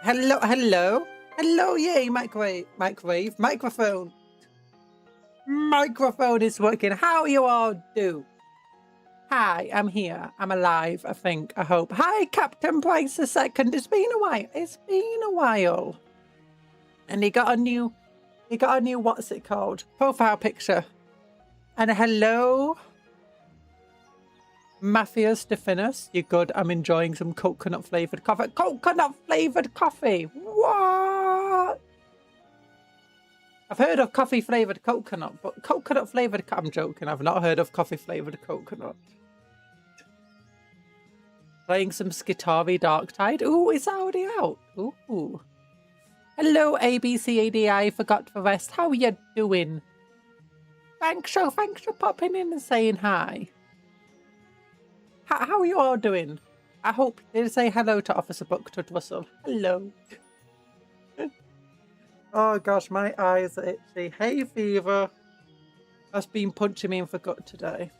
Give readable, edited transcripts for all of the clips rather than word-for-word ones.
Hello, hello, hello, yay, microphone. Microphone is working. How you all do? Hi, I'm here. I'm alive, I think, I hope. Hi, Captain Price II. It's been a while. It's been a while. And he got a new, what's it called? Profile picture. And hello, Matthias Definus. You're good. I'm enjoying some coconut flavored coffee. Coconut flavored coffee. What? I've heard of coffee flavoured coconut, but coconut flavoured... I'm joking, I've not heard of coffee flavoured coconut. Playing some Skitavi Darktide. Ooh, it's already out. Ooh. Hello, ABCADI, forgot for rest. How are you doing? Thanks for popping in and saying hi. How are you all doing? I hope they say hello to Officer Bucktud Russell. Hello. Oh gosh, my eyes are itchy. Hay fever. That's been punching me in for gut today.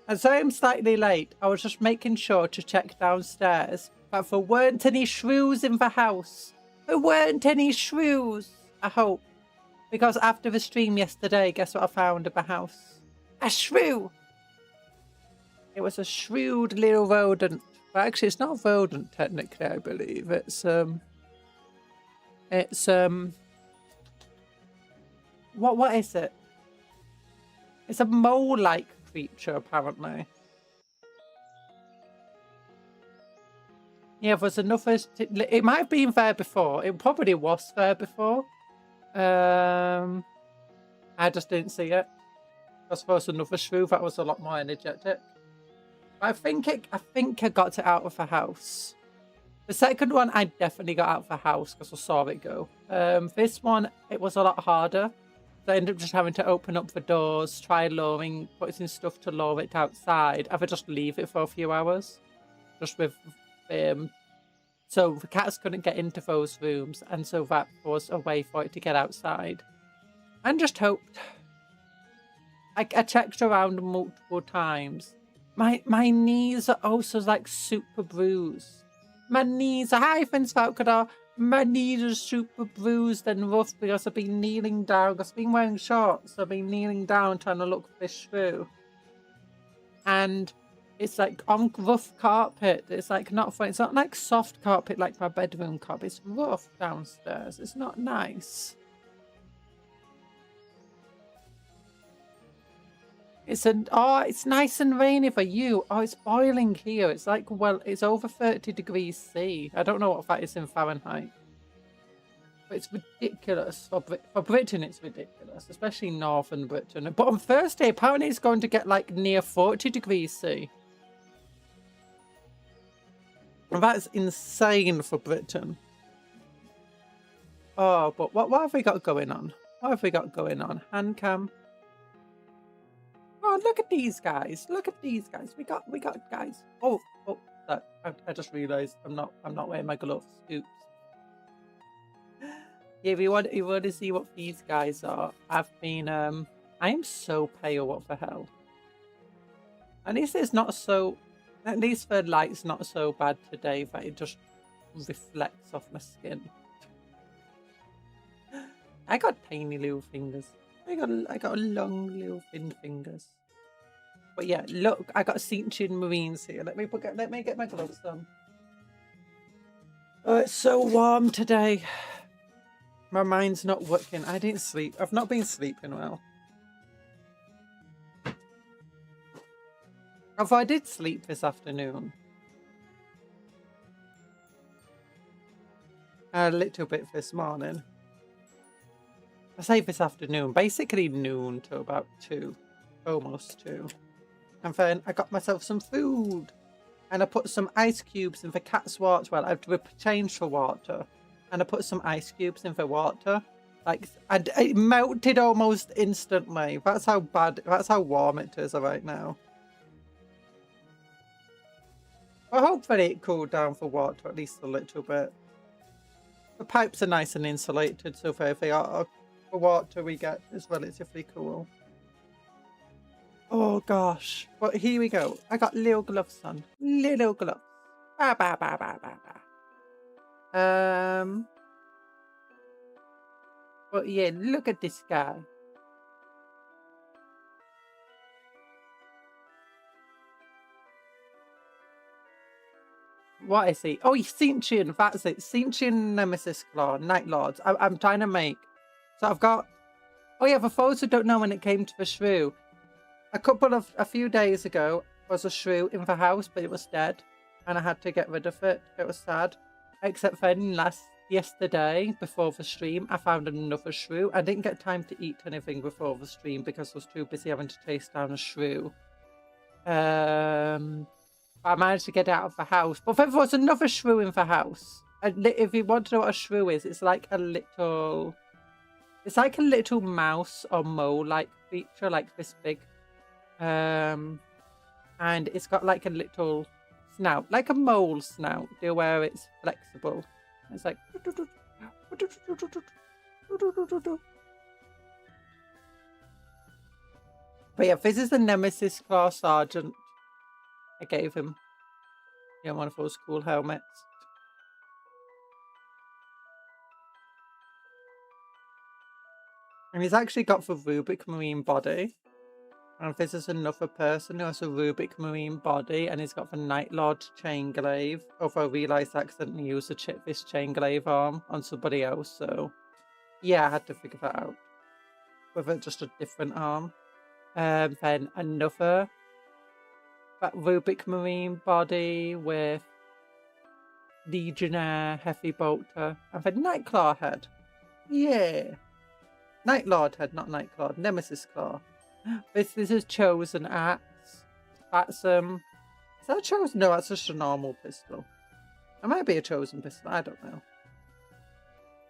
And so I'm slightly late. I was just making sure to check downstairs that there weren't any shrews in the house. There weren't any shrews, I hope. Because after the stream yesterday, guess what I found at the house? A shrew! It was a shrewd little rodent. But actually, it's not a rodent technically, I believe. What is it? It's a mole-like creature, apparently. Yeah, there's another... It might have been there before. It probably was there before. I just didn't see it. I suppose another shrew that was a lot more energetic. I think I got it out of the house. The second one, I definitely got out of the house because I saw it go. This one, it was a lot harder. So I ended up just having to open up the doors, try lowering, putting stuff to lower it outside. I would just leave it for a few hours. Just with, so the cats couldn't get into those rooms. And so that was a way for it to get outside. And just hoped. I checked around multiple times. My knees are also like super bruised. My knees are, hi, Vince Falcador. My knees are super bruised and rough because I've been kneeling down. I've been wearing shorts. So I've been kneeling down trying to look for this shrew. And it's like on rough carpet. It's like not fun. It's not like soft carpet like my bedroom carpet. It's rough downstairs. It's not nice. It's nice and rainy for you. Oh, it's boiling here. It's like, well, it's over 30 degrees C. I don't know what that is in Fahrenheit. But it's ridiculous. For Britain, it's ridiculous, especially northern Britain. But on Thursday, apparently it's going to get like near 40 degrees C. And that's insane for Britain. Oh, but what have we got going on? What have we got going on? Hand cam. Oh, look at these guys! Look at these guys! We got guys. Oh! I just realised I'm not wearing my gloves. Oops. Yeah, if you want to see what these guys are, I've been I am so pale. What the hell? At least it's not so. At least the light's not so bad today that it just reflects off my skin. I got tiny little fingers. I got long little thin fingers. But yeah, look, I got Cincian Marines here. Let me get my gloves on. Oh, it's so warm today. My mind's not working. I didn't sleep. I've not been sleeping well. Although I did sleep this afternoon. A little bit this morning. I say this afternoon, basically noon to about 2, almost 2. And then I got myself some food. And I put some ice cubes in the cat's water. Well, I've changed for water. And I put some ice cubes in the water. Like, it melted almost instantly. That's how warm it is right now. Well, hopefully it cooled down for water at least a little bit. The pipes are nice and insulated, so if they are... The water we get is relatively cool. Oh gosh. But here we go. I got little gloves on. Little gloves. Ba ba ba ba ba ba. But yeah, look at this guy. What is he? Oh, he's Sentient. That's it. Sentient Nemesis Claw, Night Lords. I'm trying to make. So I've got. Oh yeah, for those who don't know, when it came to the shrew, a few days ago was a shrew in the house, but it was dead, and I had to get rid of it. It was sad. Except then yesterday before the stream, I found another shrew. I didn't get time to eat anything before the stream because I was too busy having to chase down a shrew. I managed to get out of the house. But there was another shrew in the house. And if you want to know what a shrew is, it's like a little mouse or mole-like creature, like this big. And it's got like a little snout, like a mole snout, where it's flexible. It's like. But yeah, this is the Nemesis Claw Sergeant. I gave him, one of those cool helmets. And he's actually got the Rubik Marine body. And this is another person who has a Rubik Marine body, and he's got the Night Lord chain glaive. Although I realised I accidentally used this chain glaive arm on somebody else, so yeah, I had to figure that out. With just a different arm. Then another Rubik Marine body with Legionnaire, Heavy Bolter, and then Nightclaw head. Yeah. Night Lord head, not Nightclaw. Nemesis Claw. This is Chosen Axe. That's is that a Chosen? No, that's just a normal pistol. It might be a Chosen pistol, I don't know.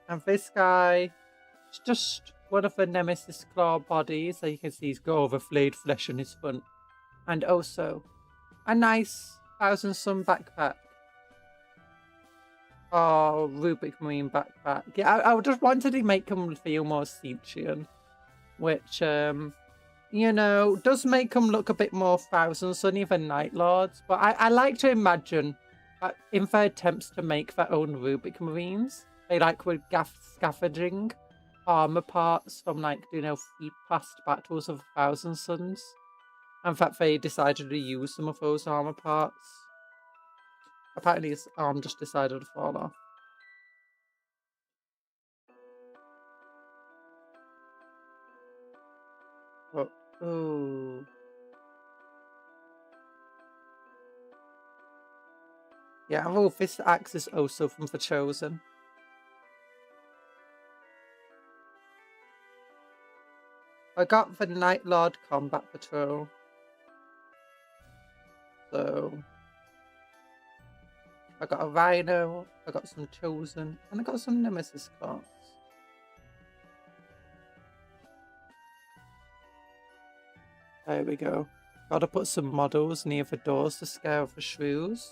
And this guy is just one of the Nemesis Claw bodies. So you can see he's got all the flayed flesh on his front. And also a nice 1000 Sun backpack. Oh, Rubik Marine backpack. Yeah, I just wanted to make him feel more sentient. Which, does make him look a bit more 1000 Sunny than Night Lords. But I like to imagine that in their attempts to make their own Rubik Marines, they would scavenging armor parts from past battles of 1000 Suns. In fact, they decided to use some of those armor parts. Apparently his arm just decided to fall off. Oh. Yeah, this axe is also from the Chosen. I got the Night Lord Combat Patrol. So I got a Rhino, I got some Chosen, and I got some Nemesis cards. There we go. Gotta put some models near the doors to scare off the shrews.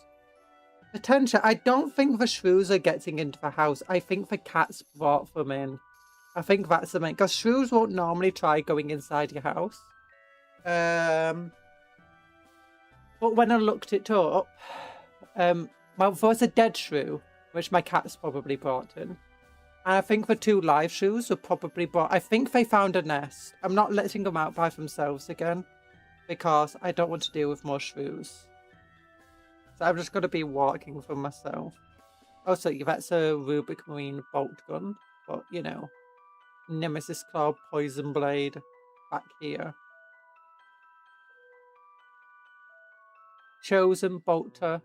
Potential. I don't think the shrews are getting into the house. I think the cats brought them in. I think that's the main, because shrews won't normally try going inside your house. But when I looked it up, well, there was a dead shrew, which my cats probably brought in. And I think the 2 live shrews were probably brought. I think they found a nest. I'm not letting them out by themselves again, because I don't want to deal with more shrews. So I'm just going to be walking for myself. Oh, so that's a Rubik Marine bolt gun, but Nemesis Claw Poison Blade back here. Chosen Bolter.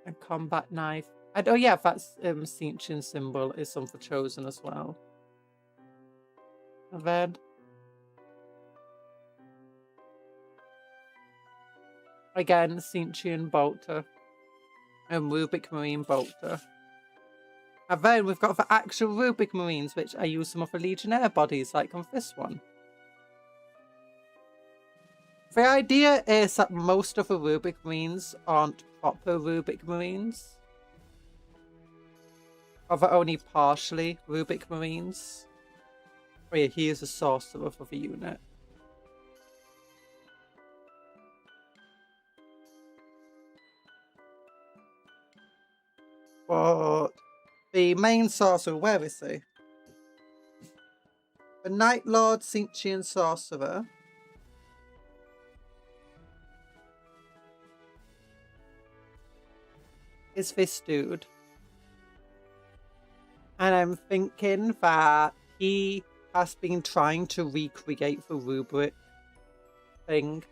And Combat Knife. And oh yeah, that's Sentient symbol is some for Chosen as well. And then again, Sentient Bolter. And Rubik Marine Bolter. And then we've got the actual Rubik Marines, which I use some of the Legionnaire bodies, like on this one. The idea is that most of the Rubik Marines aren't proper Rubik Marines. Or they're only partially Rubik Marines. Oh yeah, he is a sorcerer for the unit. But the main sorcerer, where is he? The Night Lord Cinchian Sorcerer. Is this dude. And I'm thinking that he has been trying to recreate the rubric thing.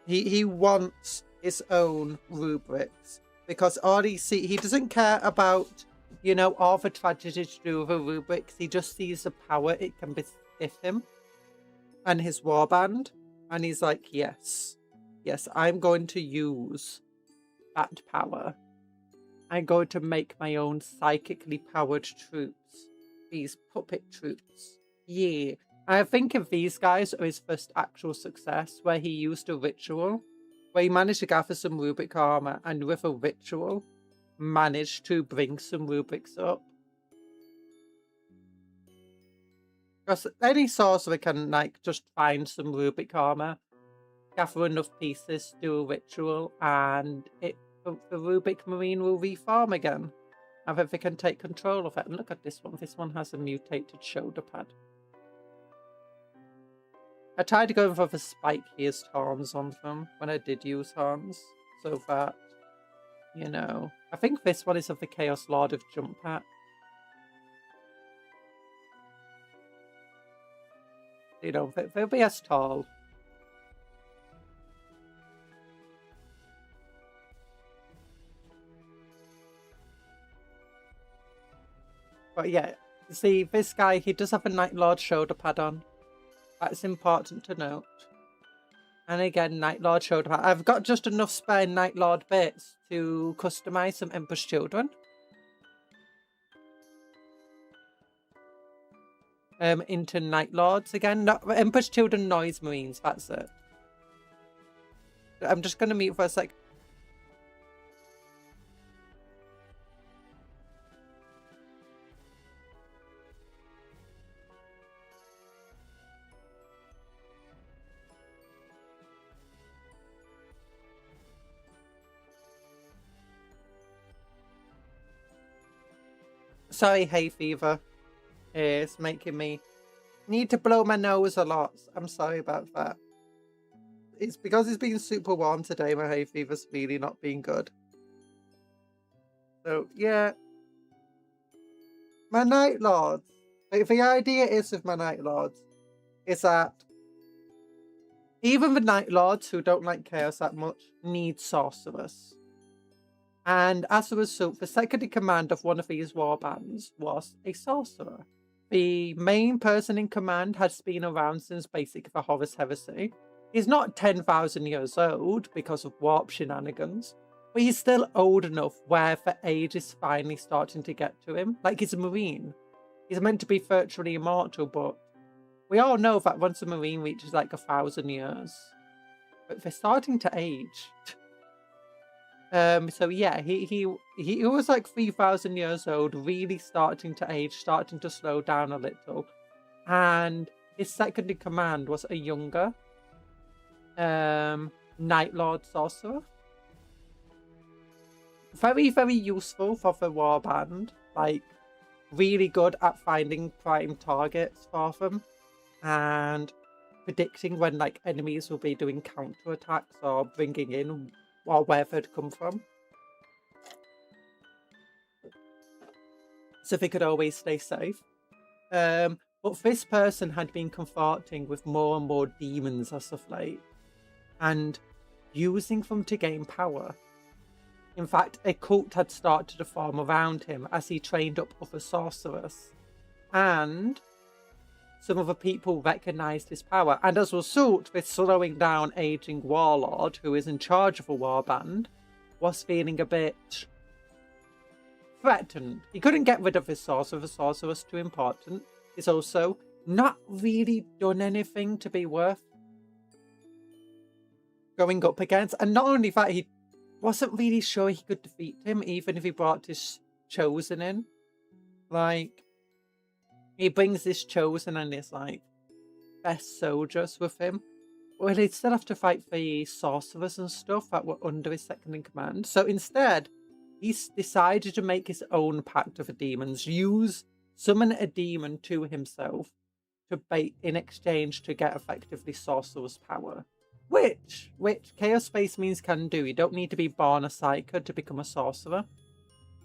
He wants his own rubrics because all he doesn't care about, you know, all the tragedy to do with the rubrics. He just sees the power it can bestow him and his warband, and he's like, yes, I'm going to use that power. I'm going to make my own psychically powered troops. These puppet troops. Yeah. I think of these guys are his first actual success, where he used a ritual, where he managed to gather some rubric armor, and with a ritual, managed to bring some rubrics up. Because any sorcerer can, like, just find some rubric armor, gather enough pieces, do a ritual, and the rubric marine will reform again. And then they can take control of it. And look at this one. This one has a mutated shoulder pad. I tried to go for the spikiest horns on them when I did use horns. So that, you know. I think this one is of the Chaos Lord of Jump Pack. You know, they'll be as tall. But yeah, see, this guy, he does have a Night Lord shoulder pad on. That's important to note. And again, Night Lord shoulder pad. I've got just enough spare Night Lord bits to customize some Emperor's Children. Into Night Lords again. Not Emperor's Children Noise Marines, that's it. I'm just going to mute for a sec. Sorry, hay fever. It's making me need to blow my nose a lot. I'm sorry about that. It's because it's been super warm today. My hay fever's really not been good. So, yeah. My Night Lords. Like, the idea is with my Night Lords is that even the Night Lords who don't like chaos that much need sorcerers. And as a result, the second in command of one of these warbands was a sorcerer. The main person in command has been around since basically the Horus Heresy. He's not 10,000 years old because of warp shenanigans, but he's still old enough where the age is finally starting to get to him. Like, he's a Marine. He's meant to be virtually immortal, but we all know that once a Marine reaches like 1,000 years, but they're starting to age. So yeah, he was like 3,000 years old, really starting to age, starting to slow down a little. And his second in command was a younger Night Lord sorcerer. Very, very useful for the warband. Like, really good at finding prime targets for them and predicting when like enemies will be doing counterattacks or bringing in or where they'd come from. So they could always stay safe. But this person had been confronting with more and more demons as of late and using them to gain power. In fact, a cult had started to form around him as he trained up other sorcerers. And some other people recognized his power. And as a result, this slowing down aging warlord who is in charge of a warband was feeling a bit threatened. He couldn't get rid of his sorcerer. The sorcerer was too important. He's also not really done anything to be worth going up against. And not only that, he wasn't really sure he could defeat him, even if he brought his chosen in. Like, he brings this chosen and his like best soldiers with him. Well, he'd still have to fight the sorcerers and stuff that were under his second in command. So instead, decided to make his own pact of the demons, summon a demon to himself in exchange to get effectively sorcerer's power. Which Chaos Space Marines can do. You don't need to be born a psyker to become a sorcerer.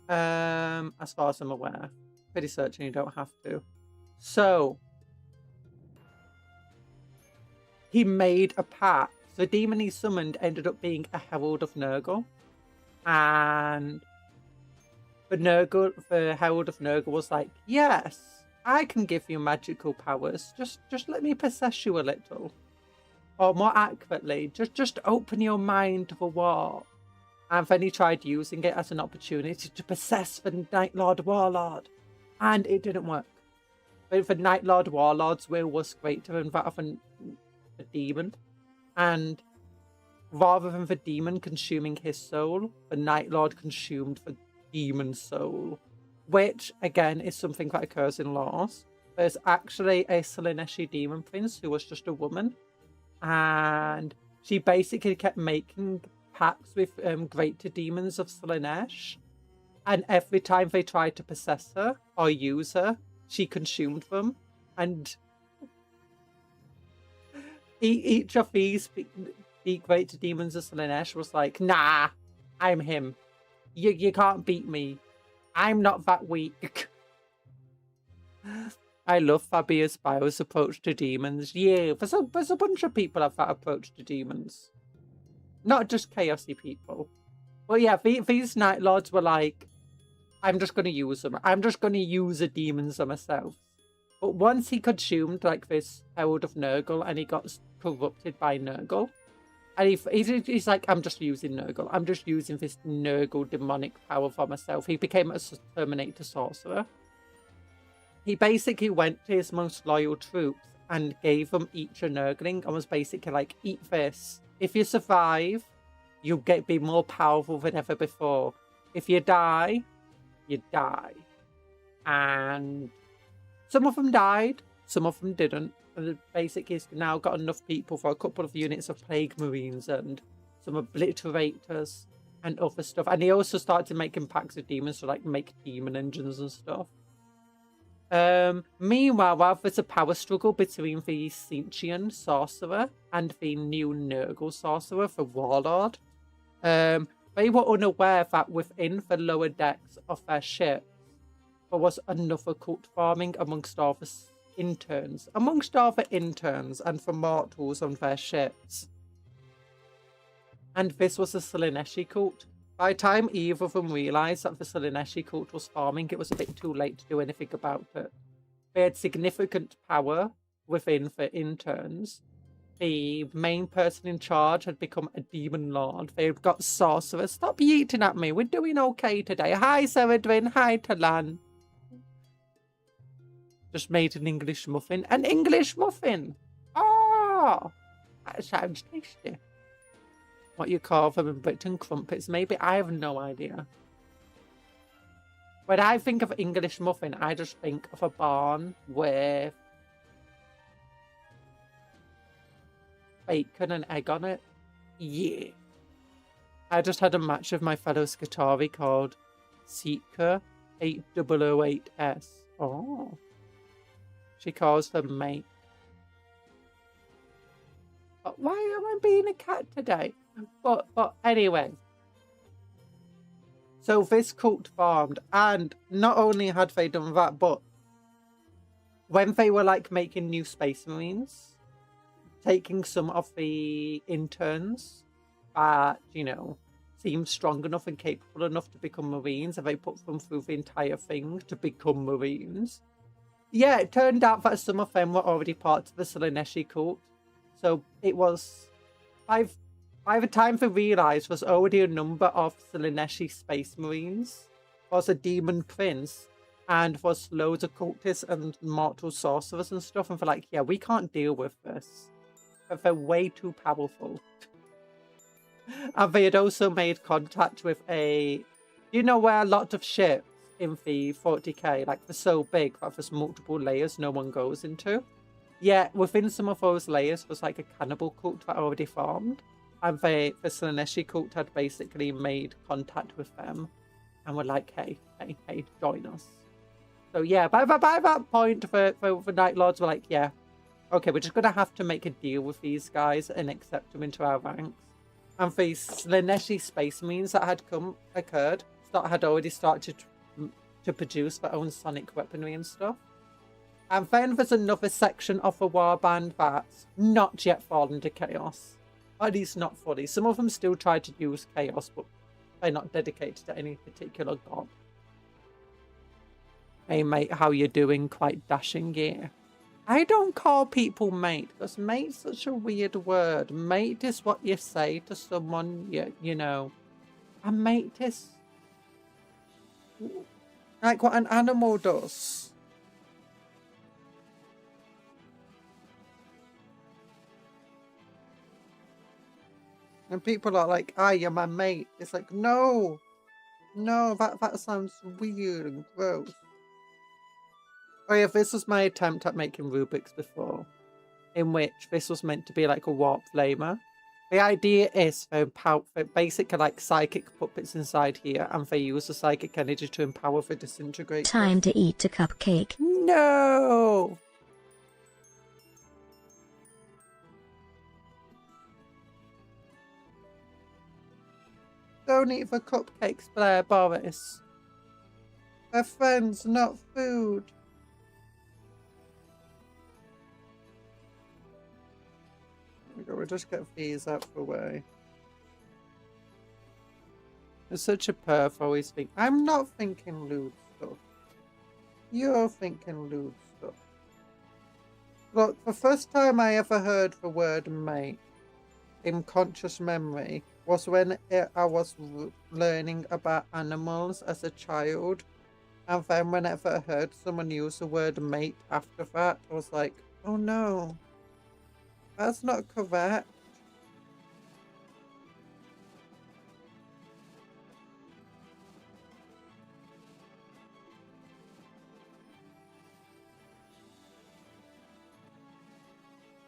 As far as I'm aware. Pretty certain you don't have to. So he made a pact. The demon he summoned ended up being a Herald of Nurgle. And the Herald of Nurgle was like, yes, I can give you magical powers. Just let me possess you a little. Or more accurately, just open your mind to the war. And then he tried using it as an opportunity to possess the Night Lord Warlord. And it didn't work. But the Night Lord Warlord's will was greater than that of the demon. And rather than the demon consuming his soul, the Night Lord consumed the demon's soul. Which, again, is something that occurs in laws. There's actually a Slaaneshi demon prince who was just a woman. And she basically kept making pacts with greater demons of Slaanesh. And every time they tried to possess her or use her, she consumed them. And each of these greater demons of Slaanesh was like, nah, I'm him. You can't beat me. I'm not that weak. I love Fabius Bio's approach to demons. Yeah, there's a bunch of people have that approach to demons. Not just chaosy people. Well, yeah, these Night Lords were like, I'm just going to use them. I'm just going to use the demons myself. But once he consumed like this Herald of Nurgle and he got corrupted by Nurgle, and he's like, I'm just using Nurgle. I'm just using this Nurgle demonic power for myself. He became a Terminator sorcerer. He basically went to his most loyal troops and gave them each a Nurgling and was basically like, eat this. If you survive, you'll be more powerful than ever before. If you die, you die. And some of them died, some of them didn't. And basically, he's now got enough people for a couple of units of Plague Marines and some Obliterators and other stuff. And he also started making packs of demons to like make demon engines and stuff. Meanwhile, while there's a power struggle between the Cinchian sorcerer and the new Nurgle sorcerer, the Warlord, they were unaware that within the lower decks of their ships there was another cult forming amongst all the interns and the mortals on their ships. And this was a Slaaneshi cult. By the time either of them realised that the Slaaneshi cult was forming, it was a bit too late to do anything about it. They had significant power within the interns. The main person in charge had become a demon lord. They've got sorcerers. Stop yeeting at me. We're doing okay today. Hi, Seredwin. Hi, Talan. Just made an English muffin. An English muffin! Oh! That sounds tasty. What you call them in Britain, crumpets, maybe? I have no idea. When I think of English muffin, I just think of a barn with bacon and egg on it. Yeah. I just had a match with my fellow Skatari called Seeker 8008S. Oh. She calls them mate. But why am I being a cat today? But anyway. So this cult formed, and not only had they done that, but when they were like making new Space Marines, taking some of the interns that, you know, seemed strong enough and capable enough to become Marines, and they put them through the entire thing to become Marines. Yeah, it turned out that some of them were already part of the Slaaneshi cult. So it was, by the time they realised, there's already a number of Slaaneshi Space Marines. Was a demon prince, and was loads of cultists and mortal sorcerers and stuff. And they're like, yeah, we can't deal with this. But they're way too powerful. And they had also made contact with you know where a lot of ships in the 40k, like they're so big that there's multiple layers no one goes into. Yeah, within some of those layers was like a cannibal cult that already formed. And the Slaaneshi cult had basically made contact with them and were like, hey, join us. So yeah, by that point, the Night Lords were like, yeah, okay, we're just gonna have to make a deal with these guys and accept them into our ranks. And these Slaneshi Space Marines that had had already started to produce their own sonic weaponry and stuff. And then there's another section of the warband that's not yet fallen to chaos. At least not fully. Some of them still try to use chaos, but they're not dedicated to any particular god. Hey mate, how you doing? Quite dashing gear. I don't call people mate, because mate's such a weird word. Mate is what you say to someone, you know. A mate is like what an animal does. And people are like, ah, you're my mate. It's like, no, that sounds weird and gross. Oh yeah, this was my attempt at making Rubik's before, in which this was meant to be like a warp flamer. The idea is they basically like psychic puppets inside here, and they use the psychic energy to empower the disintegrate. Time to eat a cupcake. No! Don't eat the cupcakes, Blair Boris. They're friends, not food. We'll just get these out of the way. It's such a perf always think. I'm not thinking lewd stuff. You're thinking lewd stuff. Look, the first time I ever heard the word mate in conscious memory was when I was learning about animals as a child. And then whenever I heard someone use the word mate after that, I was like, oh no. That's not correct.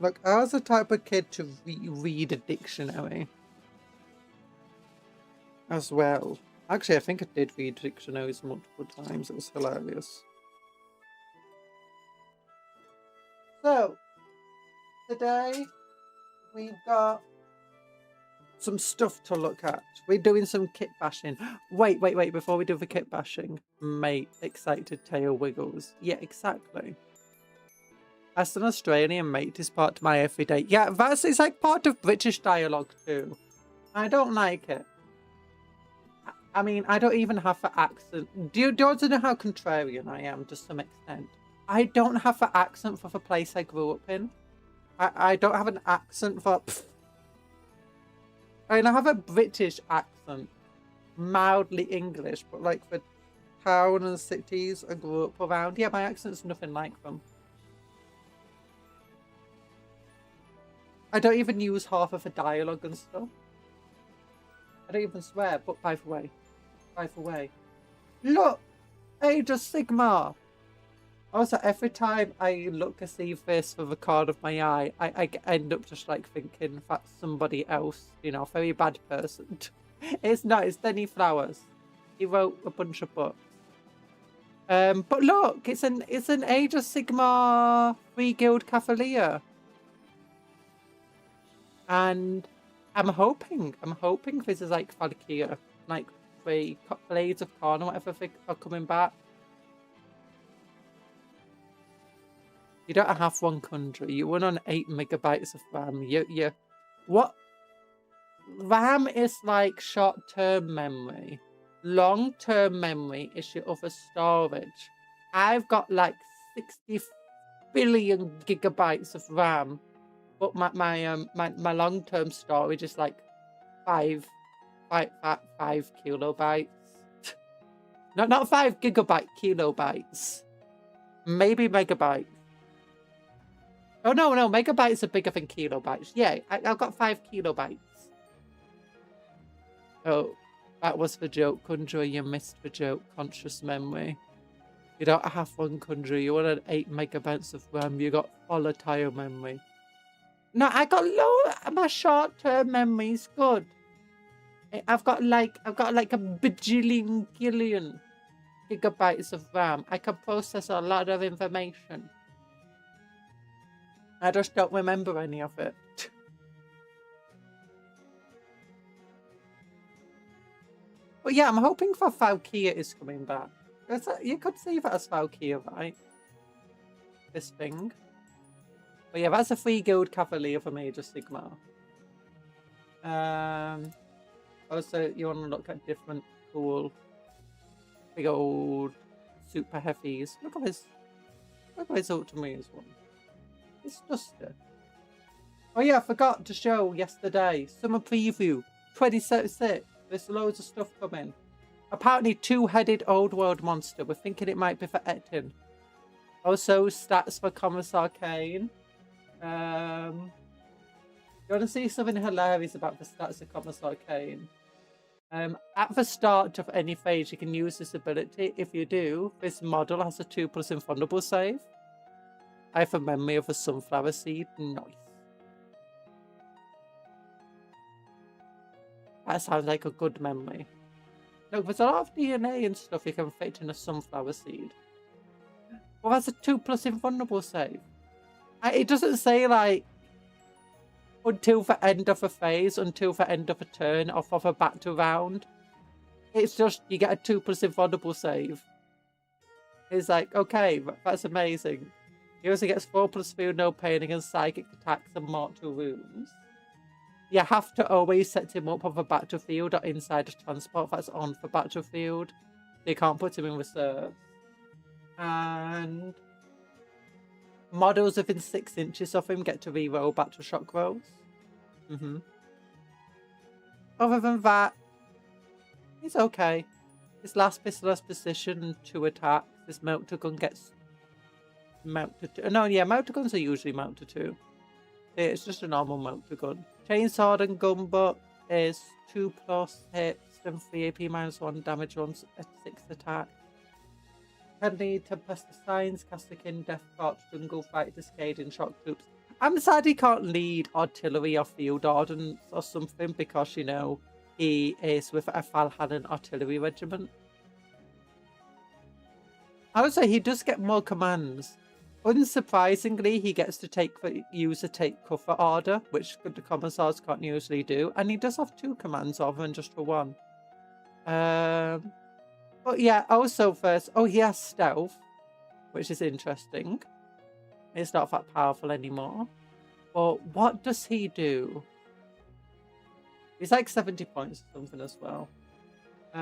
Look, I was the type of kid to read a dictionary as well. Actually, I think I did read dictionaries multiple times. It was hilarious. So, today we've got some stuff to look at. We're doing some kit bashing. Wait, before we do the kit bashing. Mate, excited tail wiggles. Yeah, exactly. As an Australian, mate is part of my everyday. Yeah, it's like part of British dialogue too. I don't like it. I mean, I don't even have the accent. Do you know how contrarian I am to some extent? I don't have the accent for the place I grew up in. I don't have an accent for... I mean, I have a British accent. Mildly English, but like the town and cities I grew up around. Yeah, my accent's nothing like them. I don't even use half of the dialogue and stuff. I don't even swear, but by the way. Look! Age of Sigmar! Also, every time I look to see this with the corner of my eye, I end up just like thinking that's somebody else, you know, very bad person. It's not, it's Denny Flowers. He wrote a bunch of books. But look, it's an Age of Sigmar 3 Guild Cavalier. And I'm hoping this is like Valkyria, like the Blades of Corn or whatever are coming back. You don't have one country. You run on 8 megabytes of RAM. What? RAM is like short-term memory. Long-term memory is your other storage. I've got like 60 billion gigabytes of RAM, but my long-term storage is like 5 kilobytes. Not 5 gigabyte, kilobytes. Maybe megabytes. Oh no, megabytes are bigger than kilobytes. Yeah, I've got 5 kilobytes. Oh, that was the joke, Conjurer. You missed the joke, conscious memory. You don't have one Conjurer. You wanted 8 megabytes of RAM. You got volatile memory. No, I got low. My short-term memory's good. I've got like a bajillion gillion gigabytes of RAM. I can process a lot of information. I just don't remember any of it. But yeah, I'm hoping for Valkyria is coming back. You could see that as Valkyria, right? This thing. But yeah, that's a 3 guild cavalier for Major Sigma. Also, you want to look at different cool big old super heavies. Look at his Ultramarines one. It's just it. Oh yeah, I forgot to show yesterday. Summer preview 2076. There's loads of stuff coming. Apparently 2-headed old world monster. We're thinking it might be for Etin. Also stats for Commissar Kane. You want to see something hilarious about the stats of Commissar Kane? At the start of any phase, you can use this ability. If you do, this model has a 2+ invulnerable save. I have a memory of a sunflower seed. Nice. That sounds like a good memory. Look, there's a lot of DNA and stuff you can fit in a sunflower seed. Well, that's a 2+ invulnerable save. It doesn't say, like, until the end of a phase, until the end of a turn, or for the battle round. It's just, you get a 2+ invulnerable save. It's like, okay, that's amazing. He also gets 4+ feel no pain against psychic attacks and mortal wounds. You have to always set him up on the battlefield or inside a transport that's on the battlefield. You can't put him in reserve. And models within 6 inches of him get to reroll battle shock rolls. Other than that, he's okay. His last pistol has precision and 2 attacks. His melter gun gets melter 2. No, yeah, melter guns are usually melter 2. It's just a normal melter gun. Chainsword and gunbutt is 2+ hits and 3 AP -1 damage on a 6 attack. Can need to press the signs, Castikin, Death Corps, Jungle Fight, Discading, Shock Troops. I'm sad he can't lead artillery or field ordnance or something because, you know, he is with a Valhallan artillery regiment. Also, he does get more commands. Unsurprisingly, he gets to use a take cover order, which the commissars can't usually do. And he does have 2 commands rather than just for 1. But yeah, also first, he has stealth, which is interesting. It's not that powerful anymore. But what does he do? He's like 70 points or something as well.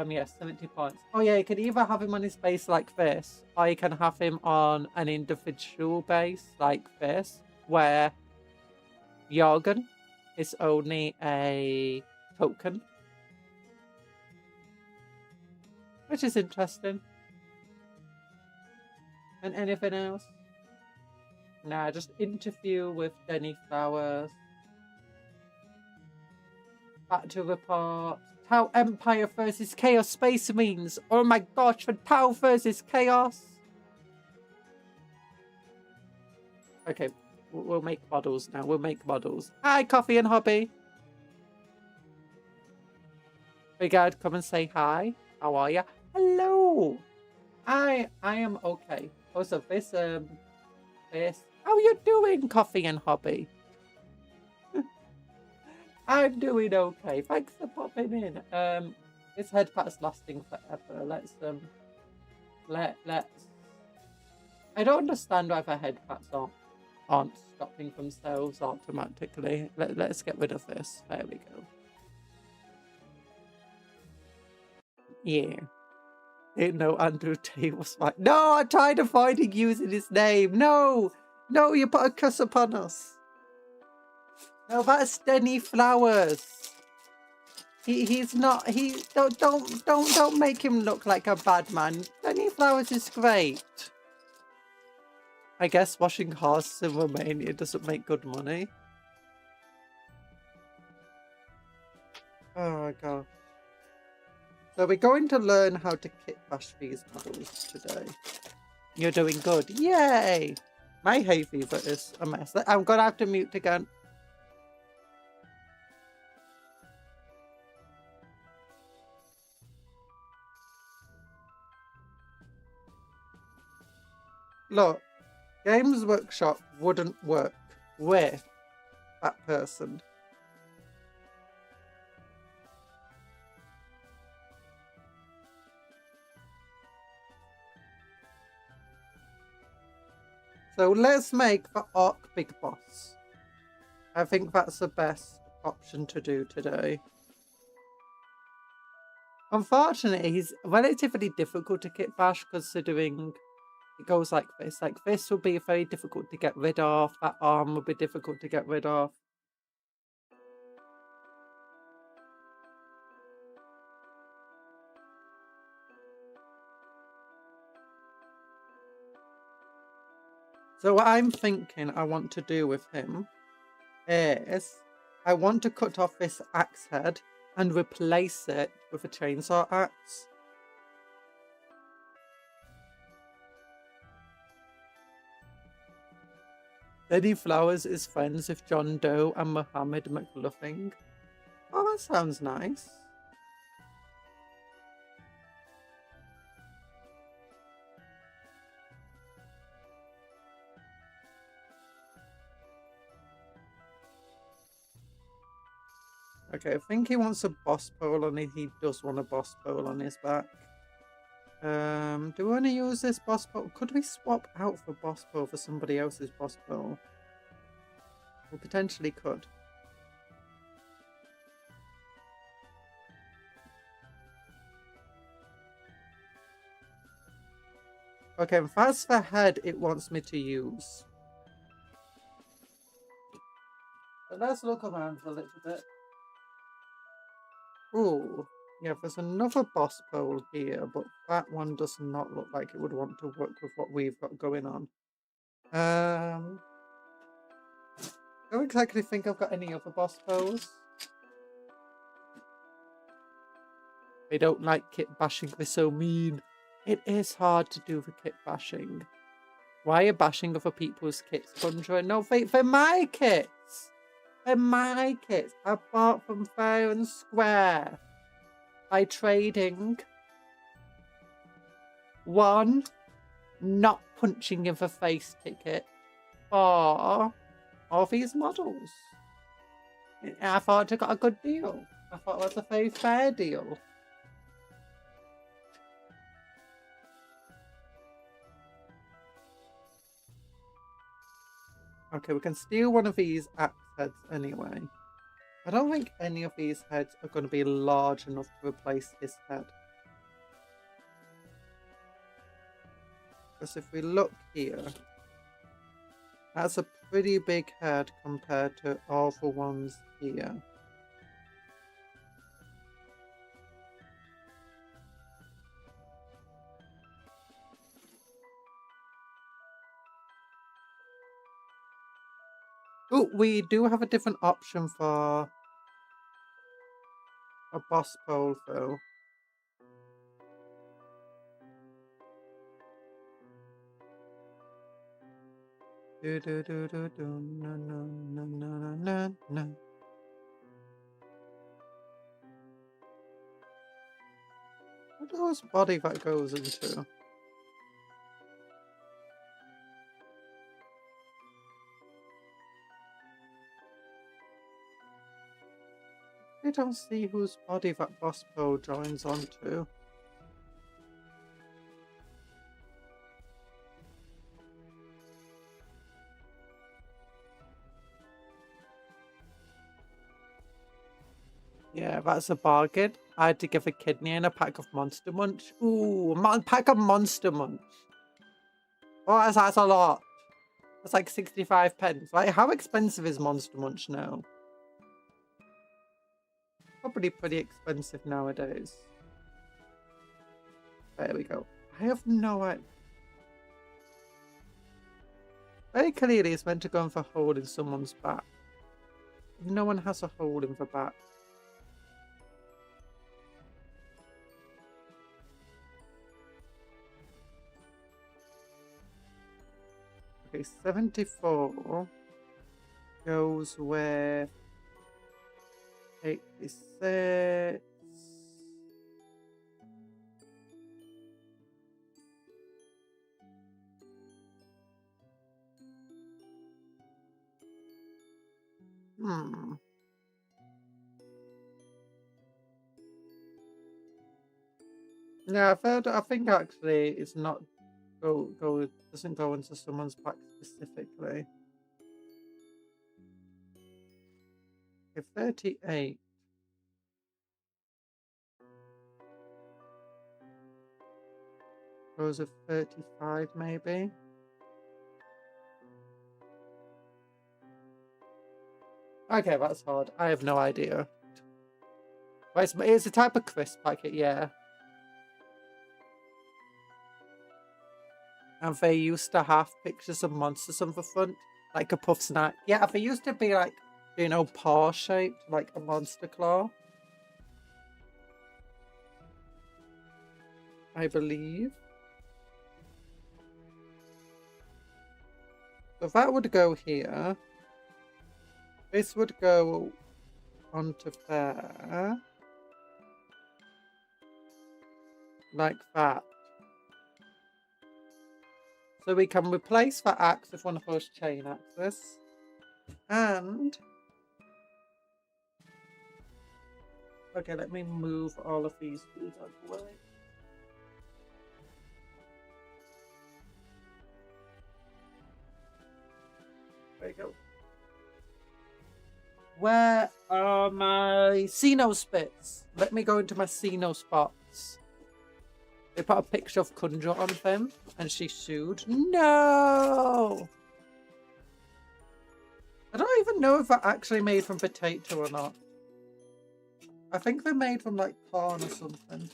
Yes, 70 points. Oh yeah, you can either have him on his base like this, or you can have him on an individual base like this, where Jorgen is only a token. Which is interesting. And anything else? Nah, just interview with Denny Flowers. Battle report. Tau Empire versus Chaos Space Marines. Oh my gosh, for Tau versus Chaos. Okay, we'll make models now. We'll make models. Hi, Coffee and Hobby. Figured, come and say hi. How are ya? Hello. I am okay. Also, this how you doing, Coffee and Hobby? I'm doing okay. Thanks for popping in. This headpat's lasting forever. Let's I don't understand why the headpats aren't stopping themselves automatically. Let's get rid of this. There we go. Yeah. Didn't know Andrew Tate was fine. No, I tried avoiding using his name. No, you put a curse upon us. No, that's Denny Flowers. He's not. Don't make him look like a bad man. Denny Flowers is great. I guess washing horses in Romania doesn't make good money. Oh my god. So we're going to learn how to kit bash these models today. You're doing good. Yay! My hay fever is a mess. I'm gonna have to mute again. Look, Games Workshop wouldn't work with that person. So let's make the Orc Big Boss. I think that's the best option to do today. Unfortunately, he's relatively difficult to kit bash considering it goes like this. Like this would be very difficult to get rid of. That arm would be difficult to get rid of. So what I'm thinking I want to do with him is I want to cut off this axe head and replace it with a chainsaw axe. Eddie Flowers is friends with John Doe and Mohammed McLuffing. Oh, that sounds nice. Okay, I think he wants a boss pole on it. He does want a boss pole on his back. Do we want to use this boss pole? Could we swap out the boss pole for somebody else's boss pole? We potentially could. Okay, that's the head it wants me to use. But let's look around for a little bit. Ooh, yeah, there's another boss pole here, but that one does not look like it would want to work with what we've got going on. I don't exactly think I've got any other boss poles. I don't like kit bashing, they're so mean. It is hard to do the kit bashing. Why are you bashing other people's kits, Conjurer? No, they're my kits! They're my kits. I bought them fair and square. By trading. 1, not punching in the face ticket for all these models. I thought I got a good deal. I thought it was a very fair deal. Okay, we can steal one of these axe heads anyway. I don't think any of these heads are going to be large enough to replace his head. Because if we look here, that's a pretty big head compared to all the ones here. Oh, we do have a different option for a boss pole though. Do do do do do no no no no no no. What was body that goes into? I don't see whose body that boss pole joins onto. Yeah, that's a bargain. I had to give a kidney and a pack of Monster Munch. Ooh, a pack of Monster Munch. Oh, that's a lot. That's like 65 pence. Like, how expensive is Monster Munch now? Probably pretty expensive nowadays. There we go. I have no idea. Very clearly it's meant to go in for a hole in someone's back. No one has a hole in the back. Okay, 74 goes with 86. Yeah, I've heard. I think actually it's not doesn't go into someone's pack specifically. Okay, 38. Goes of 35 maybe. Okay, that's hard. I have no idea. But it's a type of crisp packet, yeah. And they used to have pictures of monsters on the front, like a puff snack. Yeah, they used to be like, you know, paw shaped, like a monster claw. I believe. So that would go here. This would go onto there. Like that. So we can replace that axe with one of those chain axes. And... okay, let me move all of these food out of the way. There you go. Where are my Xeno spits? Let me go into my Xeno spots. They put a picture of Kunja on them, and she sued. No! I don't even know if they're actually made from potato or not. I think they're made from like corn or something.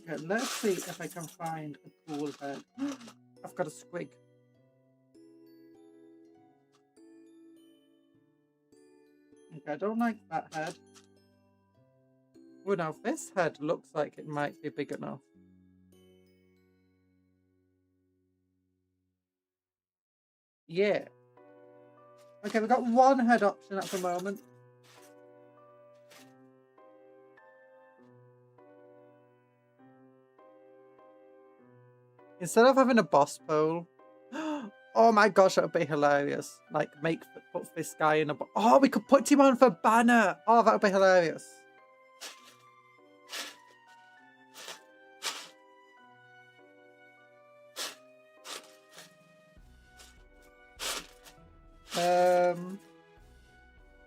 Okay, let's see if I can find a cool bed. I've got a squig. Okay, I don't like that head. Oh, now this head looks like it might be big enough. Yeah. Okay, we've got one head option at the moment. Instead of having a boss pole, oh my gosh, that would be hilarious. Like, put this guy in a... oh, we could put him on for banner. Oh, that would be hilarious.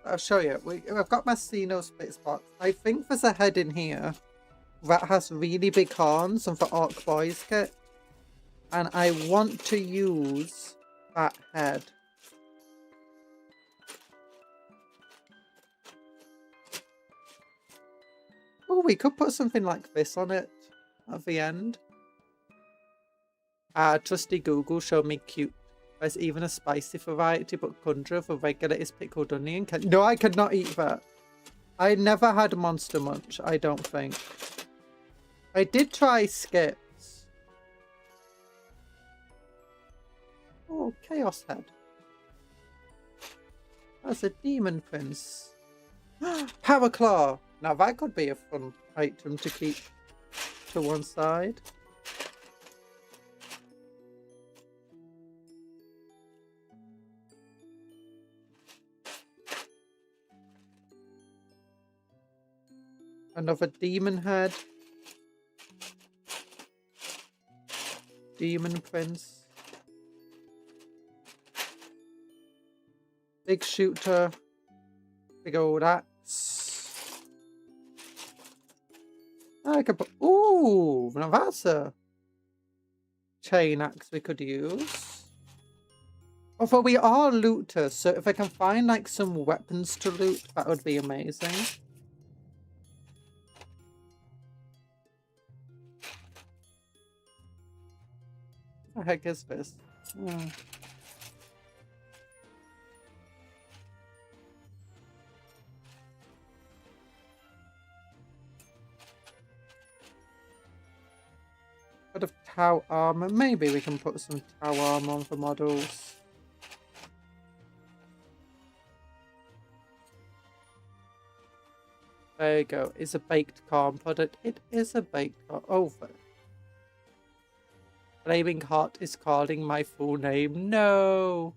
I'll show you. I've got my Xeno Space box. I think there's a head in here that has really big horns and the Orc Boys kit. And I want to use that head. Oh, we could put something like this on it at the end. Trusty Google showed me cute. There's even a spicy variety, but Kundra for regular is pickled onion. No, I could not eat that. I never had Monster Munch, I don't think. I did try Skips. Oh, Chaos Head. That's a Demon Prince. Power Claw. Now that could be a fun item to keep to one side. Another Demon Head. Demon Prince. Big Shooter. Big old axe. I could put... ooh, now that's a chain axe we could use. Although we are looters, so if I can find like some weapons to loot, that would be amazing. What the heck is this? Oh. Bit of Tau armor. Maybe we can put some Tau armor on for models. There you go. It's a baked corn product. It is a baked corn. Over. Flaming Hot is calling my full name. No.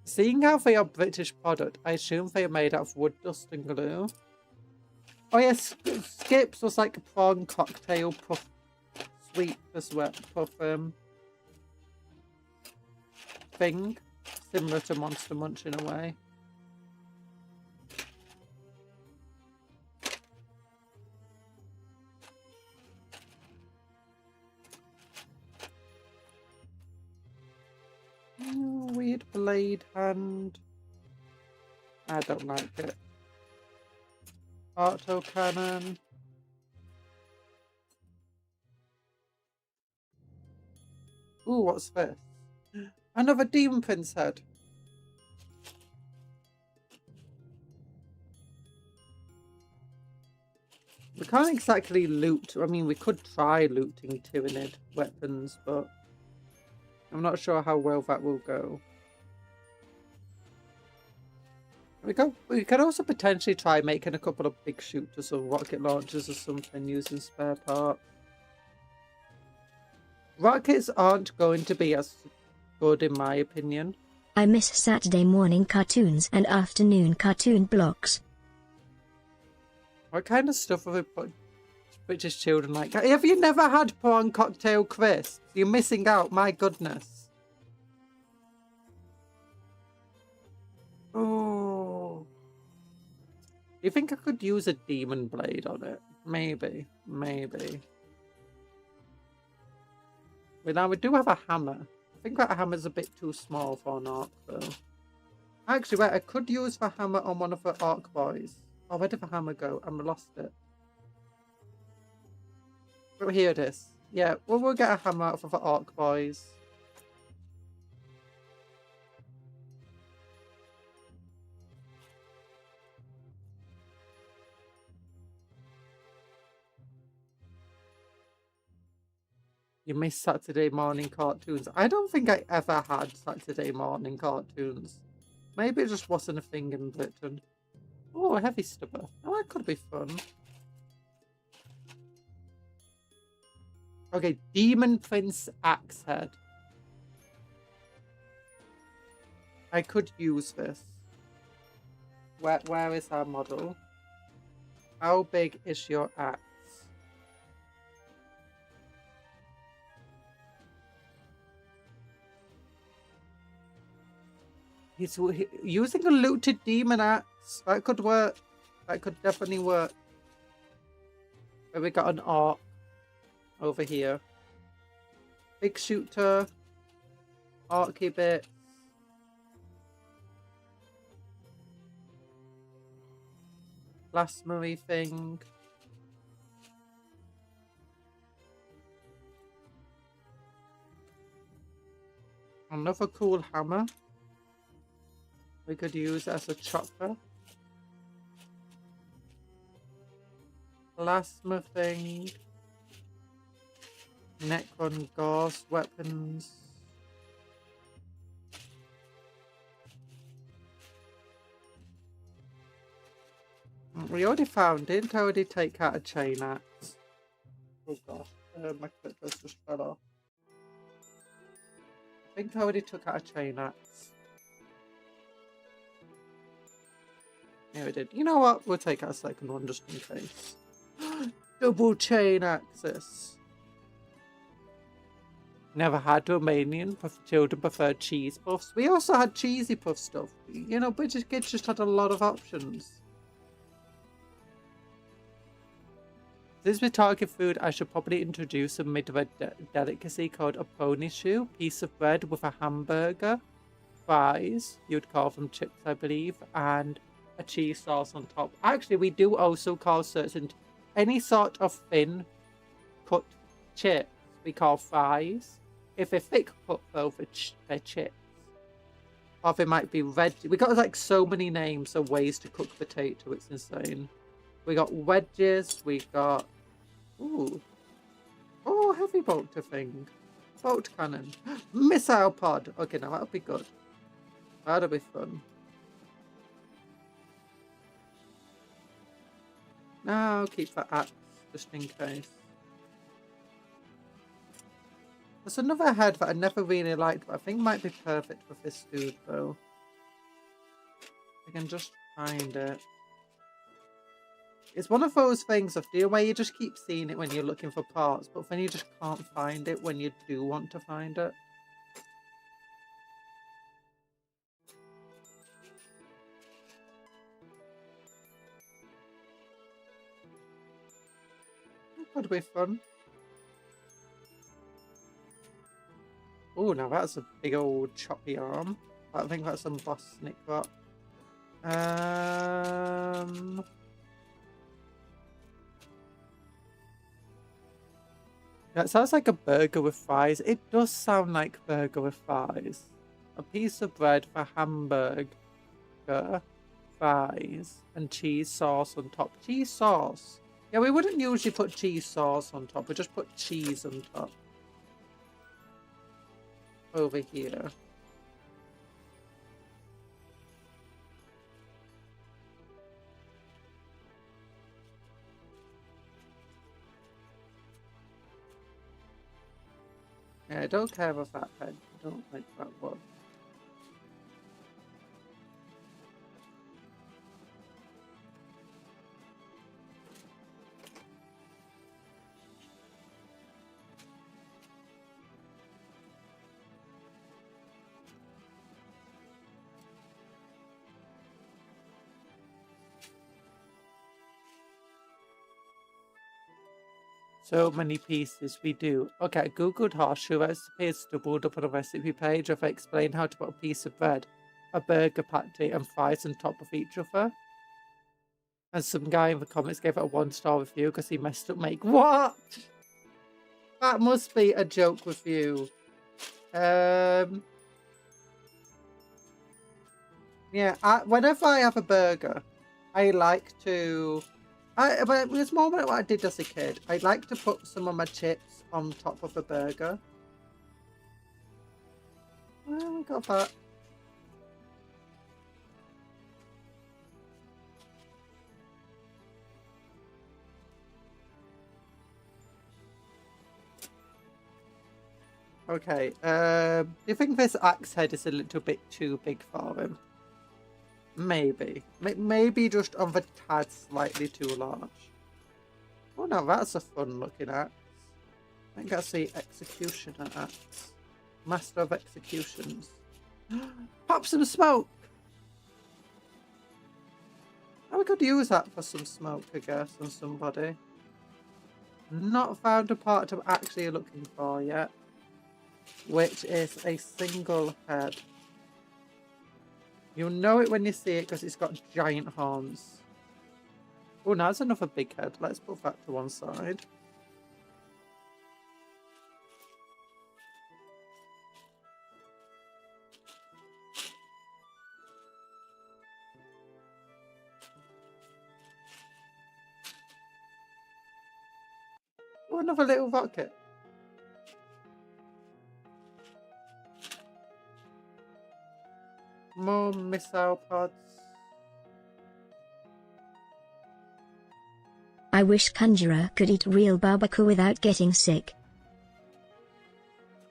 Seeing how they are British product, I assume they are made out of wood dust and glue. Oh yes, Skips was like a prawn cocktail puff sweet as well, puff thing. Similar to Monster Munch in a way. Weird blade hand. I don't like it. Auto cannon. Ooh, what's this? Another Demon Prince head. We can't exactly loot. I mean, we could try looting Tyranid weapons, but I'm not sure how well that will go. We could also potentially try making a couple of big shooters or rocket launchers or something using spare parts. Rockets aren't going to be as good in my opinion. I miss Saturday morning cartoons and afternoon cartoon blocks. What kind of stuff have we put British children like? Have you never had prawn cocktail crisps? You're missing out, my goodness. Oh. Do you think I could use a demon blade on it? Maybe. Maybe. But now we do have a hammer. I think that hammer's a bit too small for an orc though. Actually, wait, I could use the hammer on one of the orc boys. Oh, where did the hammer go? I lost it. Oh, here it is. Yeah, we'll get a hammer out of the orc boys. You missed Saturday morning cartoons. I don't think I ever had Saturday morning cartoons. Maybe it just wasn't a thing in Britain. Oh, a heavy stubber. Oh, that could be fun. Okay, Demon Prince Axe Head. I could use this. Where is our model? How big is your axe? He's using a looted demon axe. That could work. That could definitely work. But we got an orc over here. Big shooter. Orky bits. Blasphemy thing. Another cool hammer. We could use as a chopper. Plasma thing. Necron Gauss weapons. We already found it. Didn't I already take out a chain axe? Oh gosh, my clippers just fell off. I think I already took out a chain axe. Yeah, we did. You know what? We'll take out a second one just in case. Double chain axes. Never had Romanian, children preferred cheese puffs. We also had cheesy puff stuff. You know, British kids just had a lot of options. Since we're talking food, I should probably introduce a mid-red delicacy called a pony shoe. Piece of bread with a hamburger, fries, you'd call them chips, I believe, and a cheese sauce on top. Actually, we do also call certain any sort of thin cut chips we call fries. If they're thick cut though, they're chips. Or they might be red. We got like so many names of ways to cook potato. It's insane. We got wedges. We got heavy bolter thing, bolt cannon, missile pod. Okay, now that'll be good. That'll be fun. Now keep that axe just in case. There's another head that I never really liked, but I think might be perfect for this dude, though. I can just find it. It's one of those things of the way you just keep seeing it when you're looking for parts, but then you just can't find it when you do want to find it. That'd be fun. Oh, now that's a big old choppy arm. I think that's some Bossin got. That sounds like a burger with fries. It does sound like burger with fries. A piece of bread for hamburger, fries, and cheese sauce on top. Cheese sauce? Yeah, we wouldn't usually put cheese sauce on top. We just put cheese on top. Over here. Yeah, I don't care about that head. I don't like that one. So many pieces we do. Okay, I googled horseshoe recipes, doubled up on a recipe page if I explain how to put a piece of bread, a burger patty, and fries on top of each other. And some guy in the comments gave it a 1-star review because he messed up make. What? That must be a joke review. Yeah, whenever I have a burger, I like to... But it's more about what I did as a kid. I like to put some of my chips on top of a burger. Well, we got that. Okay, do you think this axe head is a little bit too big for him? Maybe. Maybe just on the tad slightly too large. Oh, now that's a fun looking axe. I think that's the executioner axe. Master of executions. Pop some smoke! Oh, we could use that for some smoke, I guess, on somebody. Not found a part I'm actually looking for yet. Which is a single head. You'll know it when you see it because it's got giant horns. Oh, now there's another big head. Let's put that to one side. Oh, another little rocket. More missile pods. I wish Conjurer could eat real barbecue without getting sick.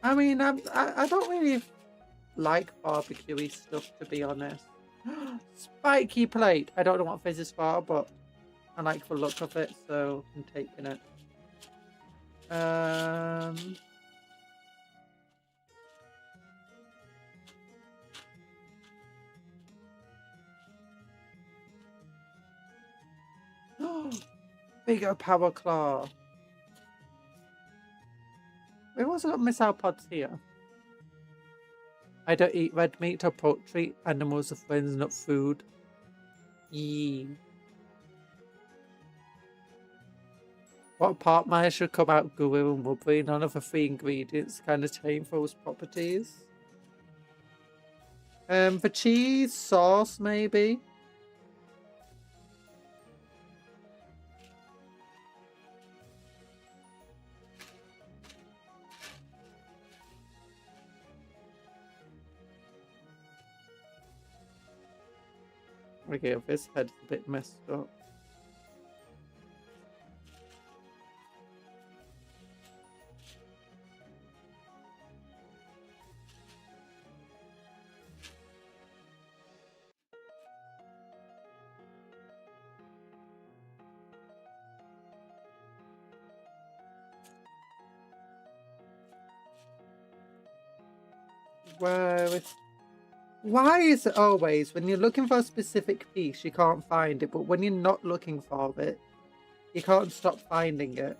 I mean, I don't really like barbecue-y stuff, to be honest. Spiky plate! I don't know what this is for, but I like the look of it, so I'm taking it. Bigger power claw. Wait, what's got missile pods here? I don't eat red meat or poultry. Animals are friends, not food. Yee. What part mine should come out gooey and wobbly? None of the 3 ingredients kind of change those properties. The cheese sauce, maybe. Okay, this head's a bit messed up. Where is... Why is it always when you're looking for a specific piece, you can't find it, but when you're not looking for it, you can't stop finding it?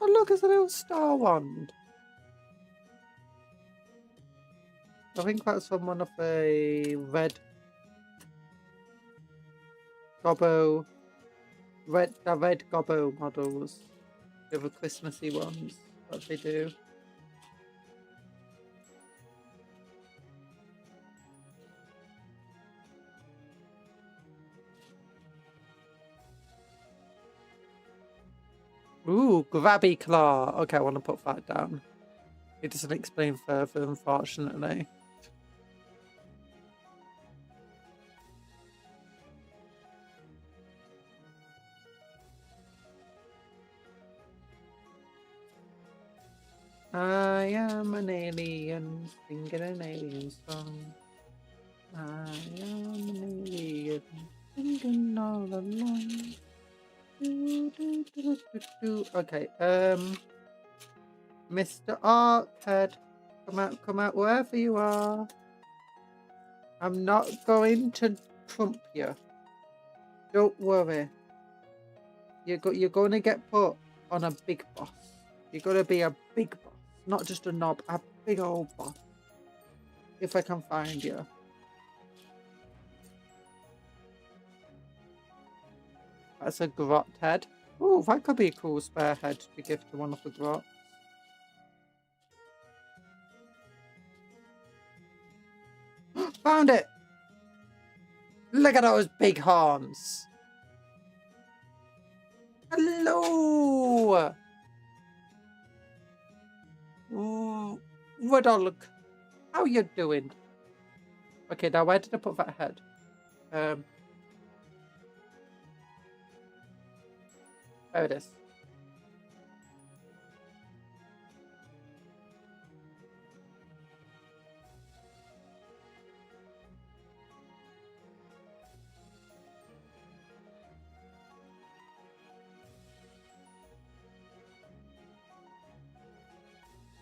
Oh, look, it's a little star wand. I think that's from one of the red Gobbo models. The other Christmassy ones that they do. Ooh, grabby claw. Okay, I want to put that down. It doesn't explain further, unfortunately. I am an alien singing an alien song. I am an alien singing all along. Okay, Mr. Arkhead, come out wherever you are. I'm not going to trump you. Don't worry. You're going to get put on a big boss. You're going to be a big boss, not just a knob, a big old boss. If I can find you. That's a grot head. Oh, that could be a cool spare head to give to one of the grots. Found it! Look at those big horns. Hello! Rudolph, how you doing? Okay, now where did I put that head? There it is.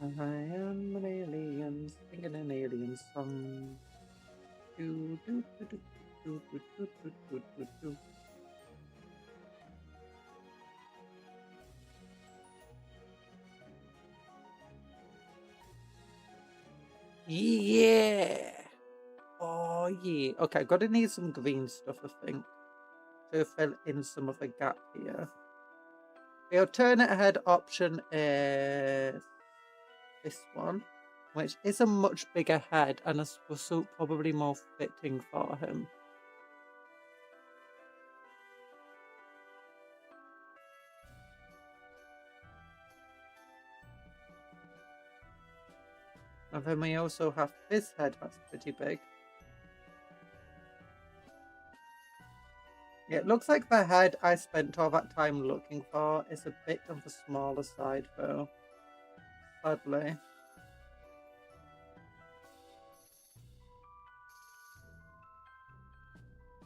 I am an alien singing an alien song. Do, do, do, do, do, do, do, do, do, do, do. Yeah! Oh yeah. Okay, gotta need some green stuff, I think, to fill in some of the gap here. The alternate head option is this one, which is a much bigger head and is also probably more fitting for him. And then we also have this head that's pretty big. Yeah, it looks like the head I spent all that time looking for is a bit on the smaller side though, sadly.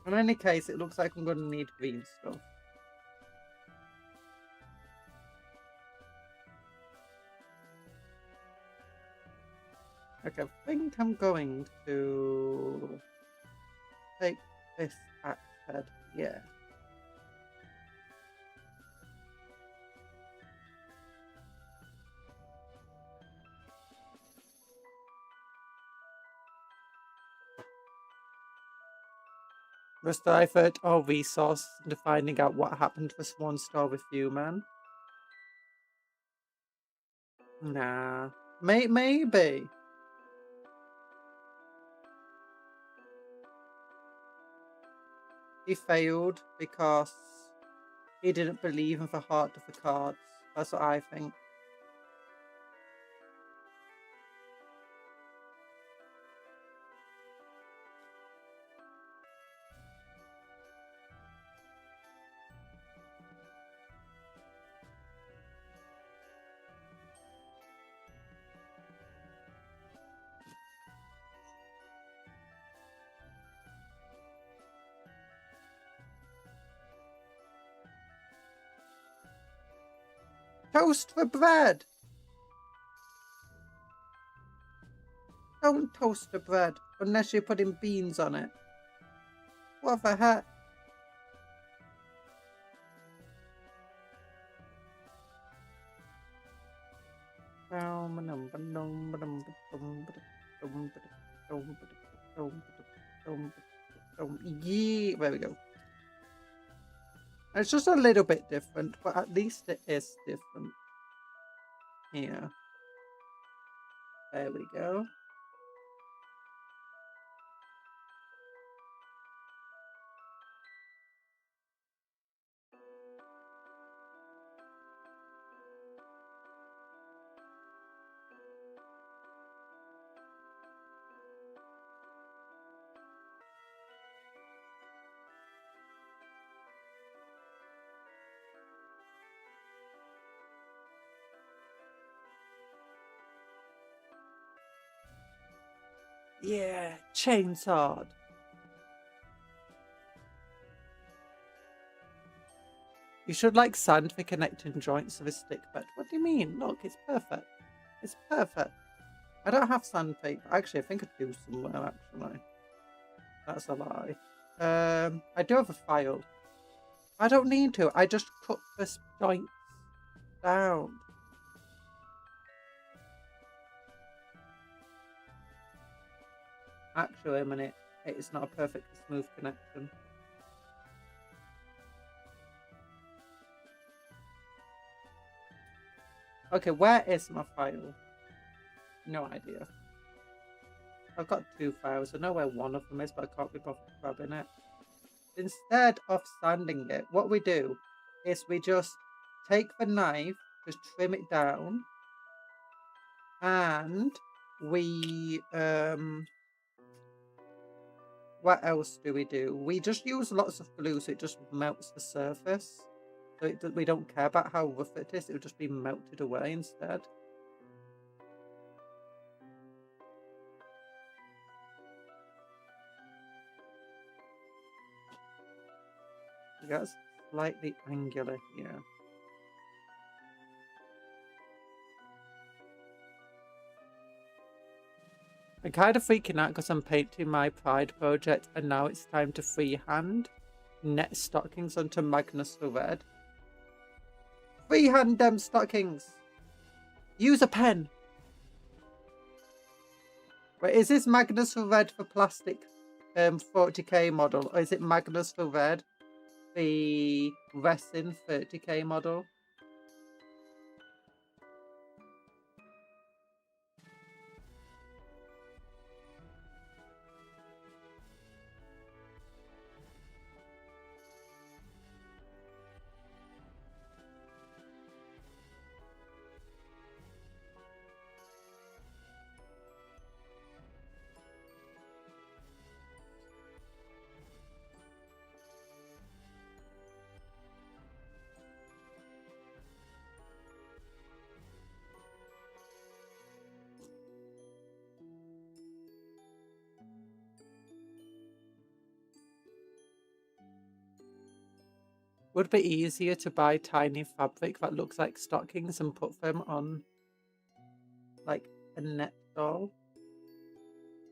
In any case, it looks like I'm going to need green stuff. Okay, I think I'm going to take this axe head, yeah. Rest effort or resource into finding out what happened to this one star with you, man. Nah, maybe. He failed because he didn't believe in the heart of the cards. That's what I think. Toast for bread. Don't toast the bread unless you're putting beans on it. What the heck? Yeah, there we go. It's just a little bit different, but at least it is different. Here. There we go. Yeah, chainsawed. You should like sand for connecting joints of a stick bed. What do you mean? Look, it's perfect. It's perfect. I don't have sandpaper. Actually, I think I do somewhere, actually. That's a lie. I do have a file. I don't need to. I just cut the joints down. Actually, a minute. It's not a perfectly smooth connection. Okay, where is my file? No idea. I've got 2 files. I know where one of them is, but I can't be bothered grabbing it. Instead of sanding it, what we do is we just take the knife, just trim it down, and we what else do? We just use lots of glue so it just melts the surface. So we don't care about how rough it is, it'll just be melted away instead. That's slightly angular here. I'm kind of freaking out because I'm painting my Pride project and now it's time to freehand net stockings onto Magnus for red. Freehand them stockings! Use a pen! Wait, is this Magnus for red for plastic 40k model, or is it Magnus for red the resin 30k model? Would it be easier to buy tiny fabric that looks like stockings and put them on like a net doll?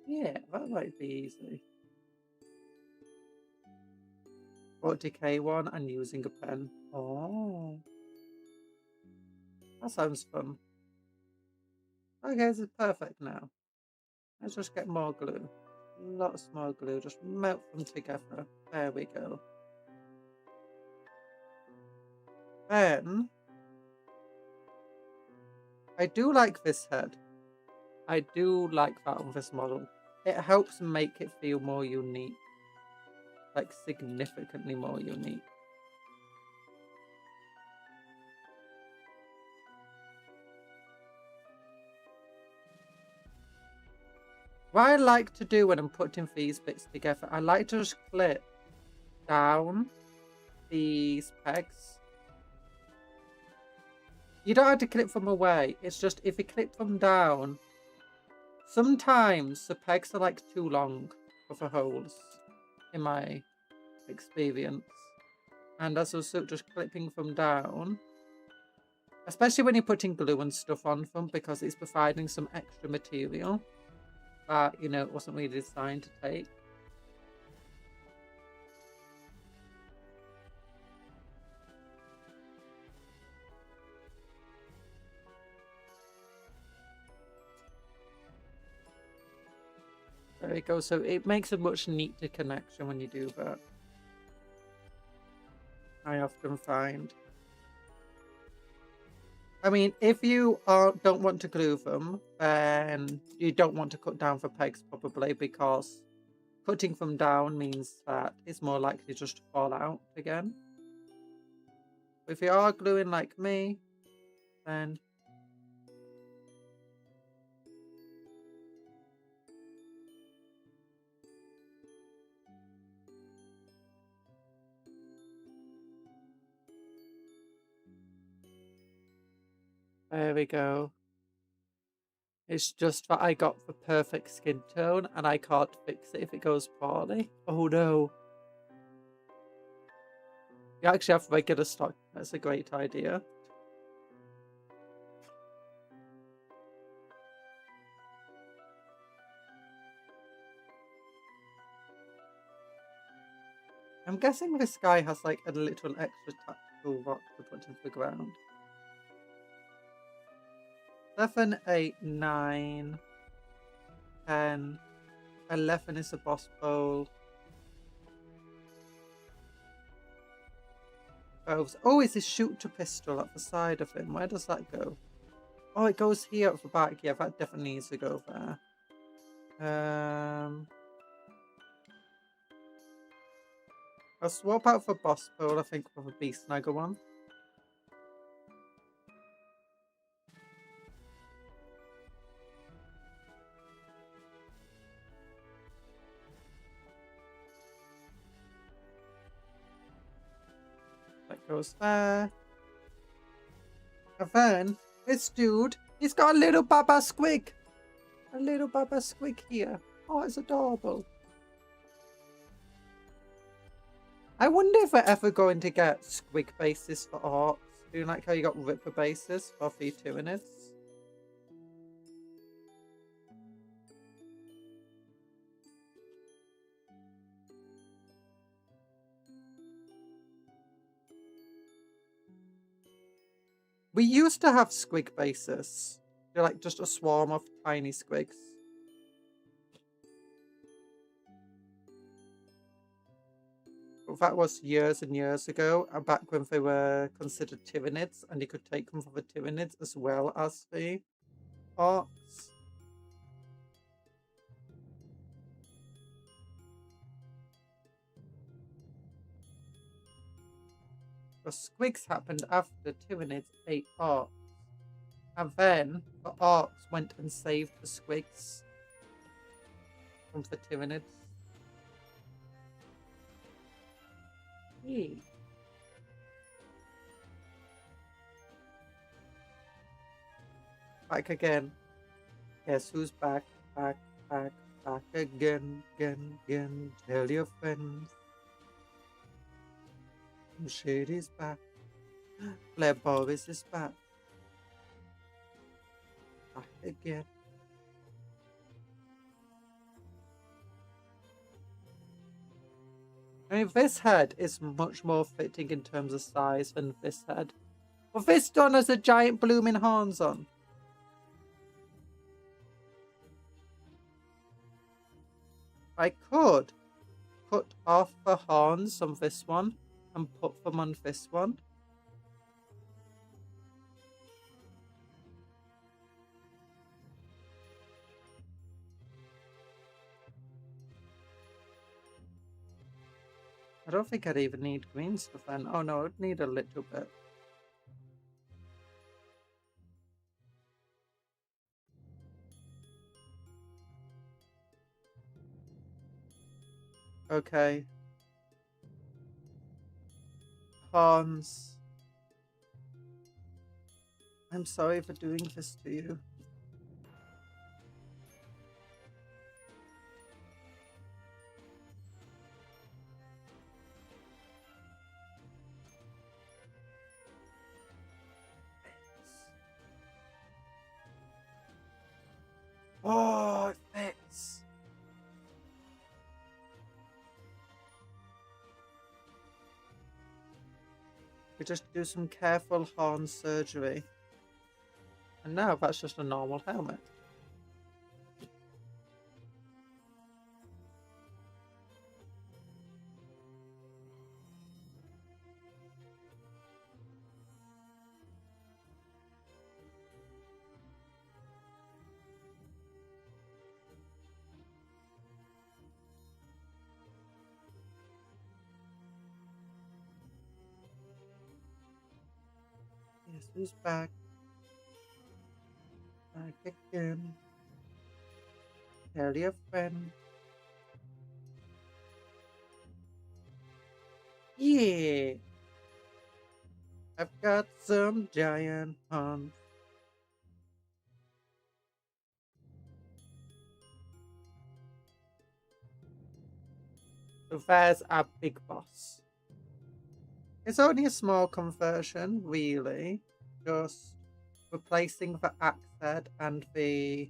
Yeah, that might be easy. 40k one and using a pen. Oh, that sounds fun. Okay, this is perfect now. Let's just get more glue. Lots more glue, just melt them together. There we go. Then, I do like this head. I do like that on this model. It helps make it feel more unique. Like, significantly more unique. What I like to do when I'm putting these bits together, I like to just clip down these pegs. You don't have to clip them away. It's just if you clip them down, sometimes the pegs are like too long for the holes, in my experience. And as I was just clipping them down, Especially when you're putting glue and stuff on them, because it's providing some extra material that, you know, it wasn't really designed to take. There we go. So it makes a much neater connection when you do that. I often find. I mean, if you don't want to glue them, then you don't want to cut down for pegs probably, because cutting them down means that it's more likely just to fall out again. If you are gluing like me, then there we go. It's just that I got the perfect skin tone and I can't fix it if it goes poorly. Oh no. You actually have regular stock. That's a great idea. I'm guessing this guy has like a little extra tactical rock to put into the ground. 7, 8, 9, 10, 11 is the boss bowl. 12. Oh, it's a shooter pistol at the side of him. Where does that go? Oh, it goes here at the back. Yeah, that definitely needs to go there. I'll swap out for boss bowl, I think, for the beast snagger one. That goes there. And then, this dude, he's got a little Baba Squig. A little Baba Squig here. Oh, it's adorable. I wonder if we're ever going to get squig bases for orcs. Do you like how you got ripper bases for vtuber? We used to have squig bases. They're like just a swarm of tiny squigs. But that was years and years ago, back when they were considered tyranids, and you could take them for the tyranids as well as the orcs. The squigs happened after tyranids ate orcs. And then the orcs went and saved the squigs from the tyranids. Yeet. Back again. Guess who's back, back, back, back again, again, again. Tell your friends. Shade is back. Blair Boris is back. Back again. I mean, this head is much more fitting in terms of size than this head. But this done has a giant blooming horns on. I could cut off the horns on this one and put them on this one. I don't think I'd even need green stuff then. Oh no, I'd need a little bit. Okay. Horns. I'm sorry for doing this to you. We just do some careful horn surgery. And now that's just a normal helmet. Yes, who's back? Back again. Tell your friend. Yeah. I've got some giant horns. So there's our big boss. It's only a small conversion, really. Just replacing the axe head and the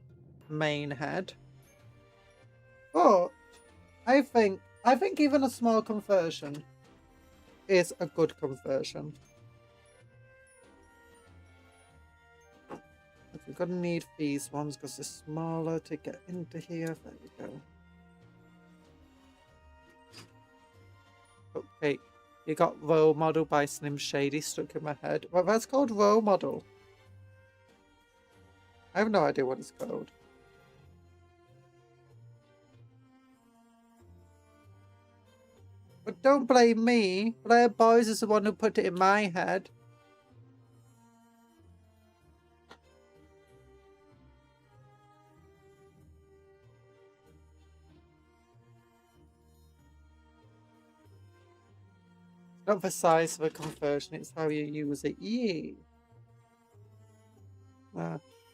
main head. But I think even a small conversion is a good conversion. But we're gonna need these ones because they're smaller to get into here. There we go. Okay, you got Role Model by Slim Shady stuck in my head. Well, that's called Role Model. I have no idea what it's called. But don't blame me. Blair Boys is the one who put it in my head. It's not the size of a conversion, it's how you use it. Yeah.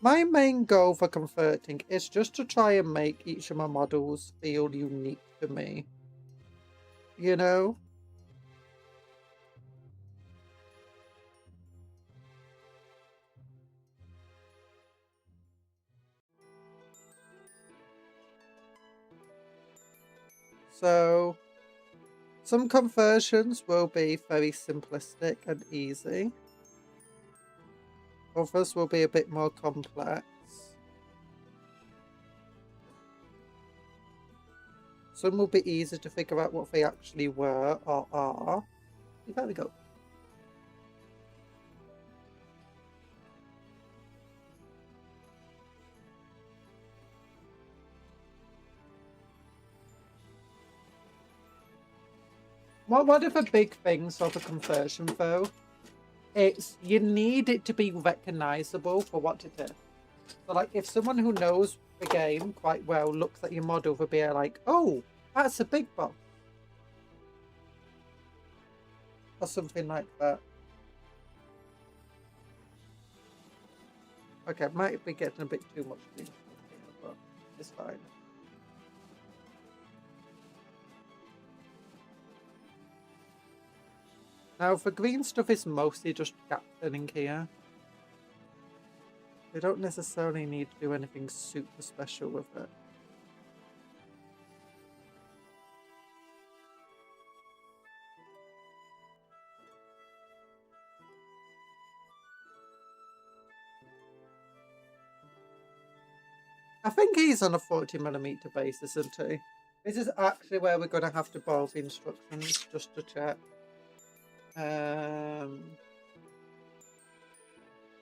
My main goal for converting is just to try and make each of my models feel unique to me. You know? So, some conversions will be very simplistic and easy. Others will be a bit more complex. Some will be easy to figure out what they actually were or are. There we go. One of the big things of a conversion, though, it's you need it to be recognizable for what it is. So, like, if someone who knows the game quite well looks at your model, they'll be like, "Oh, that's a big boss," or something like that. Okay, might be getting a bit too much here, but it's fine. Now, the green stuff is mostly just gap filling here. We don't necessarily need to do anything super special with it. I think he's on a 40mm base, isn't he? This is actually where we're going to have to borrow the instructions just to check.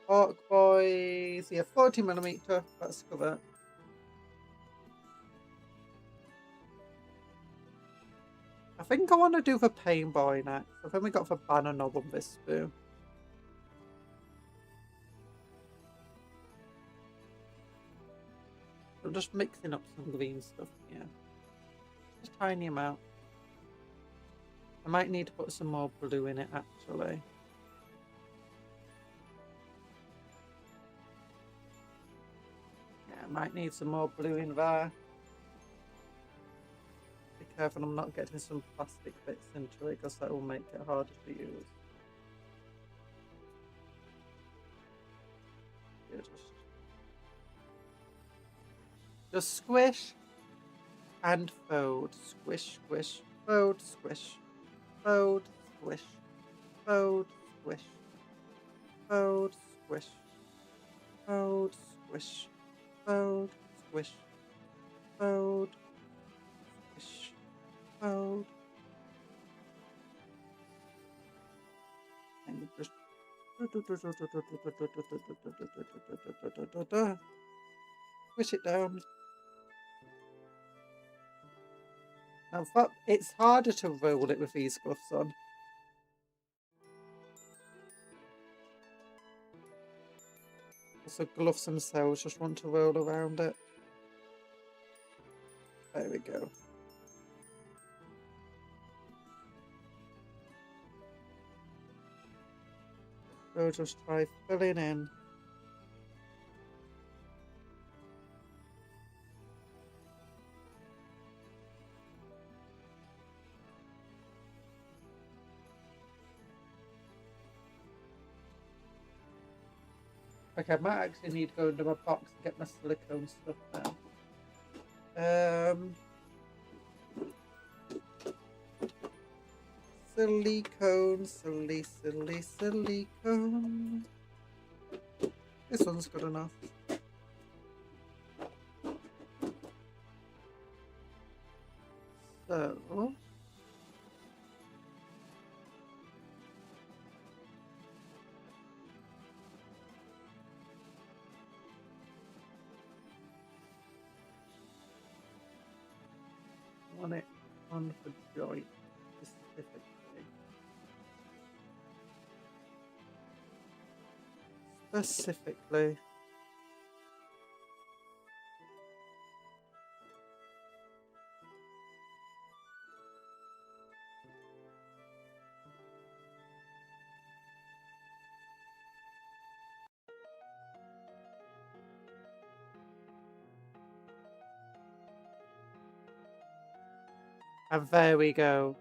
Orc boys, yeah, 40mm, let's cover. I think I want to do the pain boy next. I think we got the banner knob on this too. I'm just mixing up some green stuff here. Just a tiny amount. I might need to put some more blue in it actually. Yeah, I might need some more blue in there. Be careful I'm not getting some plastic bits into it because that will make it harder to use. Yeah, just squish and fold. Squish, squish, fold, squish. Fold, squish, fold, squish. Fold, squish. Fold, squish. Fold, squish. Fold, squish. Fold. And just push it down. Now, it's harder to roll it with these gloves on. Also, gloves themselves just want to roll around it. There we go. So just try filling in. Okay, I might actually need to go into my box and get my silicone stuff now. Silicone, silicone. This one's good enough. So, want it on for joint specifically. Specifically. And there we go.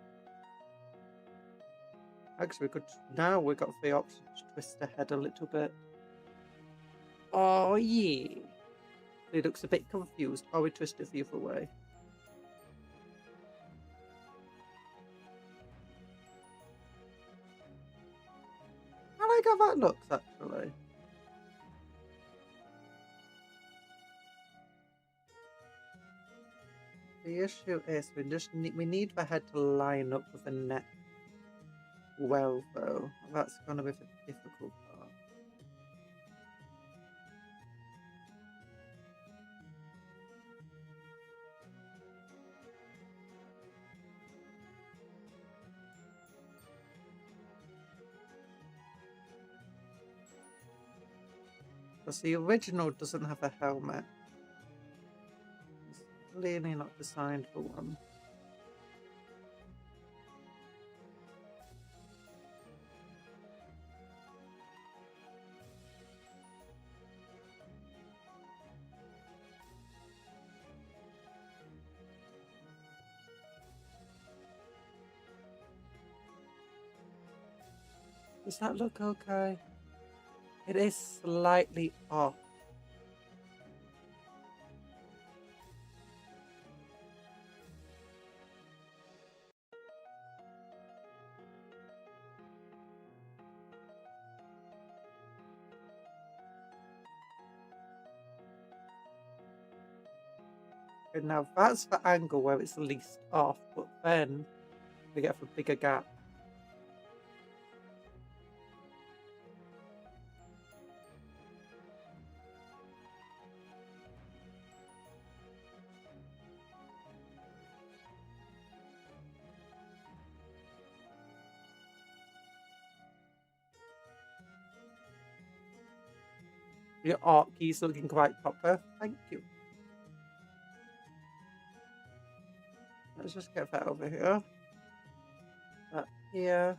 Actually, now we've got the option to twist the head a little bit. Oh, yeah. He looks a bit confused. Oh, we twist it the other way. I like how that looks, actually. The issue is we need the head to line up with the neck well, though. That's going to be the difficult part. Because the original doesn't have a helmet. It's clearly not designed for one. Does that look okay? It is slightly off. And now that's the angle where it's least off, but then we get a bigger gap. Your art key's looking quite proper. Thank you. Let's just get that over here. That here.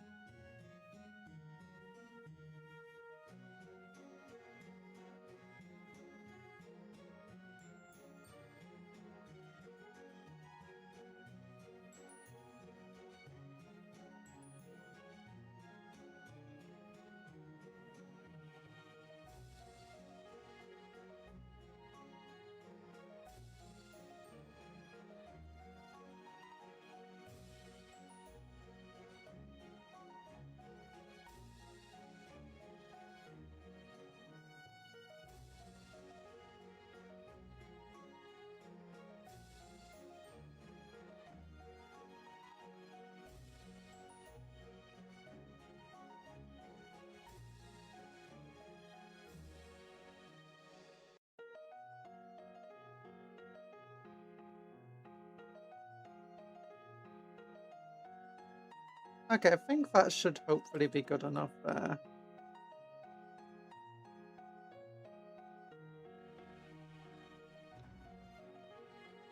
Okay, I think that should hopefully be good enough there.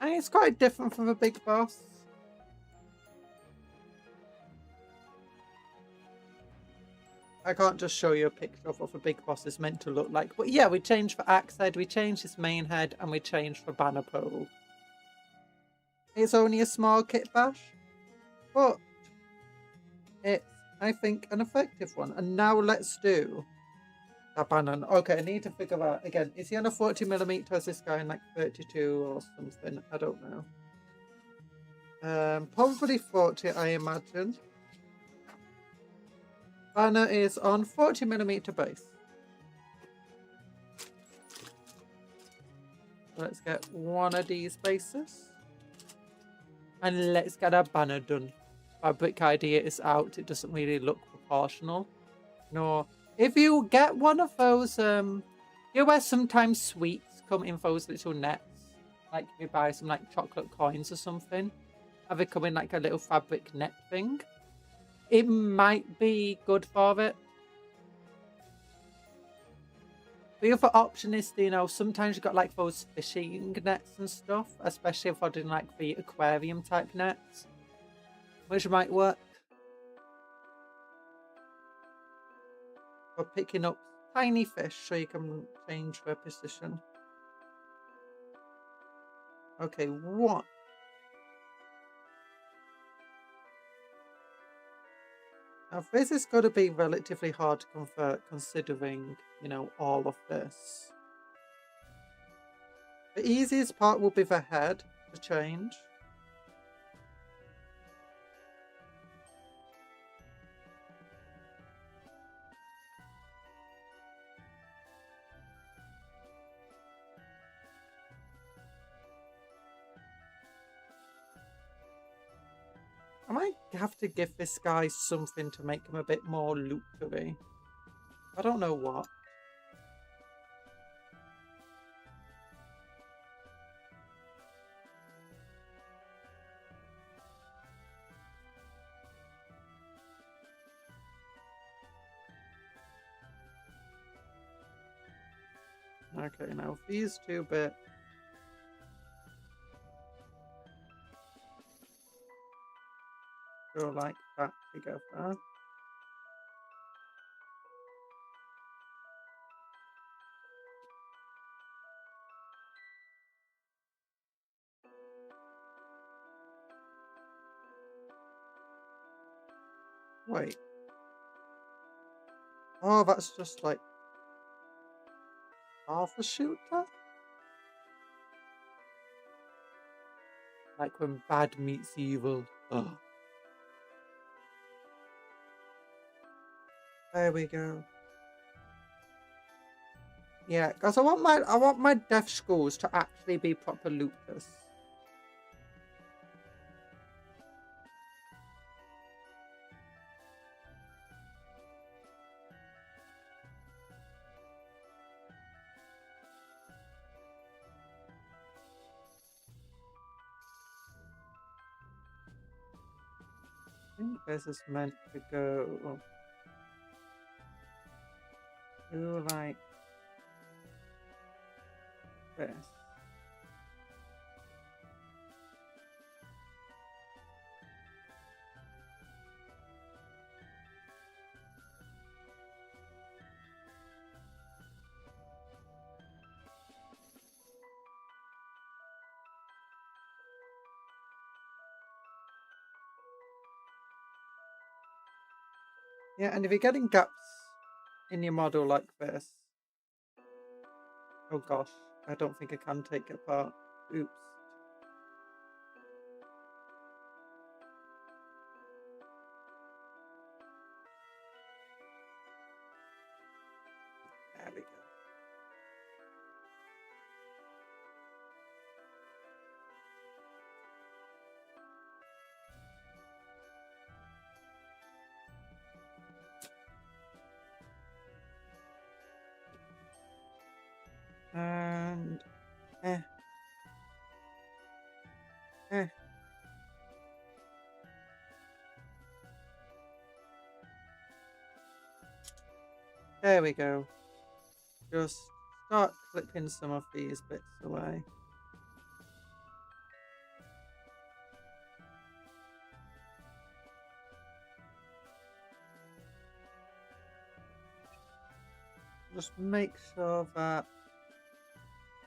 And it's quite different from the big boss. I can't just show you a picture of what the big boss is meant to look like. But yeah, we changed the axe head, we changed his main head, and we changed the banner pole. It's only a small kit bash, but it's, I think, an effective one. And now let's do that banner. Okay, I need to figure out, again, is he on a 40mm or is this guy in like 32 or something? I don't know. Probably 40, I imagine. Banner is on 40mm base. Let's get one of these bases. And let's get our banner done. Fabric idea is out. It doesn't really look proportional. No. If you get one of those, you know where sometimes sweets come in those little nets? Like you buy some like chocolate coins or something. And they come in like a little fabric net thing. It might be good for it. The other option is, you know, sometimes you've got like those fishing nets and stuff, especially if I'm doing like the aquarium type nets, which might work. For picking up tiny fish so you can change their position. Okay, what? Now this is going to be relatively hard to convert considering, you know, all of this. The easiest part will be the head to change. I might have to give this guy something to make him a bit more loot-y. I don't know what. Okay, now these two bits. Go like that together. Wait. Oh, that's just like half a shooter? Like when bad meets evil. Oh. There we go. Yeah, because I want my death skulls to actually be proper looters. I think this is meant to go to like this. Yeah, and if you're getting gaps in your model like this, oh gosh, I don't think I can take it apart. Oops. There we go. And There we go. Just start clipping some of these bits away. Just make sure that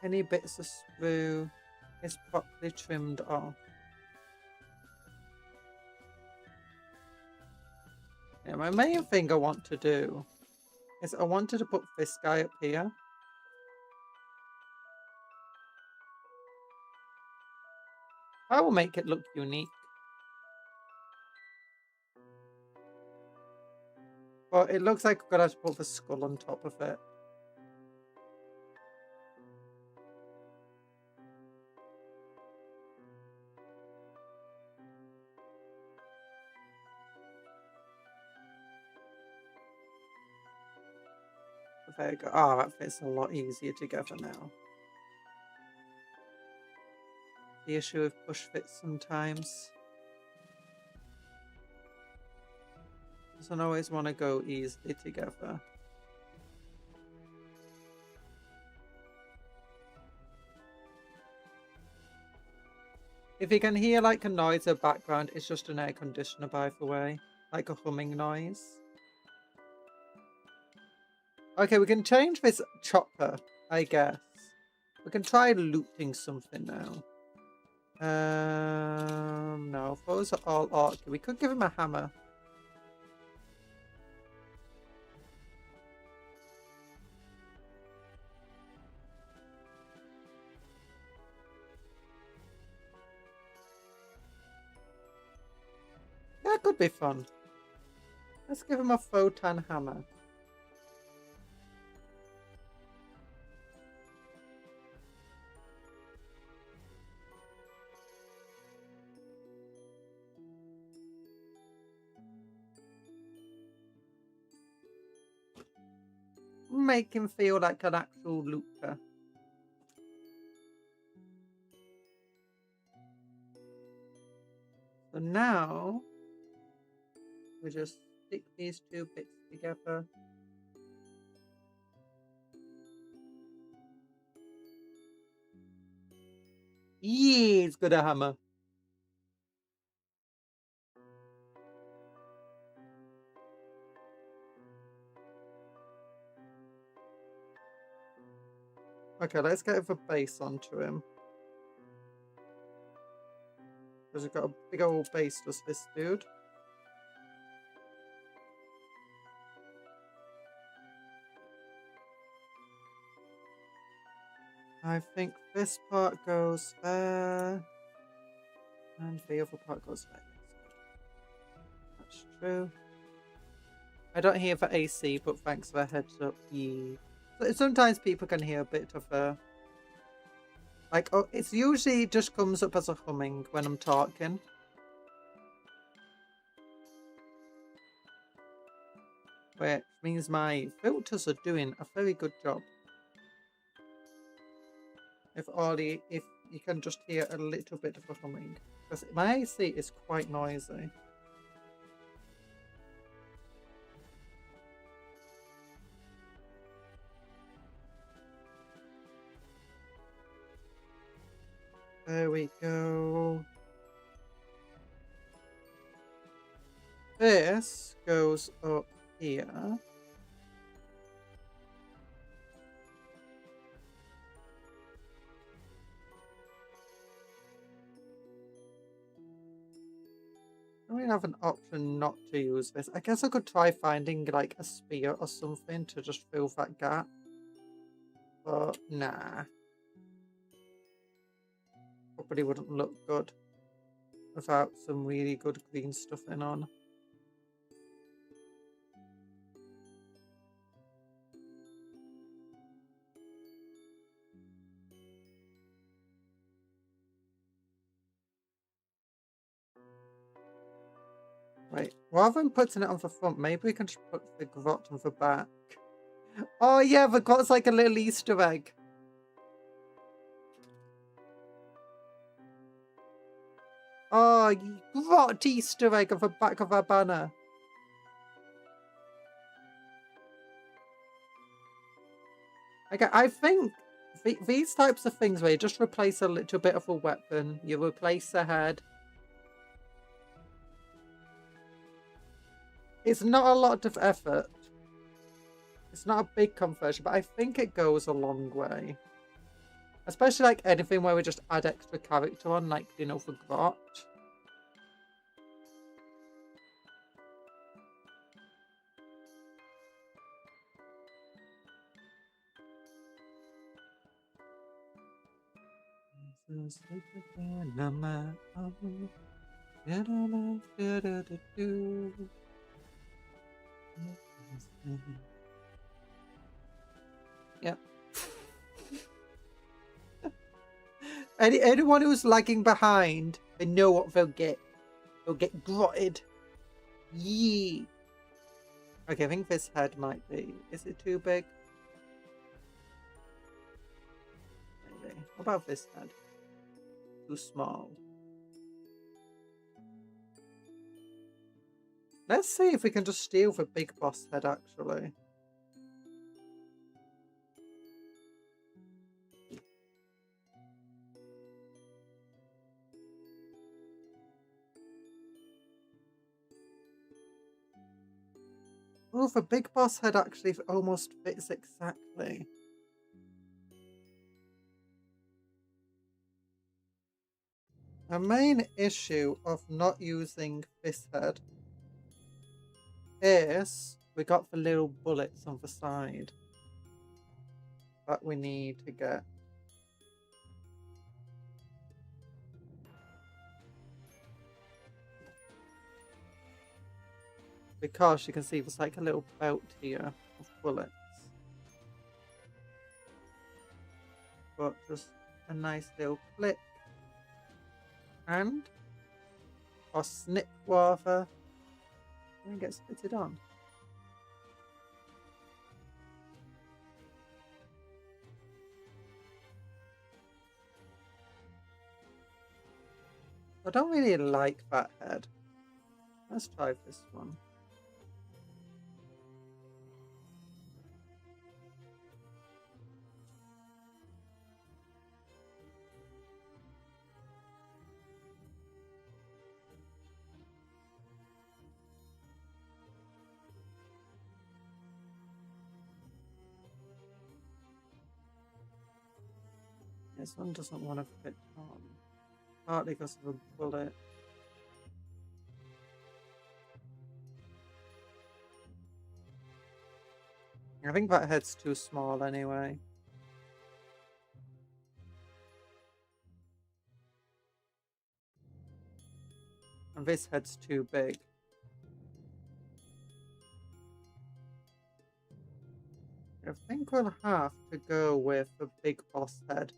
any bits of sprue is properly trimmed off. Yeah, my main thing I want to do is I wanted to put this guy up here. I will make it look unique. But it looks like I'm gonna have to put the skull on top of it. There you go. Oh, that fits a lot easier together now. The issue with push fits sometimes. Doesn't always want to go easily together. If you can hear like a noise in the background, it's just an air conditioner, by the way. Like a humming noise. Okay, we can change this chopper, I guess. We can try looting something now. No, those are all orc. We could give him a hammer. That could be fun. Let's give him a photon hammer. Make him feel like an actual looter. So now we just stick these two bits together. Yeah, it's got a hammer. Okay, let's get the base onto him. Because he's got a big old base, does this dude? I think this part goes there. And the other part goes there. That's true. I don't hear the AC, but thanks for the heads up. Yeah. So sometimes people can hear a bit of a... Like, oh, it's usually just comes up as a humming when I'm talking. Which means my filters are doing a very good job. If you can just hear a little bit of a humming. Because my AC is quite noisy. There we go. This goes up here. I don't really have an option not to use this. I guess I could try finding like a spear or something to just fill that gap. But nah. Probably wouldn't look good without some really good green stuff in on. Right, rather than putting it on the front, maybe we can just put the grot on the back. Oh yeah, the grot's like a little Easter egg. Oh, grot Easter egg on the back of our banner. Like, I think these types of things where you just replace a little bit of a weapon, you replace the head. It's not a lot of effort. It's not a big conversion, but I think it goes a long way. Especially like anything where we just add extra character on, like, you know, for Grot. Yeah. Anyone who's lagging behind, they know what they'll get. They'll get grotted. Yeet. Okay, I think this head might be. Is it too big? Maybe. What about this head? Too small. Let's see if we can just steal the big boss head, actually. Oh, the big boss head actually almost fits exactly. The main issue of not using this head is we got the little bullets on the side that we need to get. Because you can see there's like a little belt here of bullets. But just a nice little click. And or snip rather. And get spitted on. I don't really like that head. Let's try this one. This one doesn't want to fit on. Partly because of a bullet. I think that head's too small anyway. And this head's too big. I think we'll have to go with a big boss head.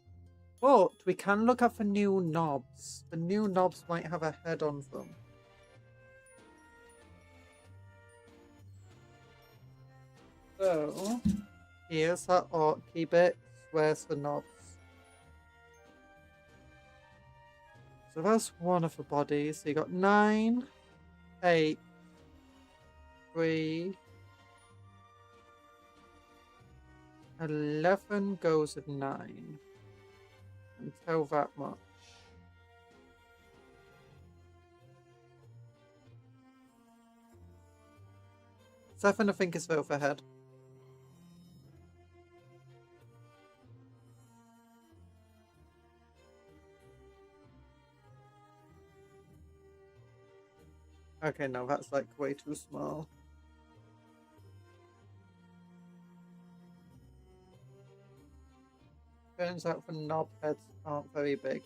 But we can look at the new knobs. The new knobs might have a head on them. So, here's that Orky bit. Where's the knobs? So that's one of the bodies. So you got 9, 8, 3, 11 goes with 9. And tell that much. Seven, I think, is the overhead. Okay, no, that's like way too small. Turns out the knob heads aren't very big.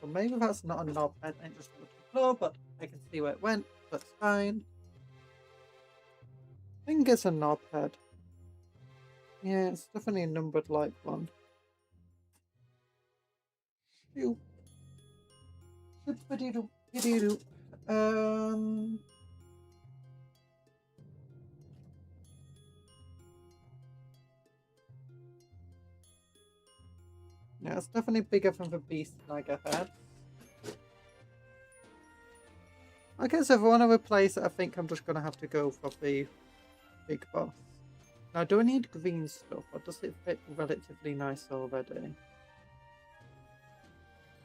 So maybe that's not a knob head, and just on the floor, but I can see where it went. That's fine. I think it's a knob head. Yeah, it's definitely a numbered like one. Shoop. Shoop-a-dee-doo. Yeah, it's definitely bigger than the beast Niger head. Okay, so if I want to replace it, I think I'm just going to have to go for the big boss. Now, do I need green stuff, or does it fit relatively nice already?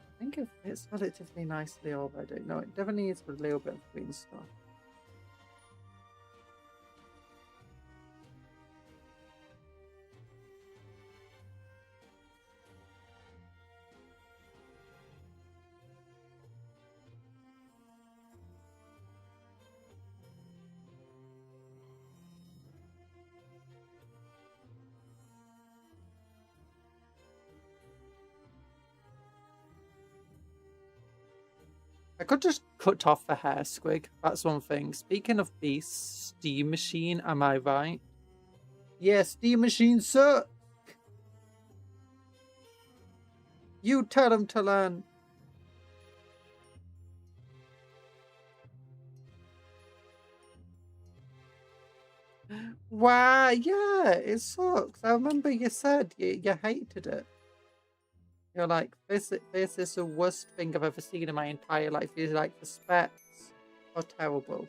I think it fits relatively nicely already. No, it definitely needs a little bit of green stuff. I could just cut off the hair squig. That's one thing. Speaking of beasts, Steam Machine, am I right? Yeah, Steam Machine suck. You tell him to learn. Wow, yeah, it sucks. I remember you said you hated it. You're like, this is the worst thing I've ever seen in my entire life. You're like, the specs are terrible.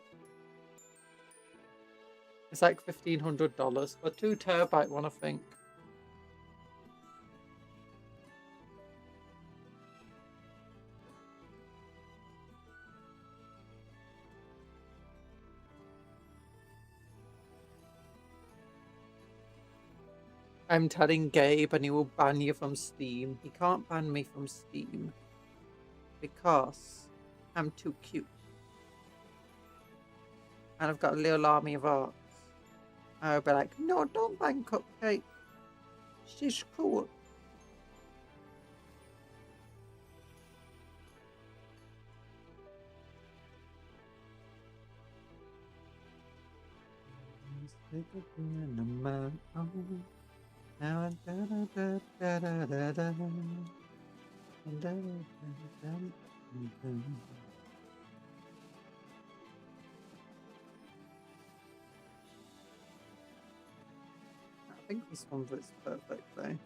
It's like $1,500 for a 2 terabyte one, I think. I'm telling Gabe and he will ban you from Steam. He can't ban me from Steam because I'm too cute. And I've got a little army of orcs. I'll be like, no, don't ban Cupcake. She's cool. I think this one fits perfectly.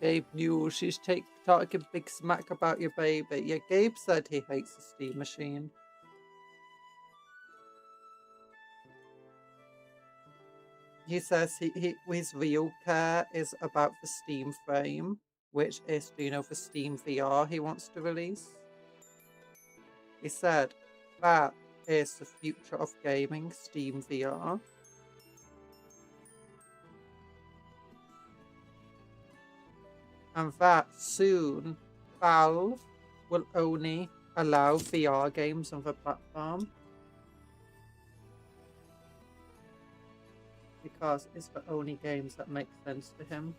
Gabe knew she's talking big smack about your baby. Yeah, Gabe said he hates the Steam Machine. He says his real care is about the Steam Frame, which is, do you know, the Steam VR he wants to release. He said that is the future of gaming, Steam VR. And that soon Valve will only allow VR games on the platform. Because it's the only games that make sense to him.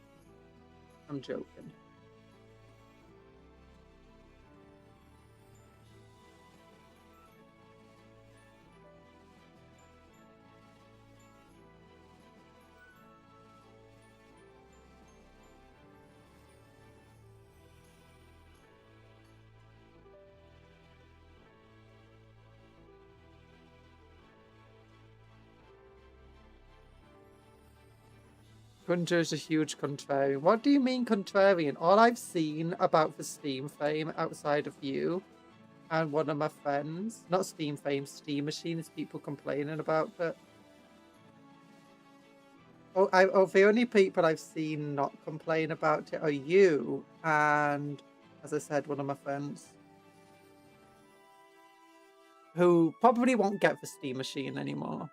I'm joking. Gunter's a huge contrarian. What do you mean contrarian? All I've seen about the Steam Frame outside of you and one of my friends, not Steam Frame, Steam Machine, is people complaining about it. The only people I've seen not complain about it are you and, as I said, one of my friends. Who probably won't get the Steam Machine anymore.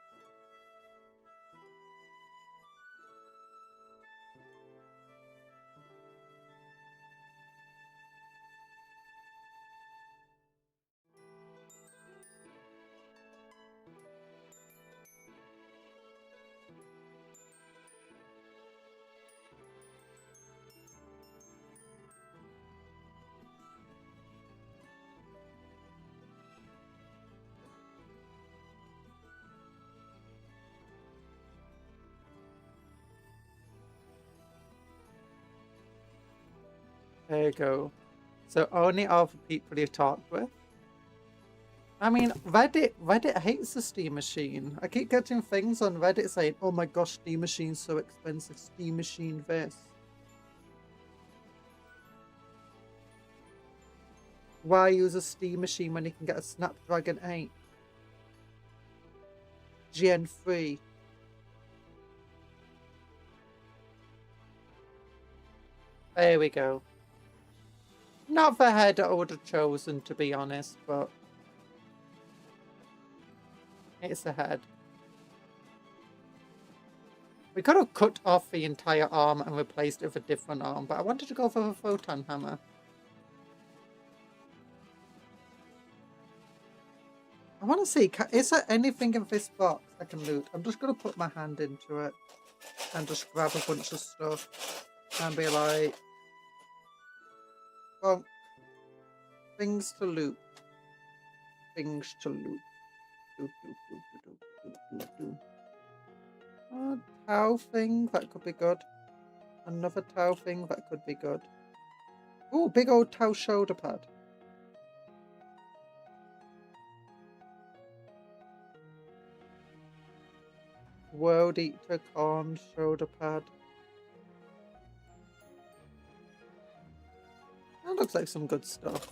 There you go. So only all the people you talked with. I mean, Reddit hates the Steam Machine. I keep getting things on Reddit saying, oh my gosh, Steam Machine's so expensive, Steam Machine this. Why use a steam machine when you can get a Snapdragon 8? Gen 3. There we go. Not the head I would have chosen, to be honest, but it's a head. We could have cut off the entire arm and replaced it with a different arm, but I wanted to go for the photon hammer. I want to see, is there anything in this box I can loot? I'm just going to put my hand into it and just grab a bunch of stuff and be like, well, things to loot. Things to loot. A towel thing, that could be good. Another towel thing, that could be good. Ooh, big old towel shoulder pad. World Eater corn shoulder pad. That looks like some good stuff.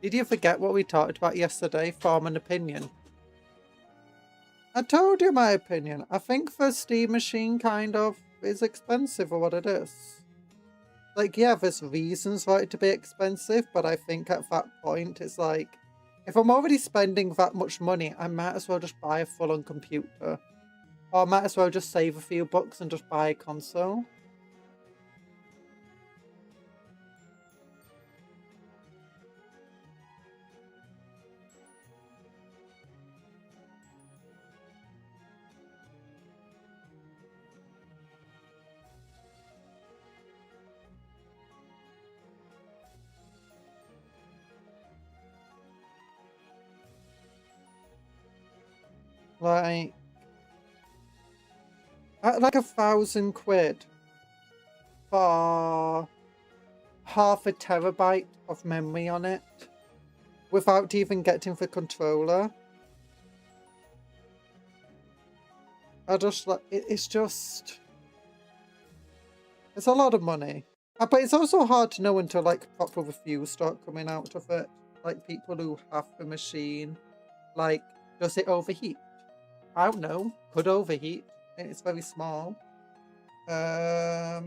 Did you forget what we talked about yesterday? Form an opinion. I told you my opinion. I think the steam machine kind of is expensive for what it is. Like, yeah, there's reasons for it to be expensive, but I think at that point it's like, if I'm already spending that much money, I might as well just buy a full-on computer. Or I might as well just save a few bucks and just buy a console. Like £1,000 for half a terabyte of memory on it without even getting the controller. I just like it's just, it's a lot of money. But it's also hard to know until like proper reviews start coming out of it. Like people who have the machine, like, does it overheat? I don't know. Could overheat. It's very small. How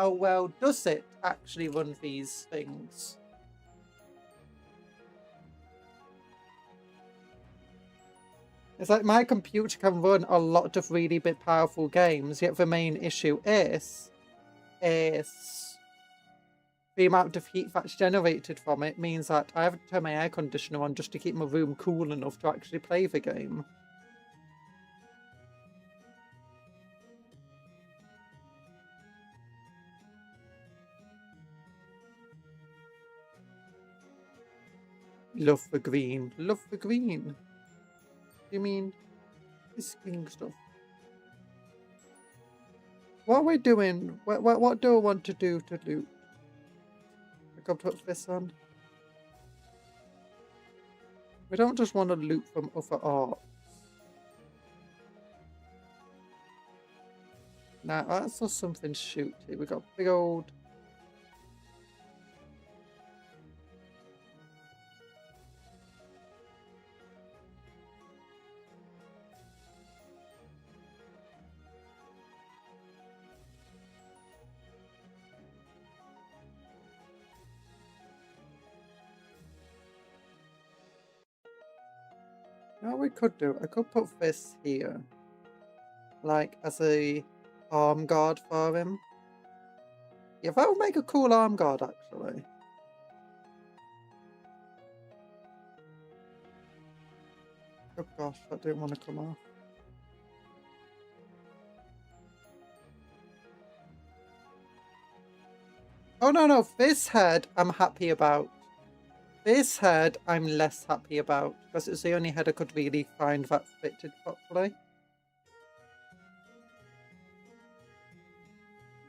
well does it actually run these things? It's like my computer can run a lot of really big powerful games, yet the main issue is the amount of heat that's generated from it means that I have to turn my air conditioner on just to keep my room cool enough to actually play the game. Love the green. Love the green. You mean this green stuff? What are we doing? What do I want to do to loot? I can put this on. We don't just want to loot from other arts. Nah, that's not something shooty. We got big old. What we could do, I could put this here, like as a arm guard for him. Yeah, that would make a cool arm guard actually. Oh gosh, that didn't want to come off. Oh no, this head I'm happy about. This head I'm less happy about, because it's the only head I could really find that fitted properly.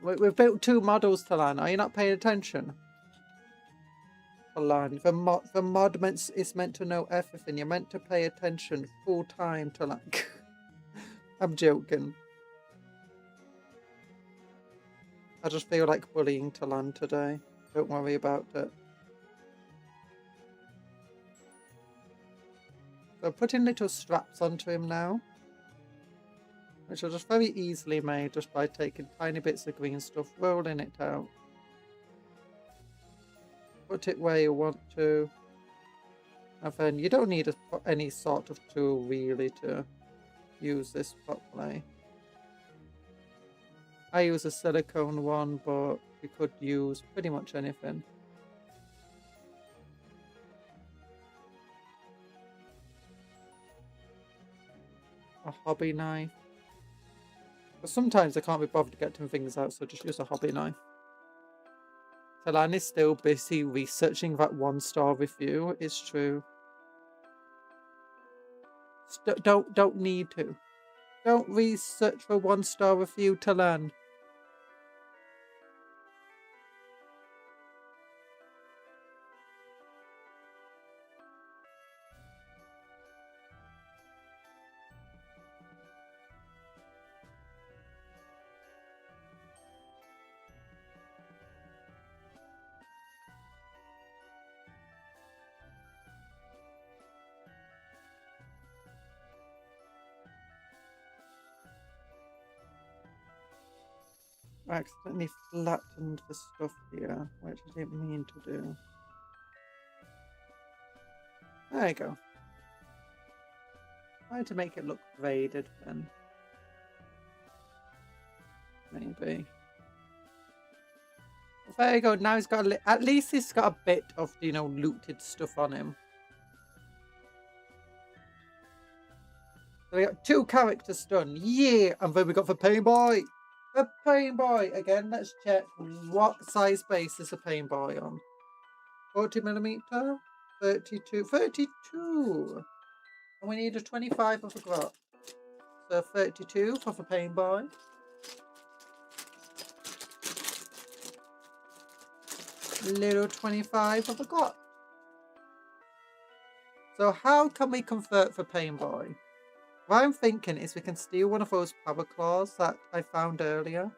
We've built 2 models to learn. Are you not paying attention? To learn. The mod is meant to know everything. You're meant to pay attention full time to like... I'm joking. I just feel like bullying to land today. Don't worry about it. So putting little straps onto him now, which are just very easily made just by taking tiny bits of green stuff, rolling it out. Put it where you want to. And then you don't need any sort of tool really to use this properly. I use a silicone one, but you could use pretty much anything. A hobby knife. But sometimes I can't be bothered getting things out, so just use a hobby knife. Talan is still busy researching that 1-star review. It's true. Don't need to. Don't research for 1-star review, Talan. I accidentally flattened the stuff here, which I didn't mean to do. There you go. Try to make it look graded then. Maybe. There you go. Now he's got at least he's got a bit of, you know, looted stuff on him. So we got 2 characters done. Yeah! And then we got the Pain Boy. The Pain Boy. Again, let's check what size base is the Pain Boy on. 40mm, 32, 32. And we need a 25 of a grot. So 32 for the Pain Boy. Little 25 of a grot. So how can we convert the Pain Boy? What I'm thinking is we can steal one of those power claws that I found earlier.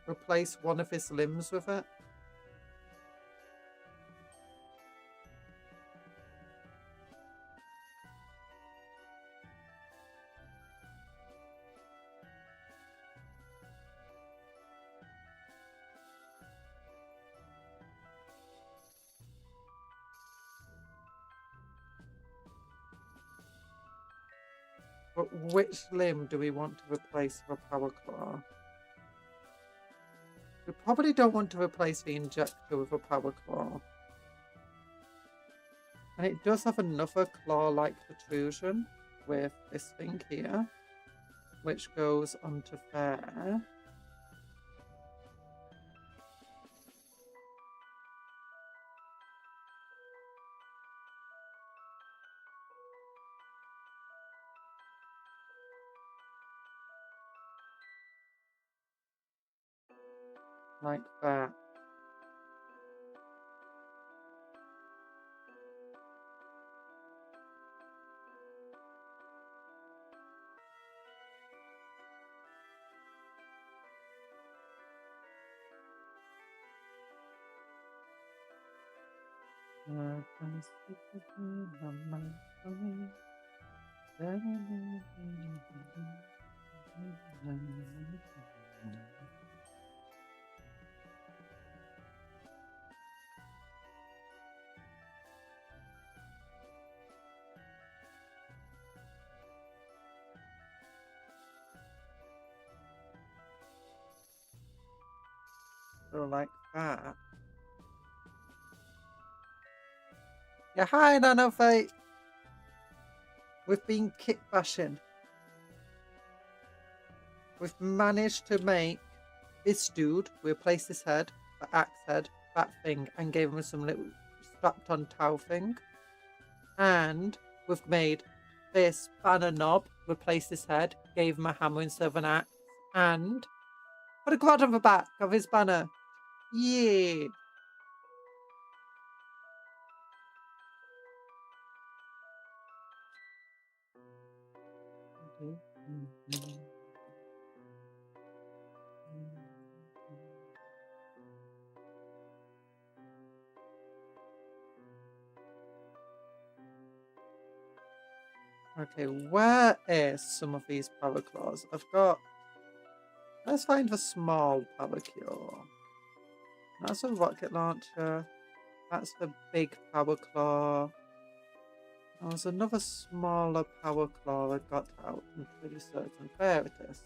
Replace one of his limbs with it. But which limb do we want to replace with a power claw? We probably don't want to replace the injector with a power claw. And it does have another claw-like protrusion with this thing here, which goes onto there. Like that. So like that. Yeah, hi, Nanofate. We've been kick bashing. We've managed to make this dude, we replaced his head, the axe head, that thing, and gave him some little strapped on towel thing. And we've made this banner knob, replaced his head, gave him a hammer instead of an axe, and put a quad on the back of his banner. Yeah. Okay, where is some of these power claws? I've got... Let's find the small power claw. That's a rocket launcher. That's the big power claw. Oh, there's another smaller power claw I got out. I'm pretty certain. There it is.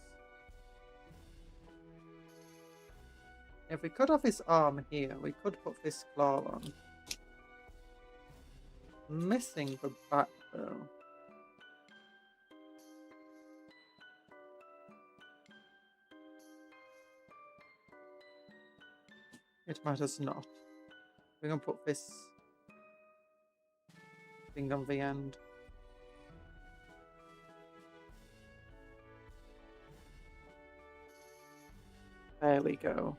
If we cut off his arm here, we could put this claw on. Missing the back though. It matters not. We're gonna put this thing on the end. There we go.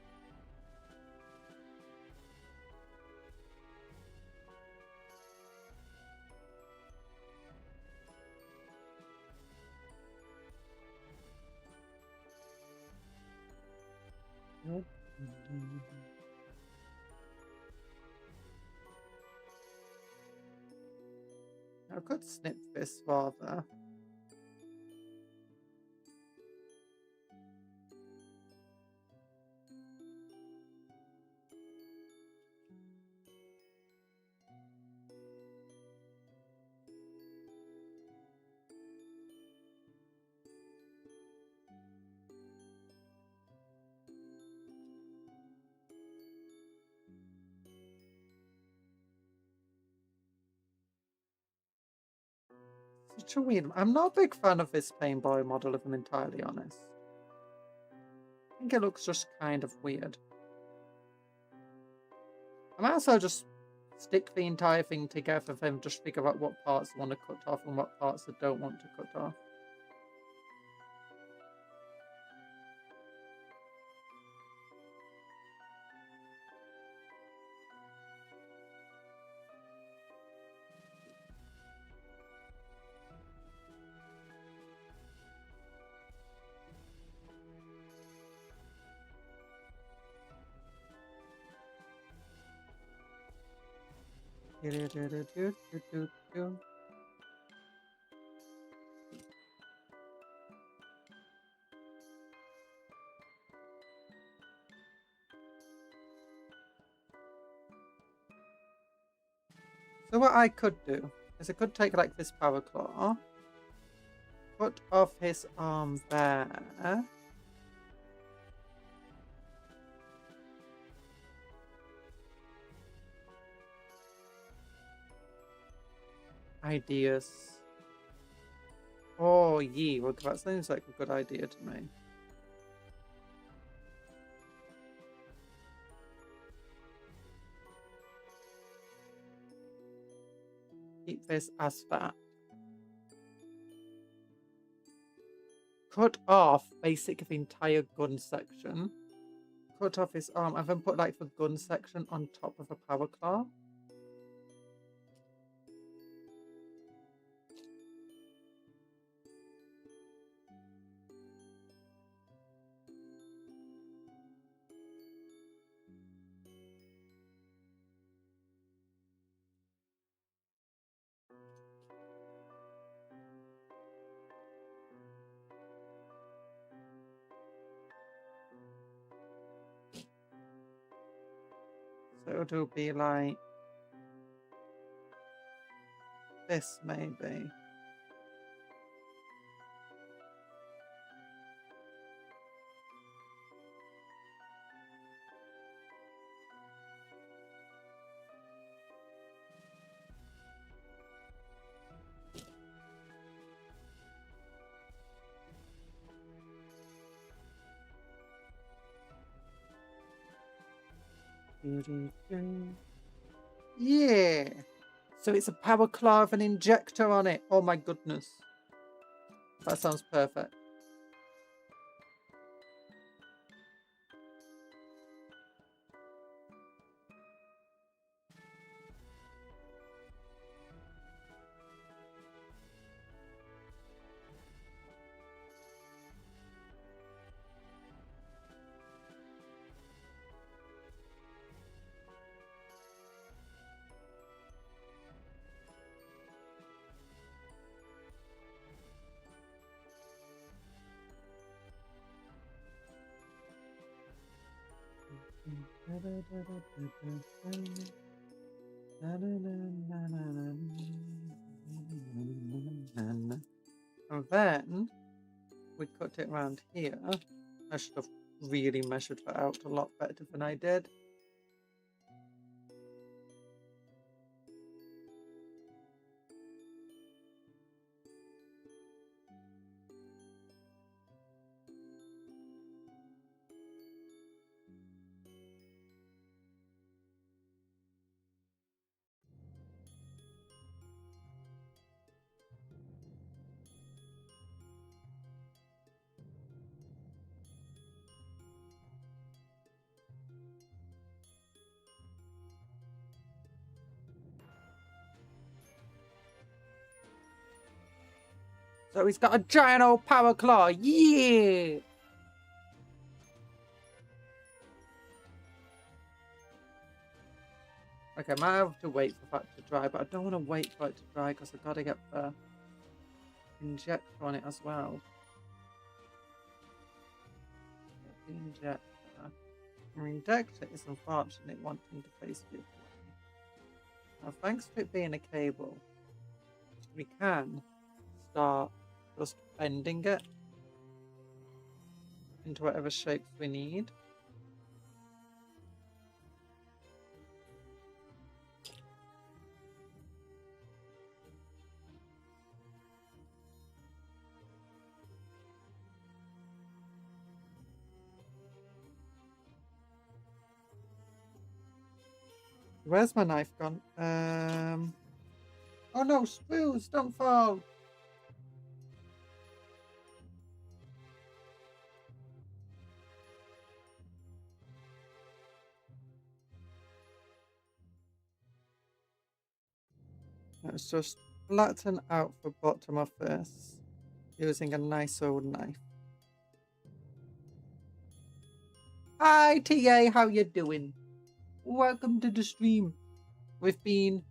I could snip this rather. Such a weird... I'm not a big fan of this Pain Boy model, if I'm entirely honest. I think it looks just kind of weird. I might also just stick the entire thing together and just figure out what parts I want to cut off and what parts I don't want to cut off. So what I could do is I could take like this power claw, cut off his arm there. Ideas. Oh, yeah, well, that seems like a good idea to me. Keep this as that. Cut off basically the entire gun section. Cut off his arm and then put like the gun section on top of a power claw. So it'll be like this, maybe. Yeah. So it's a power claw with an injector on it. Oh my goodness. That sounds perfect. And then we cut it around here. I should have really measured that out a lot better than I did. So he's got a giant old power claw. Yeah! Okay, I might have to wait for that to dry, but I don't want to wait for it to dry because I've got to get the injector on it as well. The injector. The injector is unfortunately wanting to face this way. Now, thanks to it being a cable, we can start just bending it into whatever shapes we need. Where's my knife gone? Oh no, screws, don't fall. Let's just flatten out the bottom of this using a nice old knife. Hi TA, how you doing? Welcome to the stream. We've been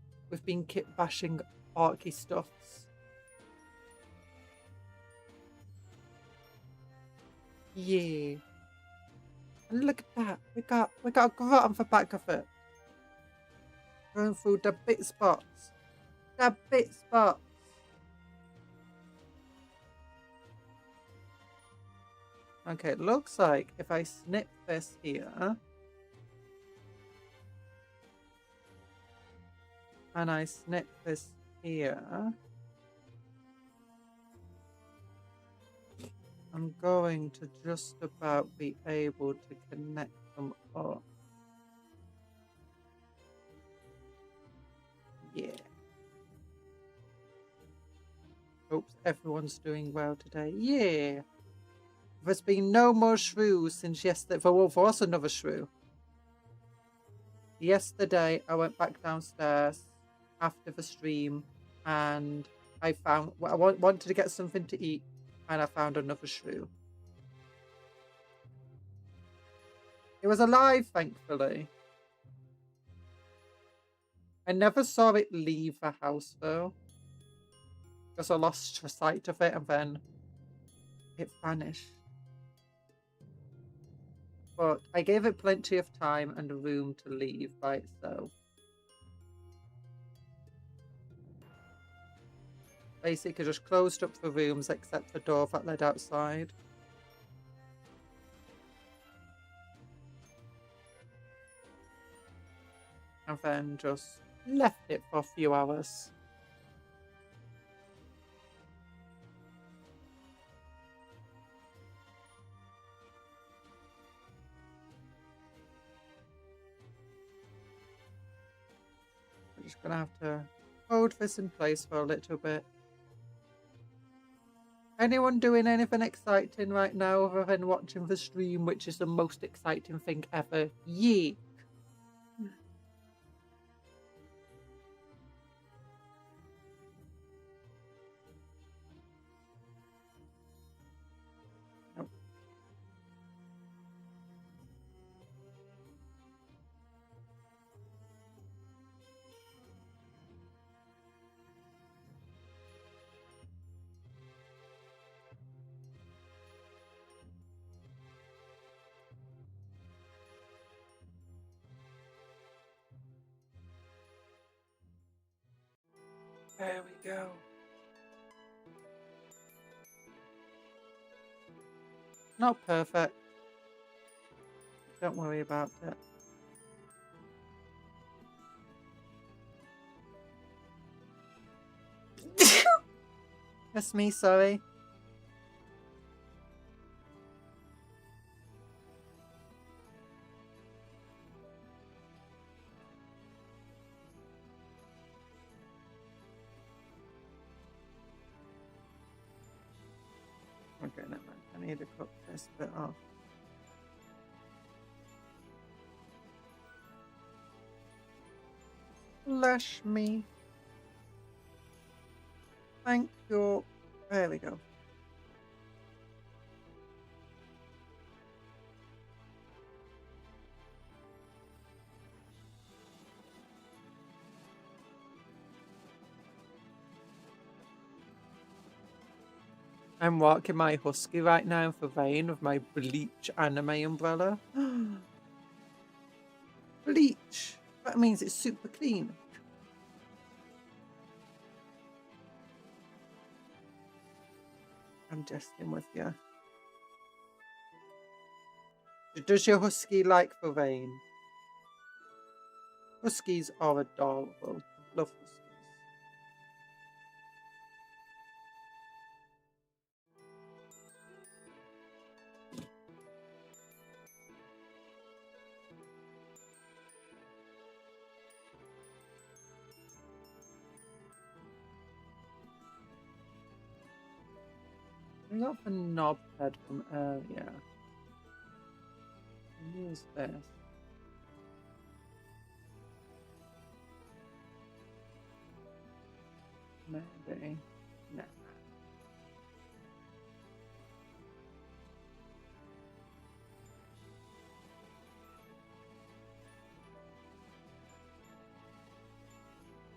kit bashing orky stuffs. Yeah. And look at that. We got a grot on the back of it. Going through the bit spots. The bit spots. Okay, it looks like if I snip this here and I snip this here, I'm going to just about be able to connect them up. Yeah. Hope everyone's doing well today. Yeah. There's been no more shrews since yesterday. There was another shrew. Yesterday, I went back downstairs after the stream and I found, I wanted to get something to eat and I found another shrew. It was alive, thankfully. I never saw it leave the house though, because I lost sight of it and then it vanished. But I gave it plenty of time and room to leave by itself. Basically just closed up the rooms except the door that led outside. And then just left it for a few hours. I'm just gonna have to hold this in place for a little bit. Anyone doing anything exciting right now other than watching the stream, which is the most exciting thing ever? Yeet! Nope. There we go. Not perfect. Don't worry about it. That's me, sorry. Okay, never mind. I need to cut this bit off. Bless me. Thank you. There we go. I'm walking my husky right now for rain with my bleach anime umbrella. Bleach. That means it's super clean. I'm jesting with you. Does your husky like the rain? Huskies are adorable. Love huskies. I got the knob head from earlier. Use this. Maybe. No.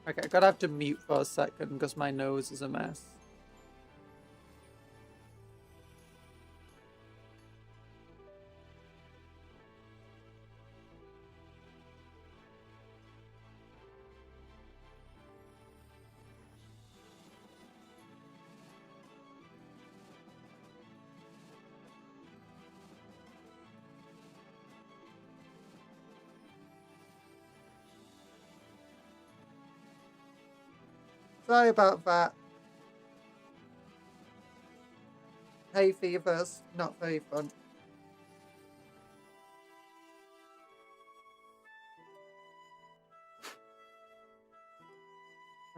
Okay, I gotta have to mute for a second because my nose is a mess. Sorry about that. Hay fevers, not very fun.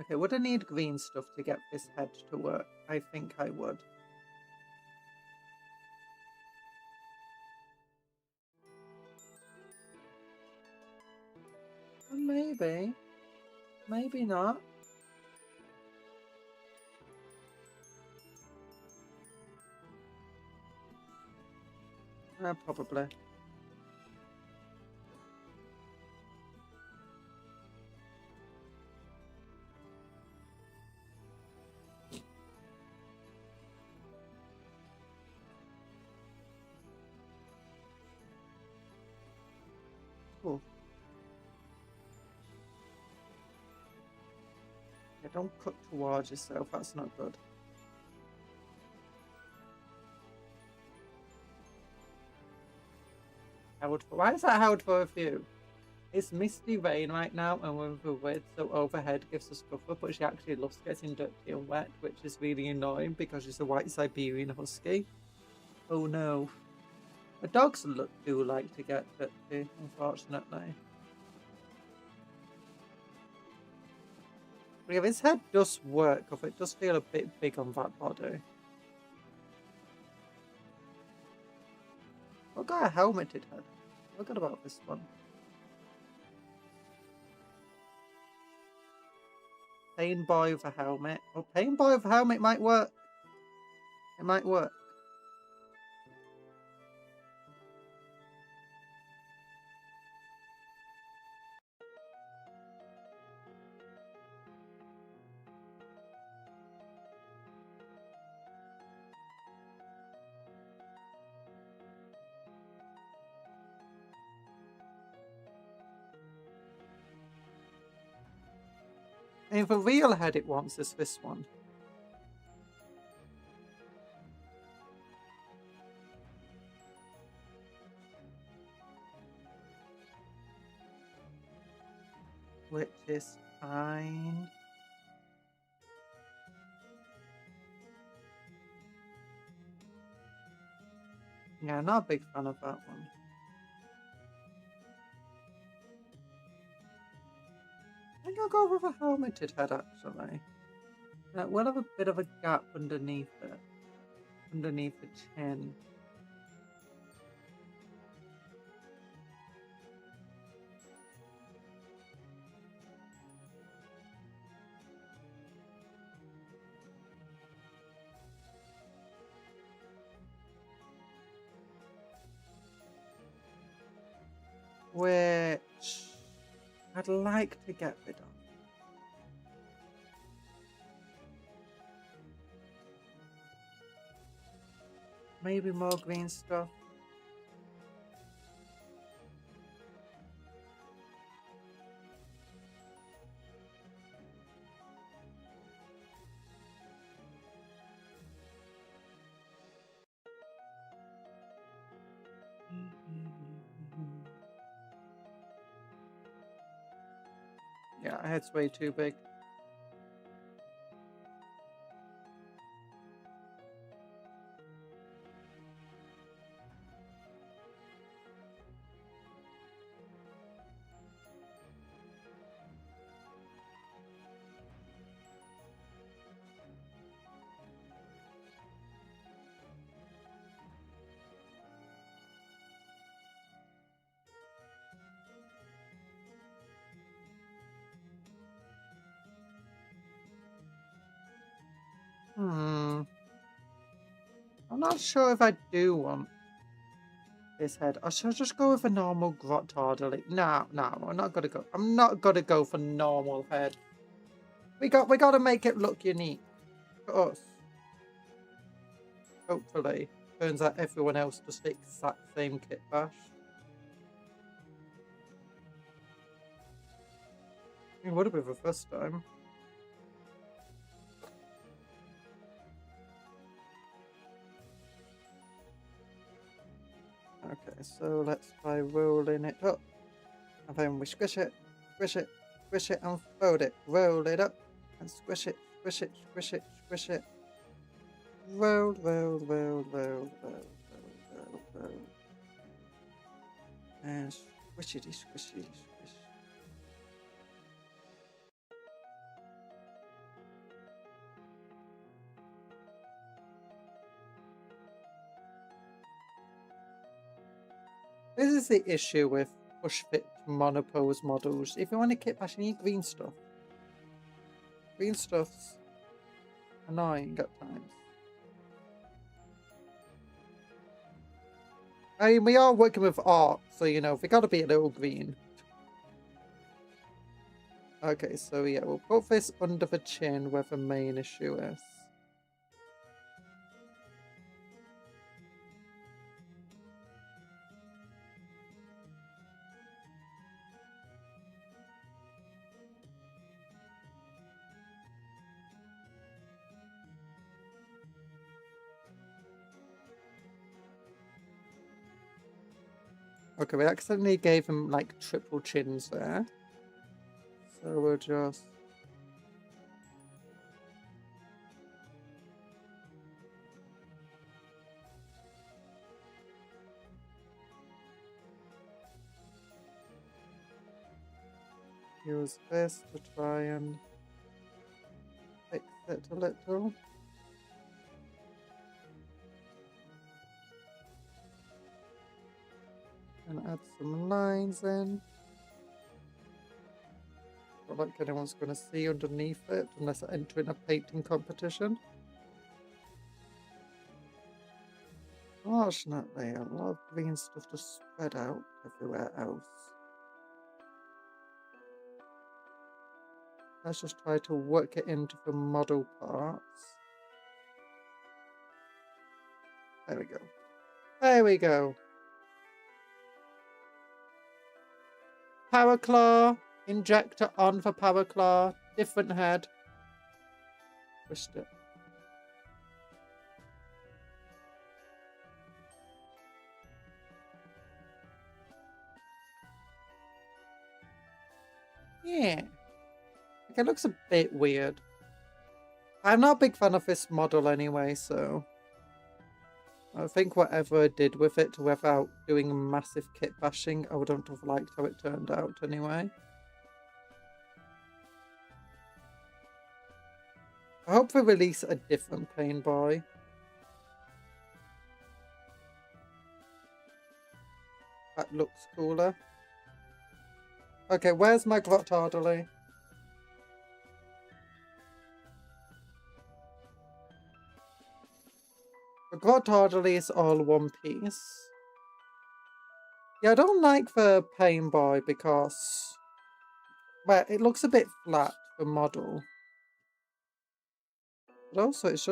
Okay, would I need green stuff to get this head to work? I think I would. Maybe. Maybe not. Probably. Cool. Yeah, don't cut towards yourself, that's not good. Howard, why is that Howard for a few? It's misty rain right now and we're in the wind, so overhead gives us cover, but she actually loves getting dirty and wet, which is really annoying because she's a white Siberian husky. Oh no. The dogs do like to get dirty, unfortunately. But yeah, his head does work, but it does feel a bit big on that body. I've got a helmeted head. I forgot about this one. Pain boy with a helmet. Oh, pain boy with a helmet might work. It might work. And the real head it wants is this one. Which is fine. Yeah, not a big fan of that one. I think I'll go with a helmeted head, actually. We'll have a bit of a gap underneath it. Underneath the chin. Which I'd like to get rid of. Maybe more green stuff. Yeah, my head's way too big. I'm not sure if I do want this head. I should just go with a normal grot orderly. No, I'm not gonna go. I'm not gonna go for normal head. We gotta make it look unique for us. Hopefully. Turns out everyone else does the exact same kit bash. It would have been the first time. Okay, so let's try rolling it up. And then we squish it, and fold it. Roll it up, and squish it. Roll. And squishity, squish. This is the issue with push fit monopose models. If you want to kit bash, you need green stuff. Green stuff's annoying at times. I mean, we are working with art, so you know, we gotta be a little green. Okay, so yeah, we'll put this under the chin where the main issue is. Okay, we accidentally gave him like triple chins there. So we'll just... use this to try and fix it a little. And add some lines in. Not like anyone's going to see underneath it unless I enter in a painting competition. Fortunately, a lot of green stuff just spread out everywhere else. Let's just try to work it into the model parts. There we go. There we go. Power Claw. Injector on for Power Claw. different head. Pushed it. Yeah. It looks a bit weird. I'm not a big fan of this model anyway, so I think whatever I did with it without doing massive kit bashing, I wouldn't have liked how it turned out anyway. I hope they release a different paint by. That looks cooler. Okay, where's my Grottardley? The Grottardley is all one piece. Yeah, I don't like the paint by because, well, it looks a bit flat, the model. But also, it's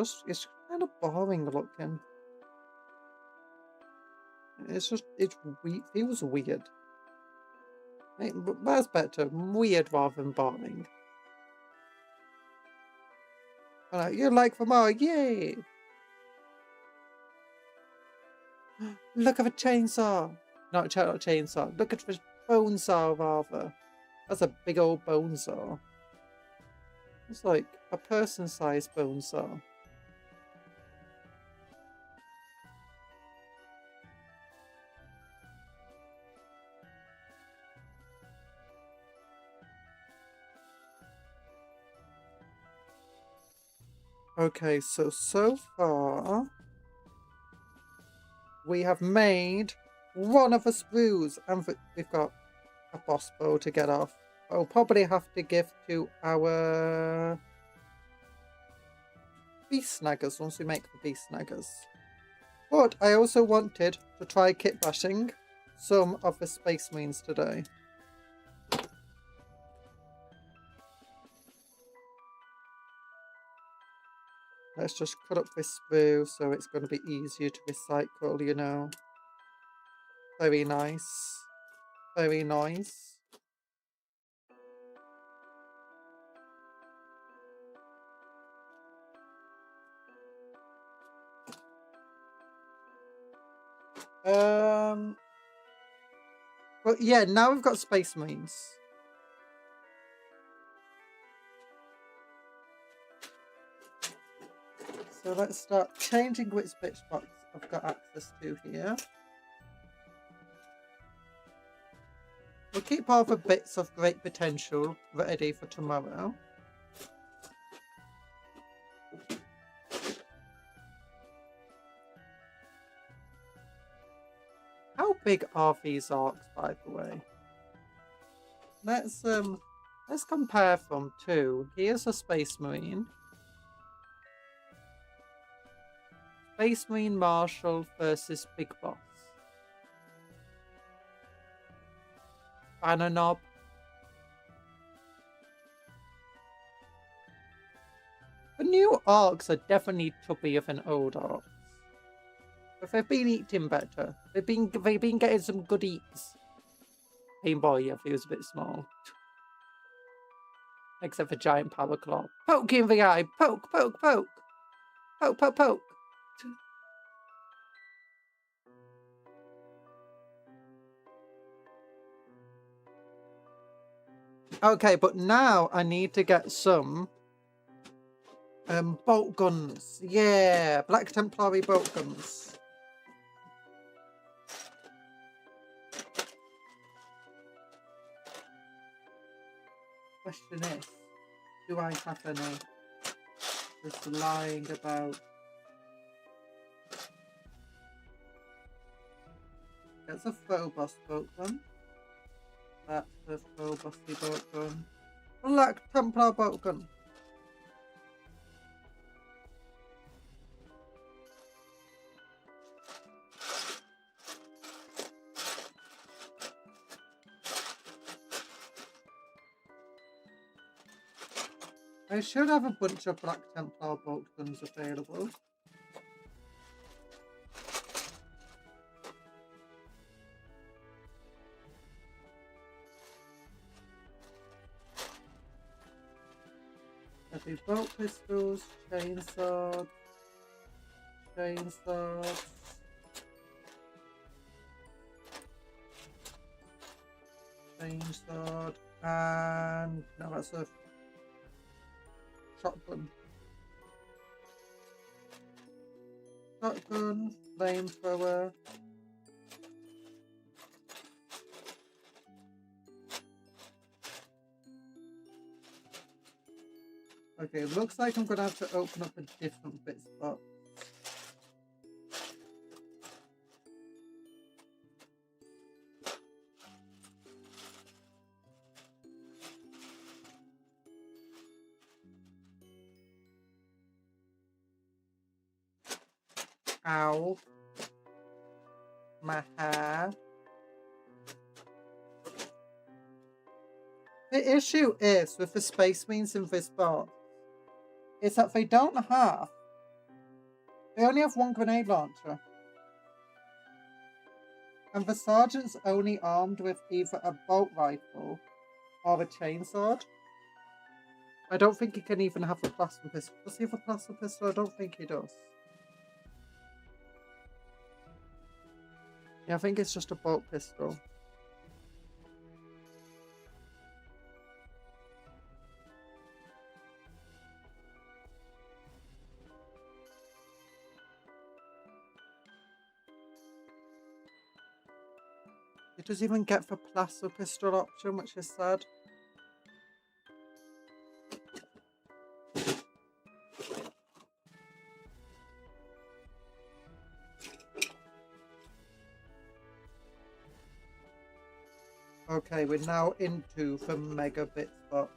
kind of boring looking. It feels weird. But that's better. Weird rather than boring. You like them all, yay! Look at the chainsaw! Not a chainsaw. Look at the bone saw, rather. That's a big old bone saw. It's like a person-sized bone saw. Okay, so far we have made one of the sprues, and we've got a boss bow to get off. I'll probably have to give to our beast snaggers once we make the beast snaggers. But I also wanted to try kit bashing some of the Space Marines today. Let's just cut up this sprue so it's going to be easier to recycle, you know. Very nice. Very nice. But yeah, now we've got Space Marines. So let's start changing which bitch box I've got access to here. We'll keep all the bits of great potential ready for tomorrow. How big are these orcs, by the way? Let's compare them to. Here's a Space Marine. Space Marine Marshal versus Big Boss. Banner knob. The new orcs are definitely chubbier than old orcs. But they've been eating better. They've been getting some good eats. Paintball, yeah, feels a bit small. Except for giant power claw. Poke in the eye. Poke, poke, poke. Poke, poke, poke. Okay, but now I need to get some bolt guns. Yeah, Black Templari bolt guns. Question is, do I have any? Just lying about. That's a Phobos bolt gun. That's the Phobosy bolt gun. Black Templar bolt gun. I should have a bunch of Black Templar bolt guns available. Heavy bolt pistols, chainsaws, chainsaws. Chainsaw, and no, that's a shotgun. Shotgun, flamethrower. Okay, looks like I'm gonna have to open up a different bit spot. Ow. My hair. The issue is with the Space Marines in this box is that they only have one grenade launcher. And the sergeant's only armed with either a bolt rifle or a chainsaw. I don't think he can even have a plasma pistol. Does he have a plasma pistol? I don't think he does. Yeah, I think it's just a bolt pistol. It doesn't even get the plasma pistol option, which is sad. Okay, we're now into the megabit box.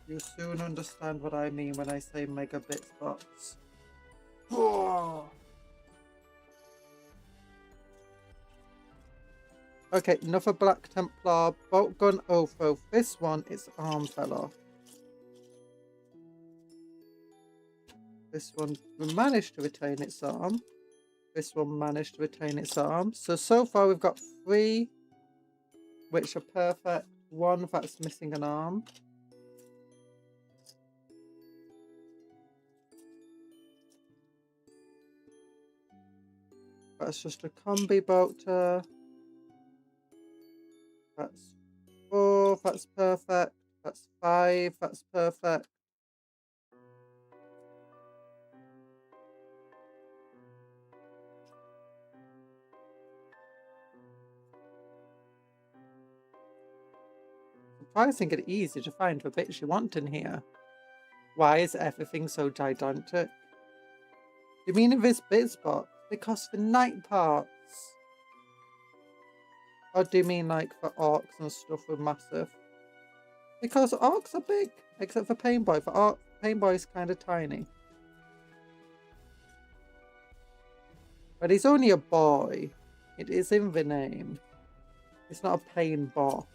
You'll soon understand what I mean when I say megabit box. Oh. Okay, another Black Templar bolt gun Opho. This one, its arm fell off. This one managed to retain its arm. This one managed to retain its arm. So far we've got 3 which are perfect. 1 that's missing an arm. That's just a combi bolter. That's 4, that's perfect. That's 5, that's perfect. Surprisingly easy to find the bits you want in here. Why is everything so gigantic? You mean in this bits box? Because for night parts. Or do you mean like for orcs and stuff are massive? Because orcs are big, except for Painboy. For Painboy is kind of tiny. But he's only a boy. It is in the name. It's not a pain boss.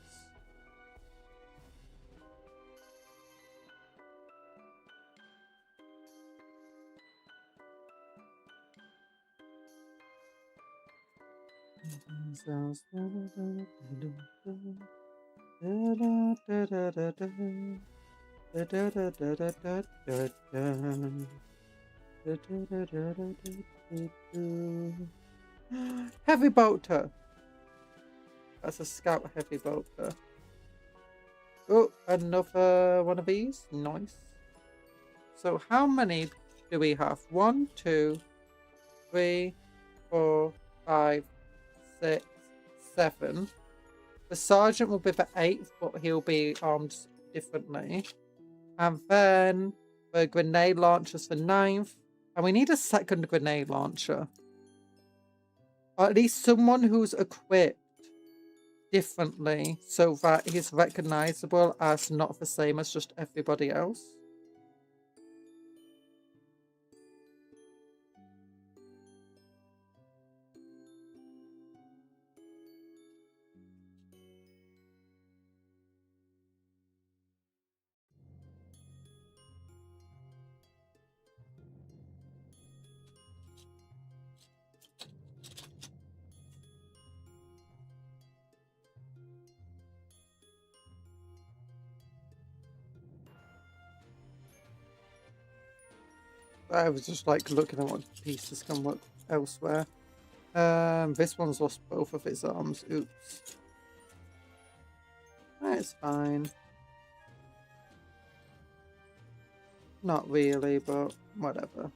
Heavy bolter. That's a scout heavy bolter. Oh, another one of these. Nice. So how many do we have? 1, 2, 3, 4, 5, 6, 7. The sergeant will be the 8th, but he'll be armed differently. And then the grenade launchers for 9th. And we need a second grenade launcher. Or at least someone who's equipped differently so that he's recognizable as not the same as just everybody else. I was just like looking at what pieces can work elsewhere. This one's lost both of its arms. Oops. That's fine. Not really, but whatever.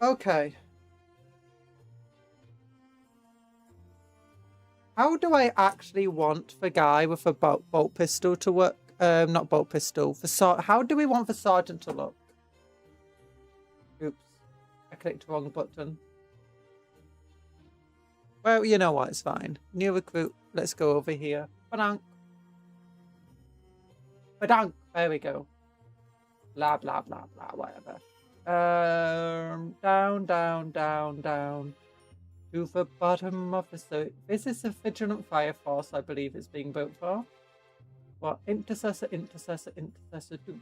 Okay. How do I actually want the guy with a bolt pistol to work? Not bolt pistol. How do we want the sergeant to look? Oops. I clicked the wrong button. Well, you know what? It's fine. New recruit. Let's go over here. Badunk. Badunk. There we go. Blah, blah, blah, blah. Whatever. Down, down, down, down. To the bottom of the... So this is a Vigilant Fire Force, I believe it's being built for. What? Intercessor, Intercessor, Intercessor, Dupe.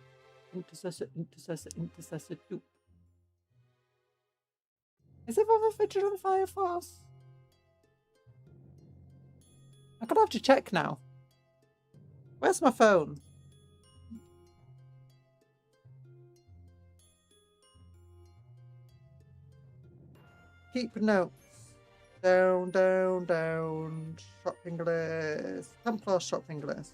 Intercessor, Intercessor, Intercessor, Dupe. Is it for the Vigilant Fire Force? I'm gonna have to check now. Where's my phone? Keep notes. Down, down, down. Shopping list. Templar shopping list.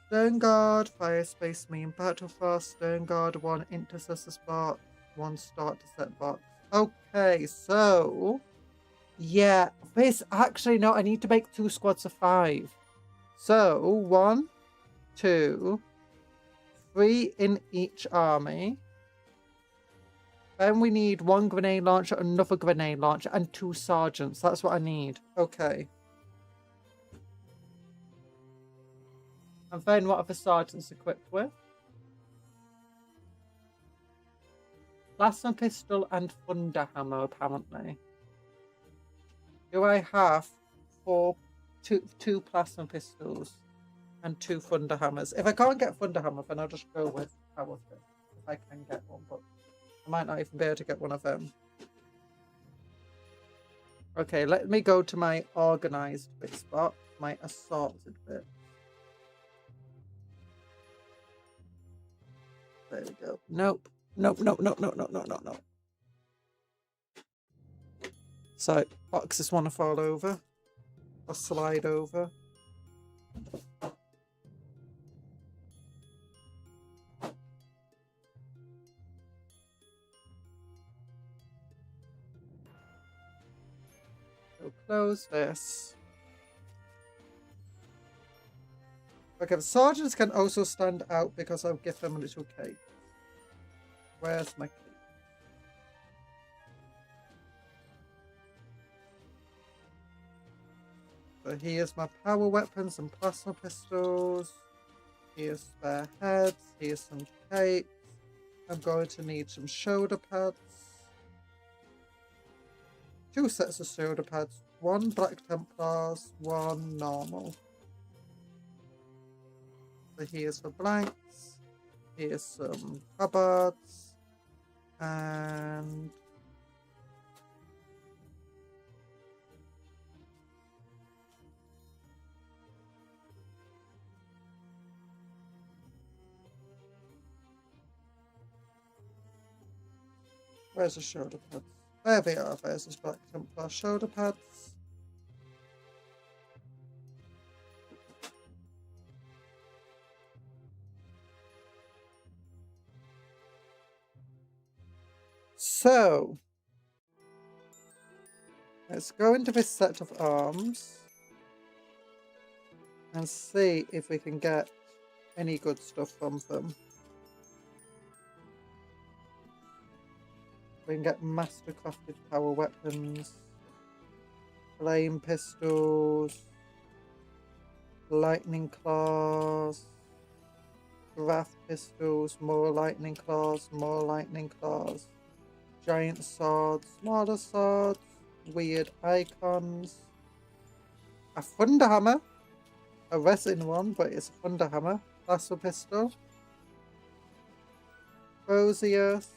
Stone Guard, Fire Space Marine Battle Force, Stone Guard 1 Intercessor spot, 1 start to set box. Okay, so yeah, this actually no, I need to make 2 squads of 5. So 1, 2, 3 in each army. Then we need 1 grenade launcher, another grenade launcher, and 2 sergeants. That's what I need. Okay. And then what are the sergeants equipped with? Plasma pistol and thunder hammer, apparently. Do I have two plasma pistols and 2 thunder hammers? If I can't get thunder hammer, then I'll just go with power fist. If I can get one, but I might not even be able to get one of them. Okay, let me go to my organized bit spot, my assaulted bit. There we go. Nope. Nope, nope, nope, nope, nope, nope, nope, nope. So, boxes want to fall over. Or slide over. So close this. Okay, the sergeants can also stand out because I'll give them a little cake. Where's my cake? So here's my power weapons and plasma pistols. Here's spare heads. Here's some cakes. I'm going to need some shoulder pads. 2 sets of shoulder pads. 1 Black Templars, 1 normal. So here's the blanks. Here's some cupboards. And where's the shoulder pads? There they are. There's the Black Templar shoulder pads. So, let's go into this set of arms and see if we can get any good stuff from them. We can get master-crafted power weapons, flame pistols, lightning claws, wrath pistols, more lightning claws, giant swords, smaller swords, weird icons, a thunder hammer, a resin one, but it's a thunder hammer, plasma pistol, Crozius,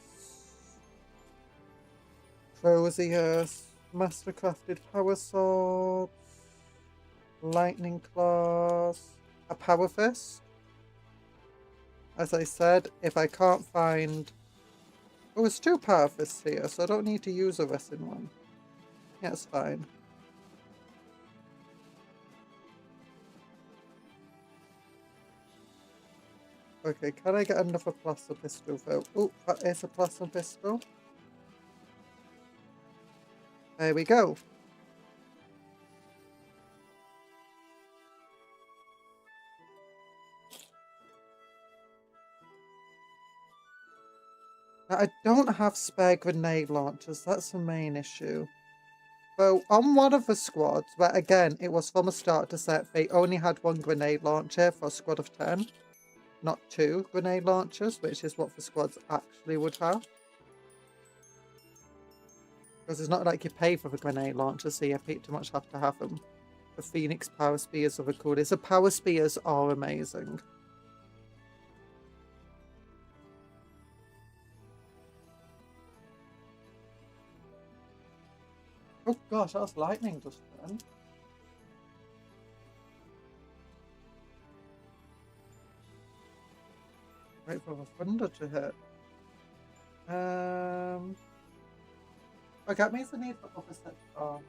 Mastercrafted power swords. Lightning claws. A power fist. As I said, if I can't find... Oh, there's 2 power fists here, so I don't need to use a resin one. Yeah, it's fine. Okay, can I get another plasma pistol though? Oh, that is a plasma pistol. There we go. Now, I don't have spare grenade launchers, that's the main issue. So, on one of the squads, where again, it was from a start to set, they only had 1 grenade launcher for a squad of 10. Not 2 grenade launchers, which is what the squads actually would have. Because it's not like you pay for the grenade launchers, so you pretty much have to have them. The Phoenix Power Spears are the coolest. The Power Spears are amazing. Oh gosh, that was lightning just then. Wait for the thunder to hit. Okay, that means I need the other set of arms.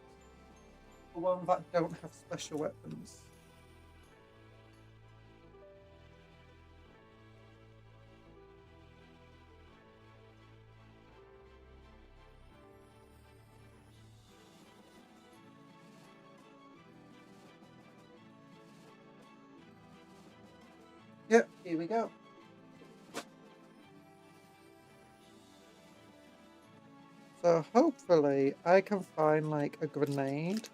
The one that don't have special weapons. Yep, here we go. So hopefully I can find like a grenade.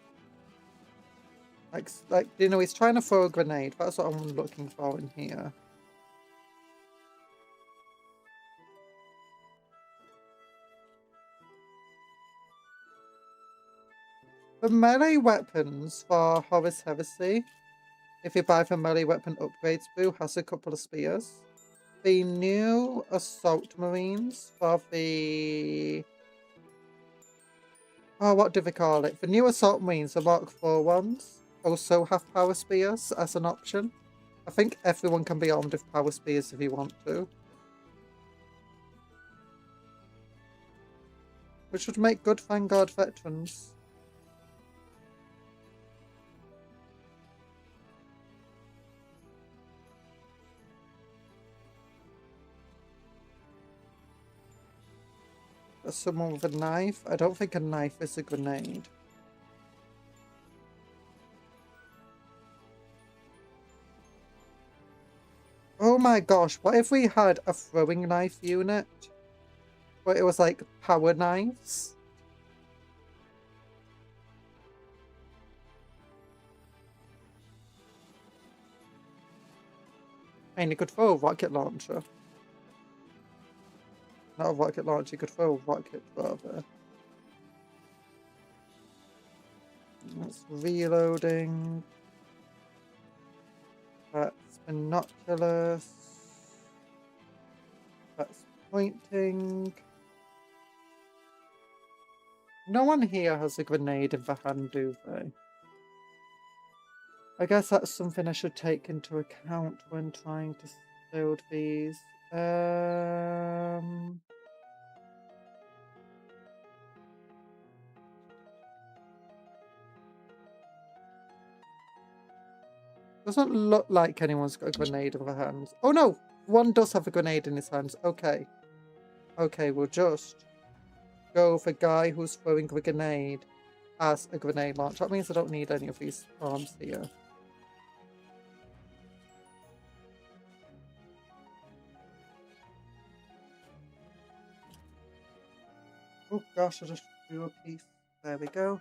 Like you know, he's trying to throw a grenade. That's what I'm looking for in here. The melee weapons for Horus Heresy, if you buy the melee weapon upgrades boo, has a couple of spears. The new Assault Marines for the... Oh, what do they call it? The new Assault Marines, the Mark IV ones, also have power spears as an option. I think everyone can be armed with power spears if you want to. Which would make good Vanguard veterans. There's someone with a knife. I don't think a knife is a grenade. Oh my gosh, what if we had a throwing knife unit? Where it was like power knives? I mean, you could throw a rocket launcher. Not a rocket launcher, you could throw a rocket rather. That's reloading. That's binoculars. That's pointing. No one here has a grenade in the hand, do they? I guess that's something I should take into account when trying to build these. Doesn't look like anyone's got a grenade in their hands. Oh no! One does have a grenade in his hands. Okay. Okay, we'll just go for guy who's throwing a grenade as a grenade launcher. That means I don't need any of these arms here. Oh gosh, I just threw a piece. There we go.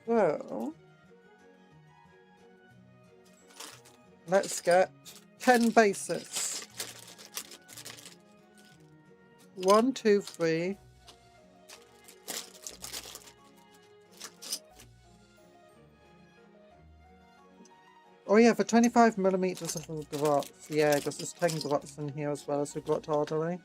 So, let's get 10 bases. 1, 2, 3. Oh yeah, for 25mm of grots. Yeah, because there's 10 grots in here as well as a grot orderly.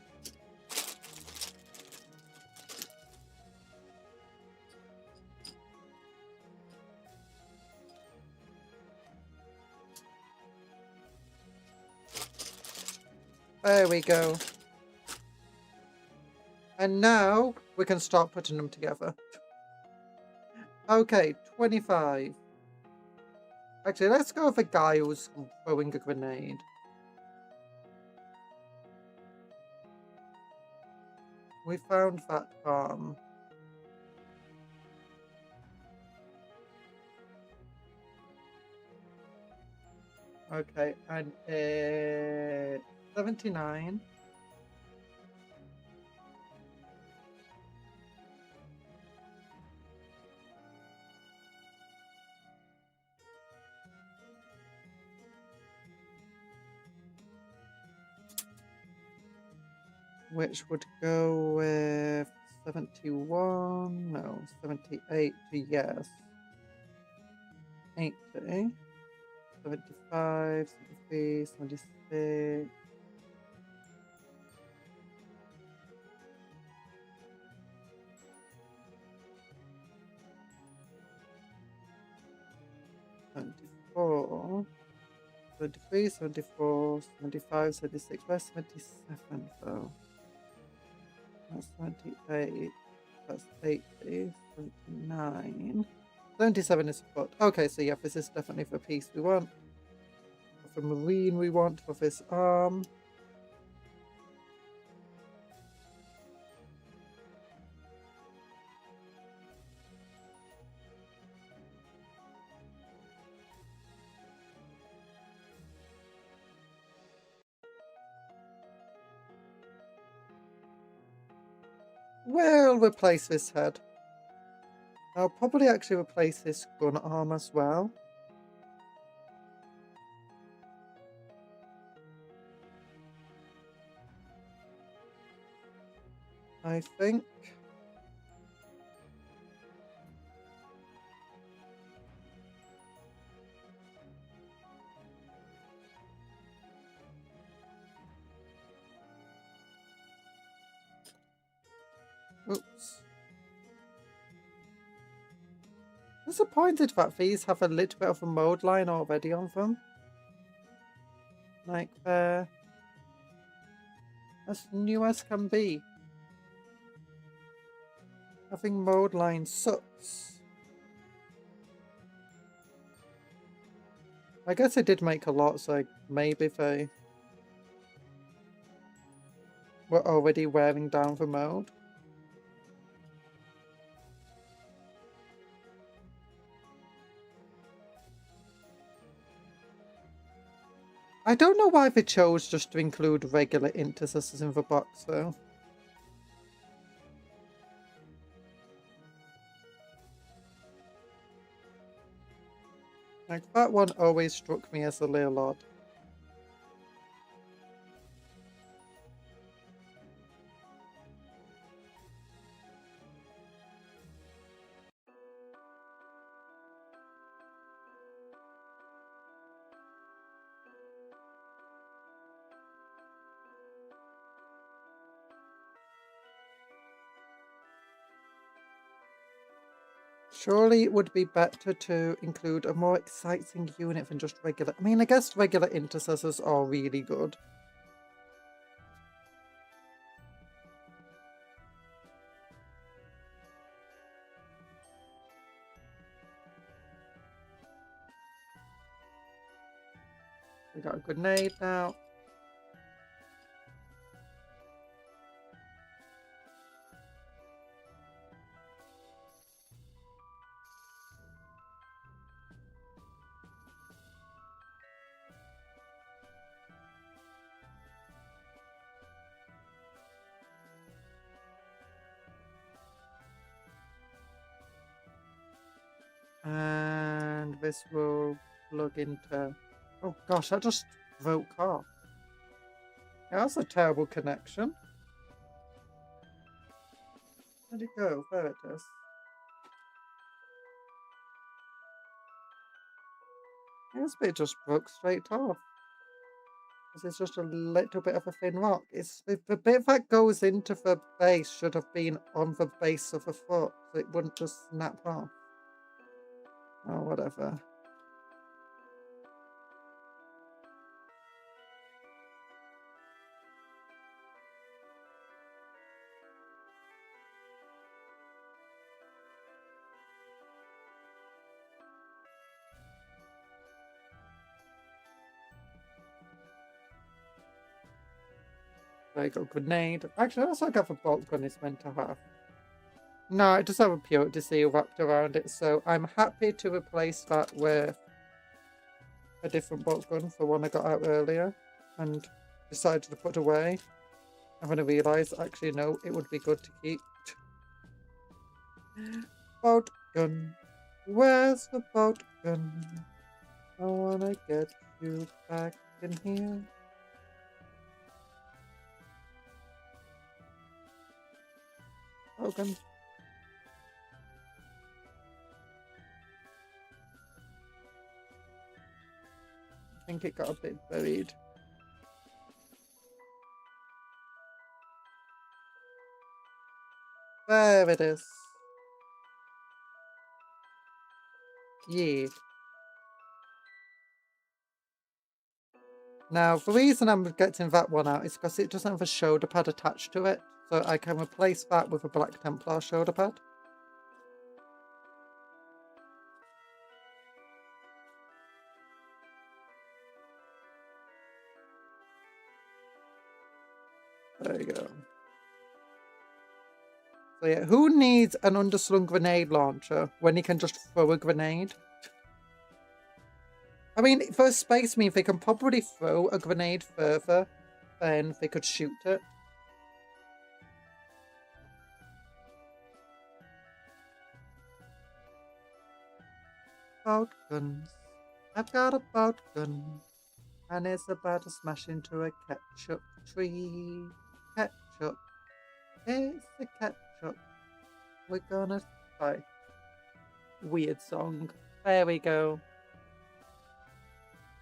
There we go. And now we can start putting them together. Okay, 25. Actually, let's go with a guy who's throwing a grenade. We found that farm. Okay, and 79. Which would go with 71, no, 78 to yes. 80, 75, 73, 76. $74, 73, 74, 75, 76. Where's 77 though? That's 78. That's 80, 79. 77 is foot. Okay, so yeah, this is definitely for peace we want. For marine we want for this arm. We'll replace this head. I'll probably actually replace this gun arm as well. I think. Oops. Disappointed that these have a little bit of a mode line already on them. Like they're as new as can be. Having mode line sucks. I guess it did make a lot, so maybe they were already wearing down the mode. I don't know why they chose just to include regular intercessors in the box though. Like, that one always struck me as a little odd. Surely it would be better to include a more exciting unit than just regular. I mean, I guess regular intercessors are really good. We got a grenade now. And this will plug into... Oh gosh, that just broke off. Yeah, that's a terrible connection. Where'd it go? There it is. This bit just broke straight off. It's just a little bit of a thin rock. It's the bit that goes into the base should have been on the base of the foot, so it wouldn't just snap off. Oh, whatever. There you go, grenade. Actually, that's like a bolt gun is meant to have. No, it does have a purity seal wrapped around it, so I'm happy to replace that with a different bolt gun for one I got out earlier and decided to put away. And then I realised, actually, no, it would be good to keep. Bolt gun. Where's the bolt gun? I wanna get you back in here. Bolt gun. I think it got a bit buried. There it is. Yeah. Now, the reason I'm getting that one out is because it doesn't have a shoulder pad attached to it. So I can replace that with a Black Templar shoulder pad. There you go. So yeah, who needs an underslung grenade launcher when he can just throw a grenade? I mean, for a Space Marine, they can probably throw a grenade further than they could shoot it. Bolt guns. I've got a bolt gun. And it's about to smash into a ketchup tree. Ketchup. It's the ketchup. We're gonna try. Weird song. There we go.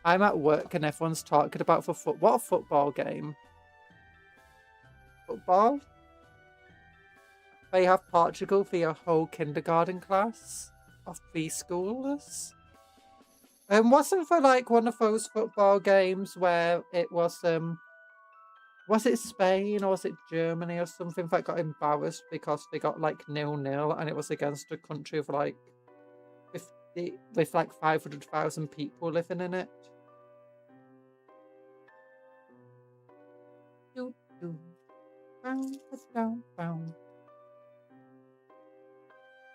I'm at work and everyone's talking about what a football game. Football? They have Portugal for your whole kindergarten class of preschoolers. And wasn't there like one of those football games where it was it Spain or was it Germany or something that got embarrassed because they got like 0-0 and it was against a country of like 50 with like 500,000 people living in it.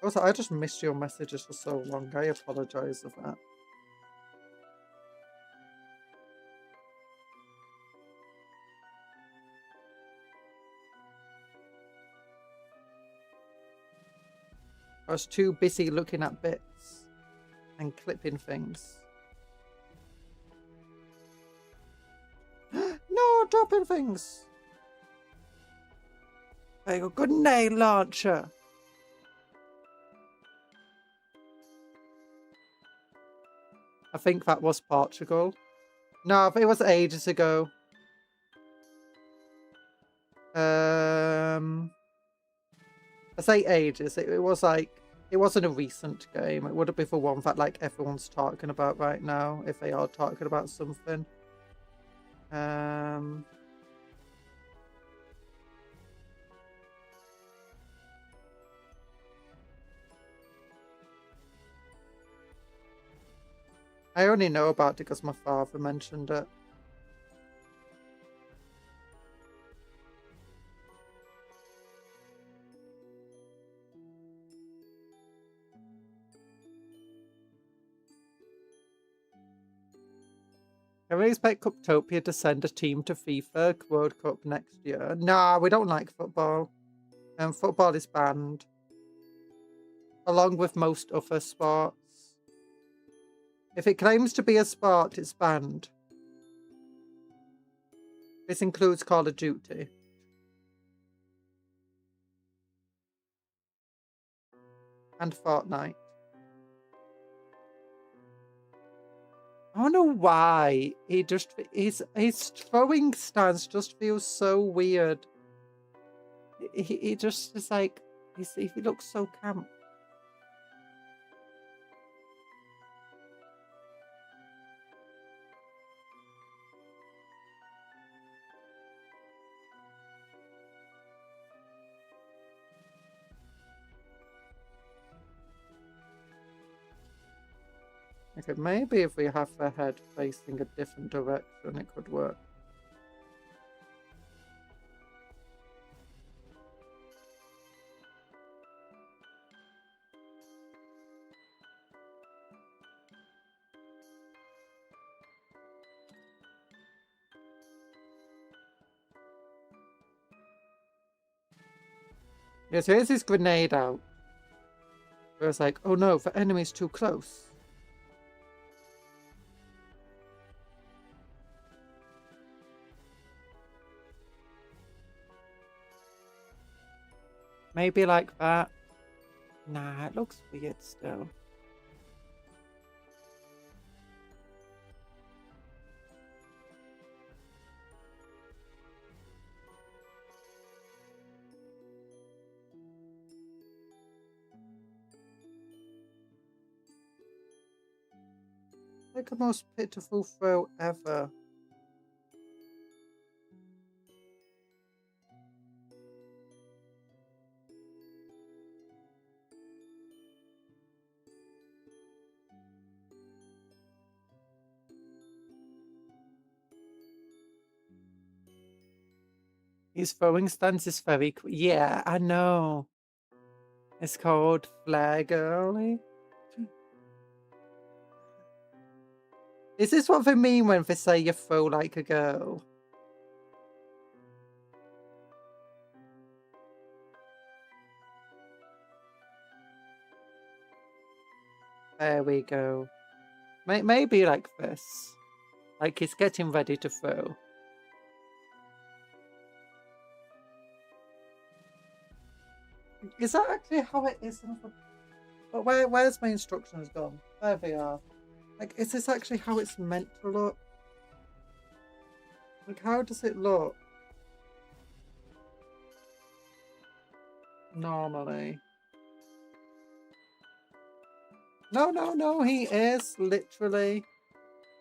Also, I just missed your messages for so long. I apologize for that. I was too busy looking at bits and clipping things. No, dropping things. There you go, grenade launcher. I think that was Portugal. No, it was ages ago. I say ages. It was like, it wasn't a recent game. It would have been the one that like everyone's talking about right now, if they are talking about something. I only know about it because my father mentioned it. Can we expect Cuptopia to send a team to FIFA World Cup next year? Nah, we don't like football. Football is banned. Along with most other sports. If it claims to be a sport, it's banned. This includes Call of Duty. and Fortnite. I don't know why his throwing stance just feels so weird. He just is like he looks so camp. Okay, maybe if we have the head facing a different direction, it could work. Yes, here's his grenade out. Where it's like, oh no, the enemy's too close. Maybe like that. Nah, it looks weird still. Like the most pitiful throw ever. His throwing stance is very... Yeah, I know. It's called Flare Girly. Is this what they mean when they say you throw like a girl? There we go. Maybe like this. Like he's getting ready to throw. Is that actually how it is? But where's my instructions gone? There they are. Like, is this actually how it's meant to look? Like, how does it look? Normally. No, he is literally.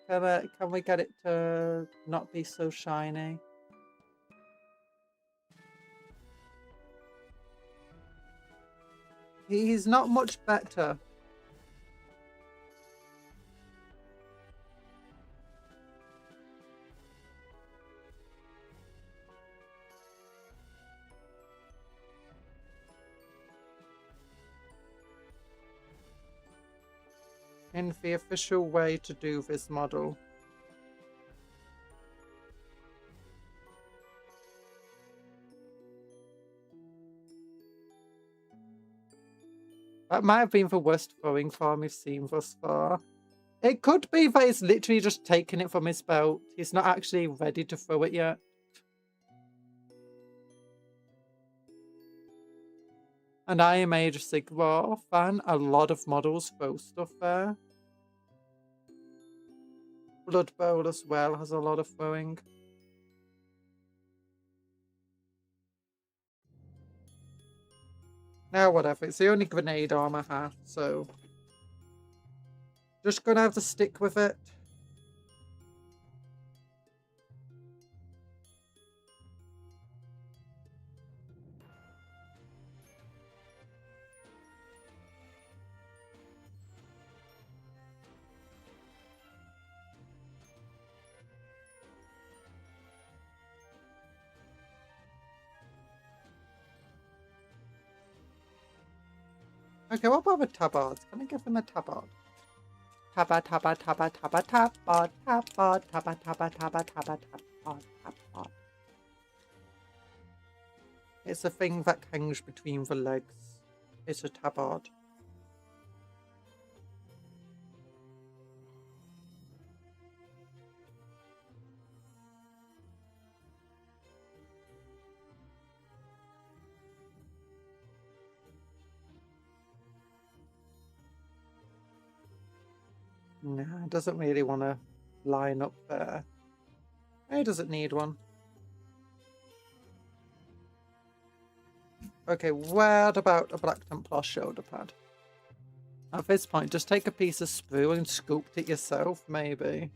Can we get it to not be so shiny? He's not much better. In the official way to do this model. That might have been the worst throwing form we've seen thus far. It could be that he's literally just taking it from his belt. He's not actually ready to throw it yet. And I am a Sigvar fan. A lot of models throw stuff there. Blood Bowl as well has a lot of throwing. Now whatever, it's the only grenade arm I have, so... Just gonna have to stick with it. Okay, what about the tabards? Can I give him a tabard? Tabard. It's a thing that hangs between the legs. It's a tabard. Nah, it doesn't really want to line up there. It doesn't need one. Okay, what about a Black Templar shoulder pad? At this point, just take a piece of sprue and sculpt it yourself, maybe.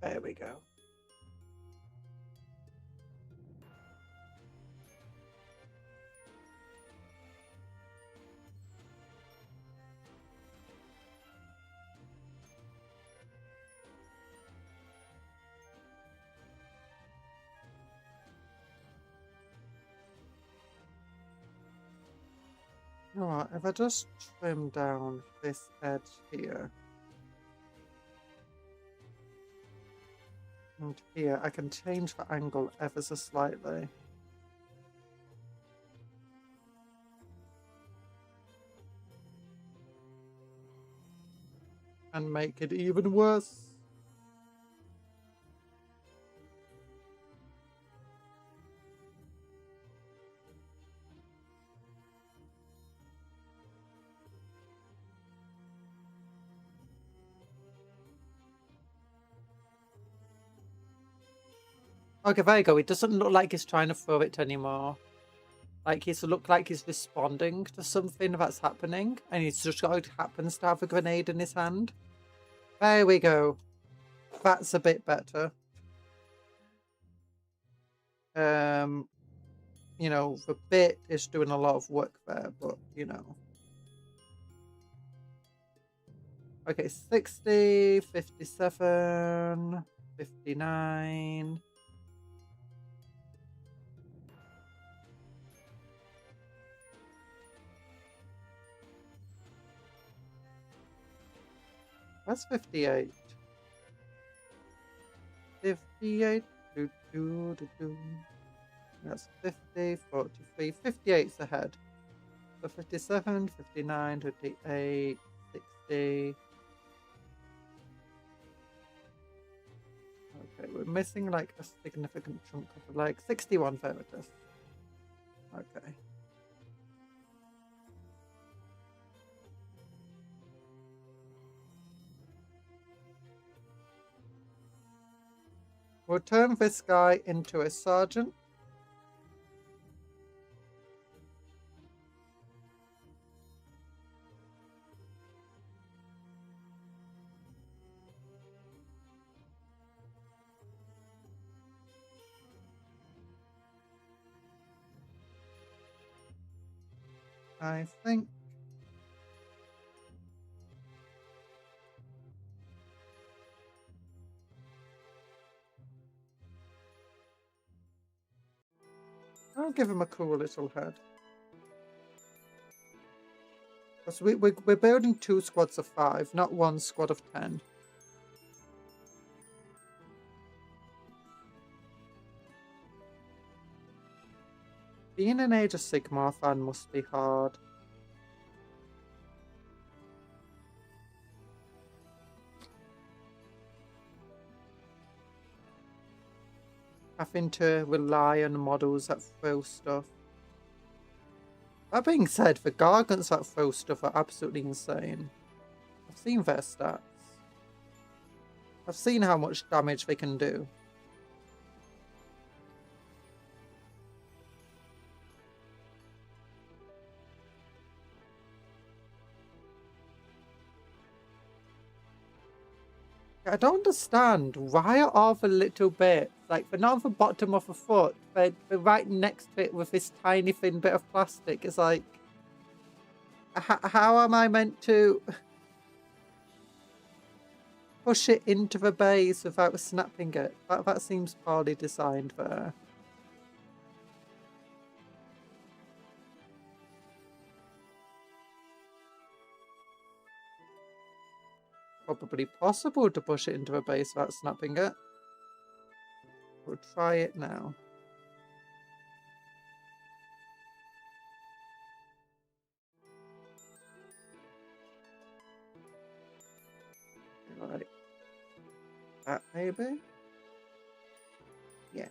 There we go. Alright, if I just trim down this edge here. And here, I can change the angle ever so slightly. And make it even worse. Okay, there you go. It doesn't look like he's trying to throw it anymore. Like, he's look like he's responding to something that's happening. And he's just happens to have a grenade in his hand. There we go. That's a bit better. You know, the bit is doing a lot of work there, but, you know. Okay, 60, 57, 59... That's 58. 58. That's 50, 43. 58's ahead. So 57, 59, 58, 60. Okay, we're missing like a significant chunk of the leg. 61 there it is. Okay. We'll turn this guy into a sergeant. I think I'll give him a cool little head. Because we're building 2 squads of 5, not 1 squad of 10. Being an Age of Sigmar fan must be hard. Having to rely on models that throw stuff. That being said, the Gargants that throw stuff are absolutely insane. I've seen their stats. I've seen how much damage they can do. I don't understand. Why are all the little bits, like they're not on the bottom of the foot, they're right next to it with this tiny thin bit of plastic. It's like, how am I meant to push it into the base without snapping it? That seems poorly designed there. Probably possible to push it into a base without snapping it. We'll try it now. Right. That maybe? Yeah.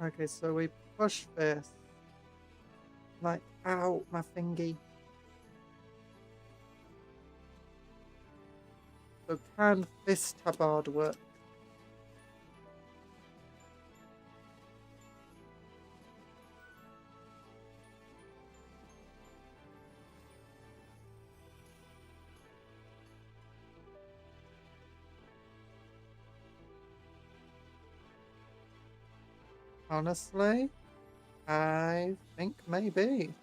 Okay, so we push this. Like, ow, my thingy. So can this tabard work? Honestly, I think maybe.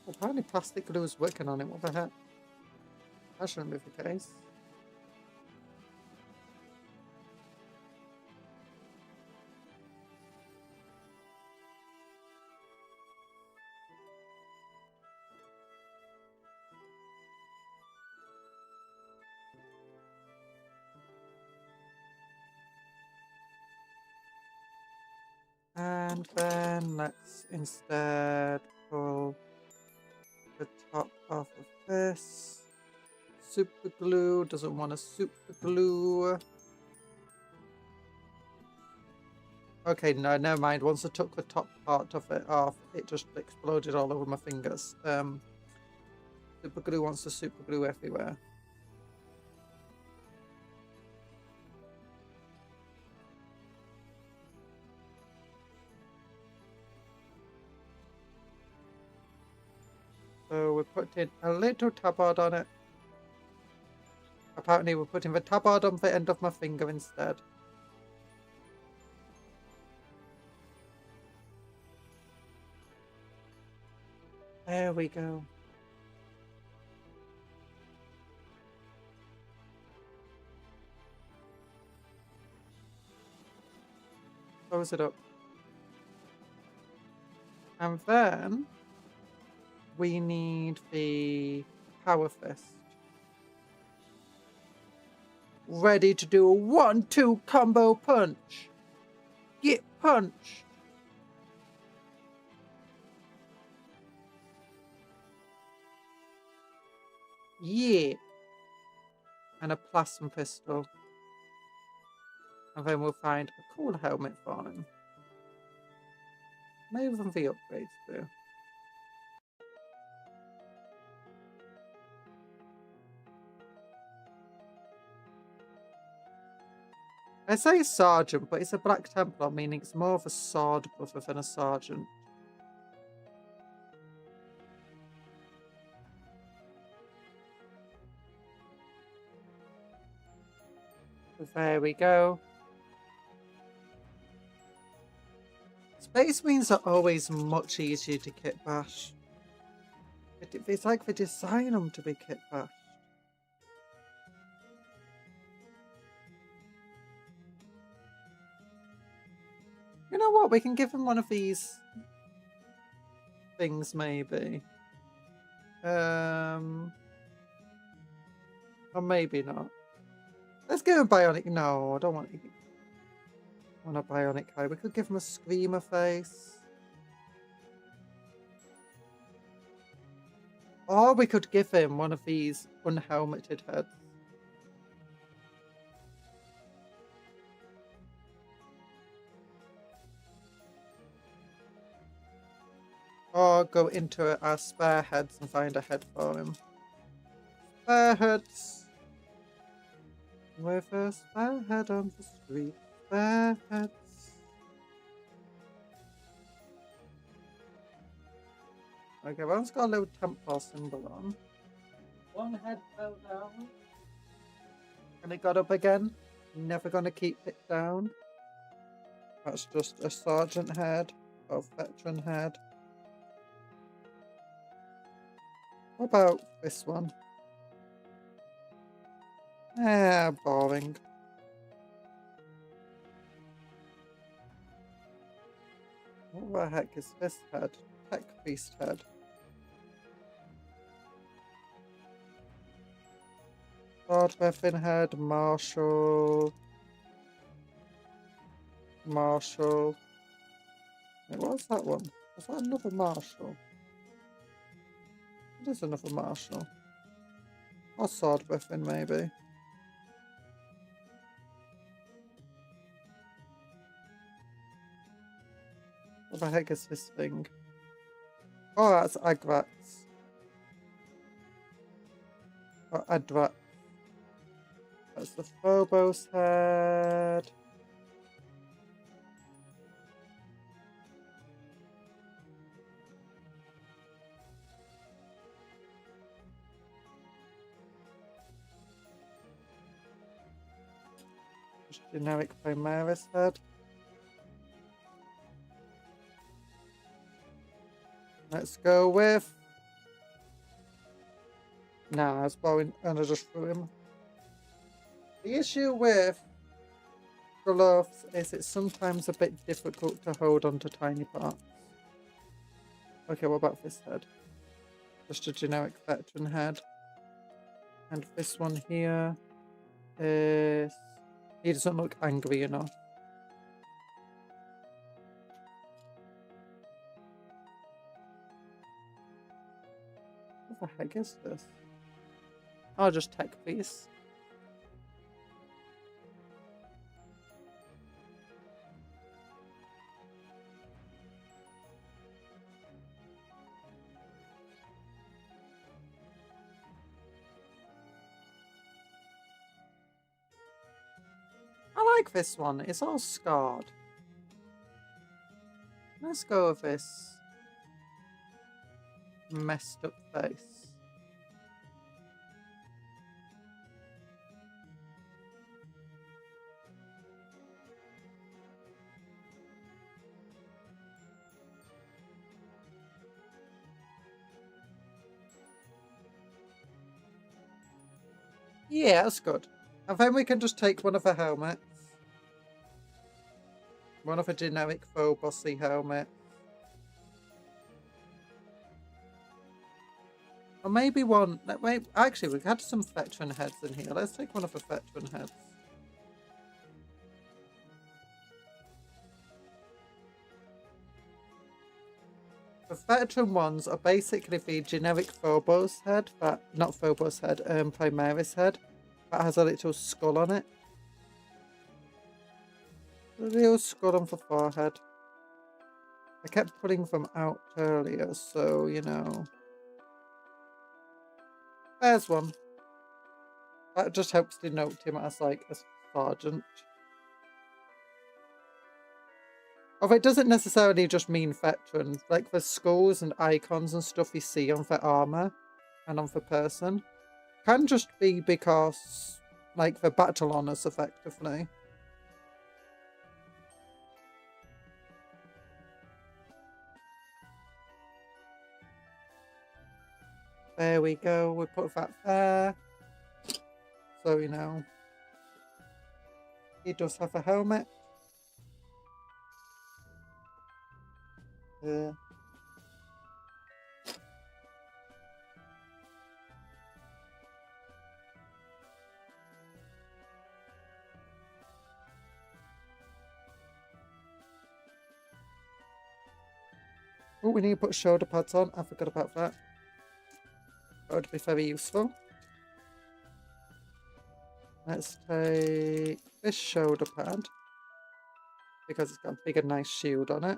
Apparently plastic glue is working on it, what the heck? That shouldn't be the case. And then let's instead pull the top off of this. Super glue, doesn't want a super glue. Okay, no, never mind. Once I took the top part of it off, it just exploded all over my fingers. Super glue wants to super glue everywhere. So we're putting a little tabard on it. Apparently we're putting the tabard on the end of my finger instead. There we go. Close it up. And then we need the power fist. Ready to do a 1-2 combo punch. Get punched. Yeah. And a plasma pistol. And then we'll find a cool helmet for him. Maybe from the upgrades too. I say sergeant, but it's a Black Templar, meaning it's more of a sword buffer than a sergeant. There we go. Space Marines are always much easier to kit bash. It's like they design them to be kit bashed. You know what? We can give him one of these things, maybe. Or maybe not. Let's give him bionic. No, I don't want a bionic guy. We could give him a screamer face. Or we could give him one of these unhelmeted heads. Or go into our spare heads and find a head for him. Spare heads. With a spare head on the street. Spare heads. Okay, one's got a little Templar symbol on. One head fell down. And it got up again. Never gonna keep it down. That's just a sergeant head. Or veteran head. What about this one? Boring. What the heck is this head? Tech Beast head. Sword Weapon head, Marshall. Marshall. Wait, what was that one? Was that another Marshall? It is another Marshall. Or Sword Weapon, maybe. What the heck is this thing? Oh, that's Agrat. Or Adrat. That's the Phobos head. Generic Primaris head. Let's go with... Nah, I was blowing and I just threw him. The issue with gloves is it's sometimes a bit difficult to hold onto tiny parts. Okay, what about this head? Just a generic veteran head. And this one here is... He doesn't look angry enough. What the heck is this? Oh, just tech piece. I like this one. It's all scarred. Let's go with this messed up face. Yeah, that's good. And then we can just take one of the helmets. One of a generic Phobos-y helmet. Or maybe one... Wait, actually, we've had some veteran heads in here. Let's take one of the veteran heads. The veteran ones are basically the generic Phobos head, not Phobos head, Primaris head, that has a little skull on it. A little skull on the forehead. I kept putting them out earlier, so, you know. There's one. That just helps denote him as, like, a sergeant. Although it doesn't necessarily just mean veteran. Like, the skulls and icons and stuff you see on the armor and on the person can just be because, like, the battle honors, effectively. There we go. We put that there. So, you know, he does have a helmet. Oh, we need to put shoulder pads on. I forgot about that. That would be very useful. Let's take this shoulder pad because it's got a big and nice shield on it.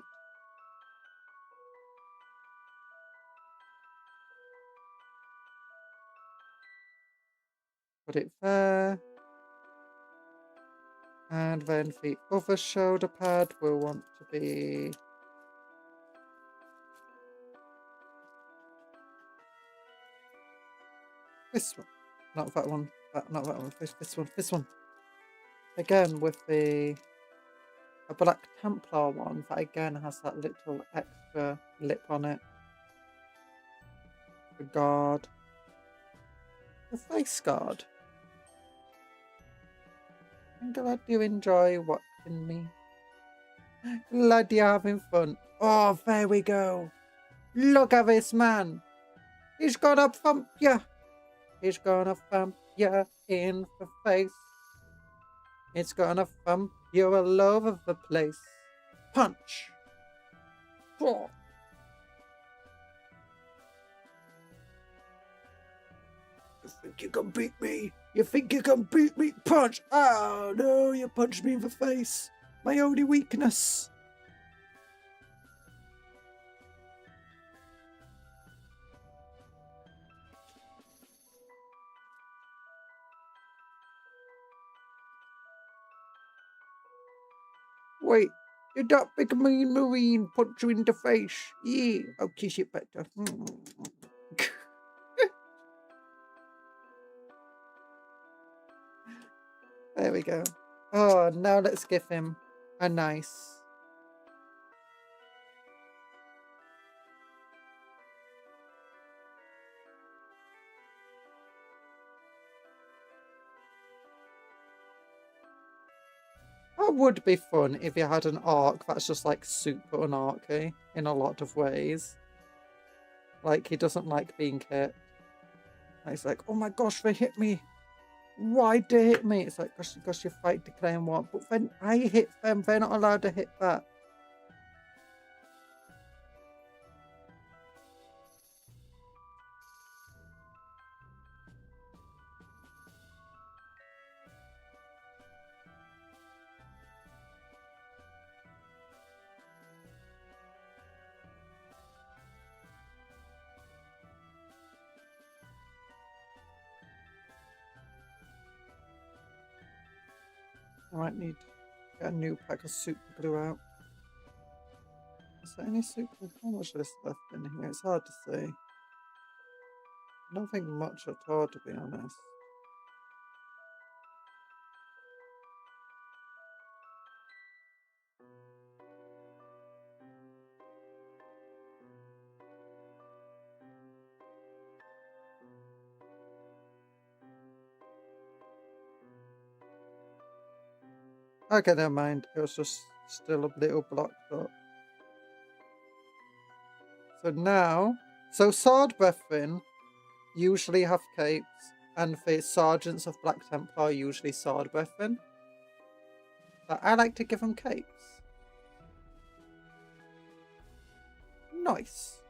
Put it there. And then the other shoulder pad will want to be... this one. Not that one. Not that one. This one. This one. Again, with a Black Templar one that again has that little extra lip on it. The guard. The face guard. I'm glad you enjoy watching me. Glad you're having fun. Oh, there we go. Look at this man. He's gonna thump ya. He's gonna thump ya in the face. It's gonna thump you all over the place. Punch. Oh. You think you can beat me? You think you can beat me? Punch! Oh no, you punched me in the face. My only weakness. Wait, did that big mean marine punch you in the face? Yeah, I'll kiss it better. There we go. Oh, now let's give him a nice. That would be fun if you had an Ork that's just like super unarky in a lot of ways. Like, he doesn't like being hit. And he's like, oh my gosh, they hit me. Why did they hit me? It's like, gosh, you fight declaring war. But then I hit them, they're not allowed to hit back. I might need to get a new pack of super glue out. Is there any super glue? How much is left in here? It's hard to see. I don't think much at all, to be honest. Okay, never mind. It was just still a little blocked up. So now, sword brethren usually have capes, and the sergeants of Black Templar usually sword brethren. But I like to give them capes. Nice.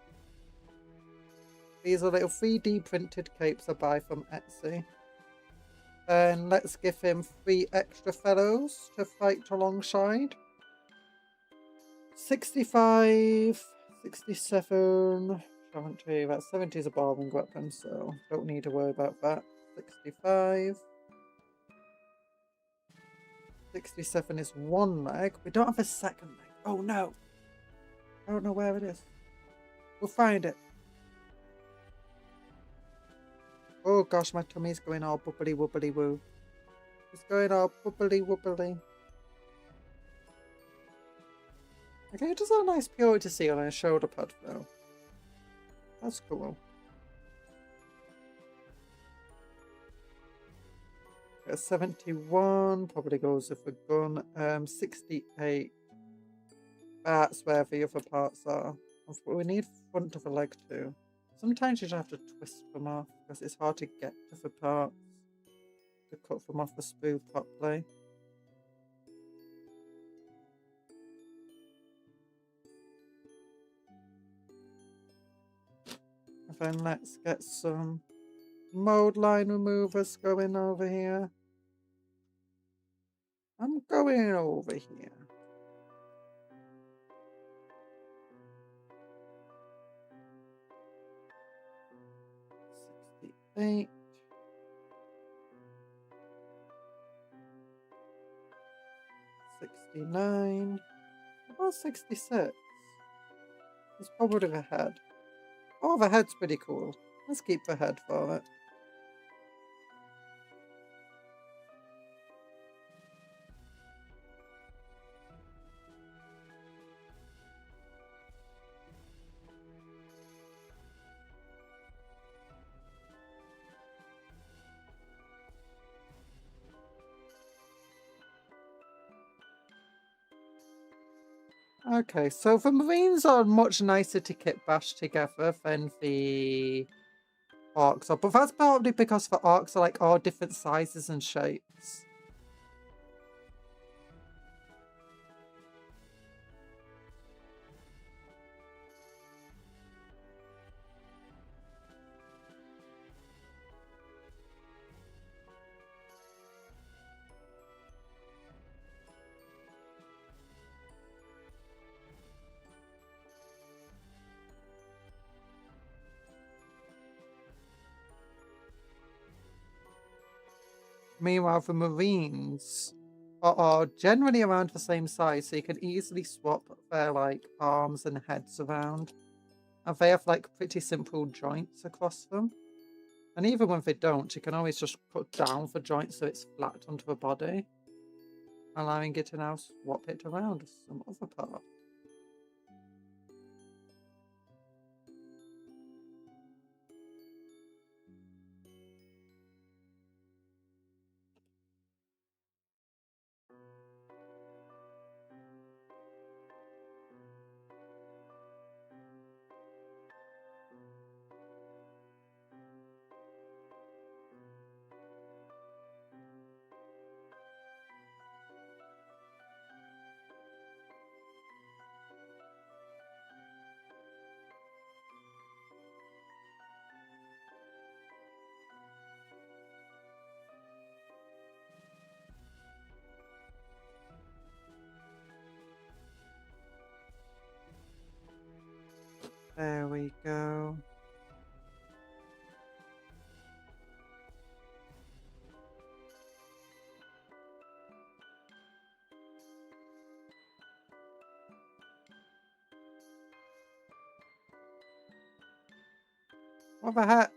These are little 3D printed capes I buy from Etsy. And let's give him 3 extra fellows to fight alongside. 65, 67, 70. That 70 is a barbing weapon, so don't need to worry about that. 65. 67 is 1 leg. We don't have a second leg. Oh no. I don't know where it is. We'll find it. Oh gosh, my tummy's going all bubbly wubbly woo. It's going all bubbly wubbly. Okay, it does have a nice purity to see on a shoulder pad though. That's cool. Okay, 71 probably goes with a gun. 68. That's where the other parts are. We need front of a leg too. Sometimes you just have to twist them off because it's hard to get to the parts to cut them off the spool properly. And then let's get some mold line removers going over here. I'm going over here. Eight. 69. About 66. It's probably the head. Oh, the head's pretty cool. Let's keep the head for it. Okay, so the Marines are much nicer to kit bash together than the Orks are, but that's probably because the Orks are like all different sizes and shapes. Meanwhile, the Marines are generally around the same size, so you can easily swap their like arms and heads around. And they have like pretty simple joints across them. And even when they don't, you can always just put down the joint so it's flat onto the body, allowing it to now swap it around with some other part. There we go. What the heck?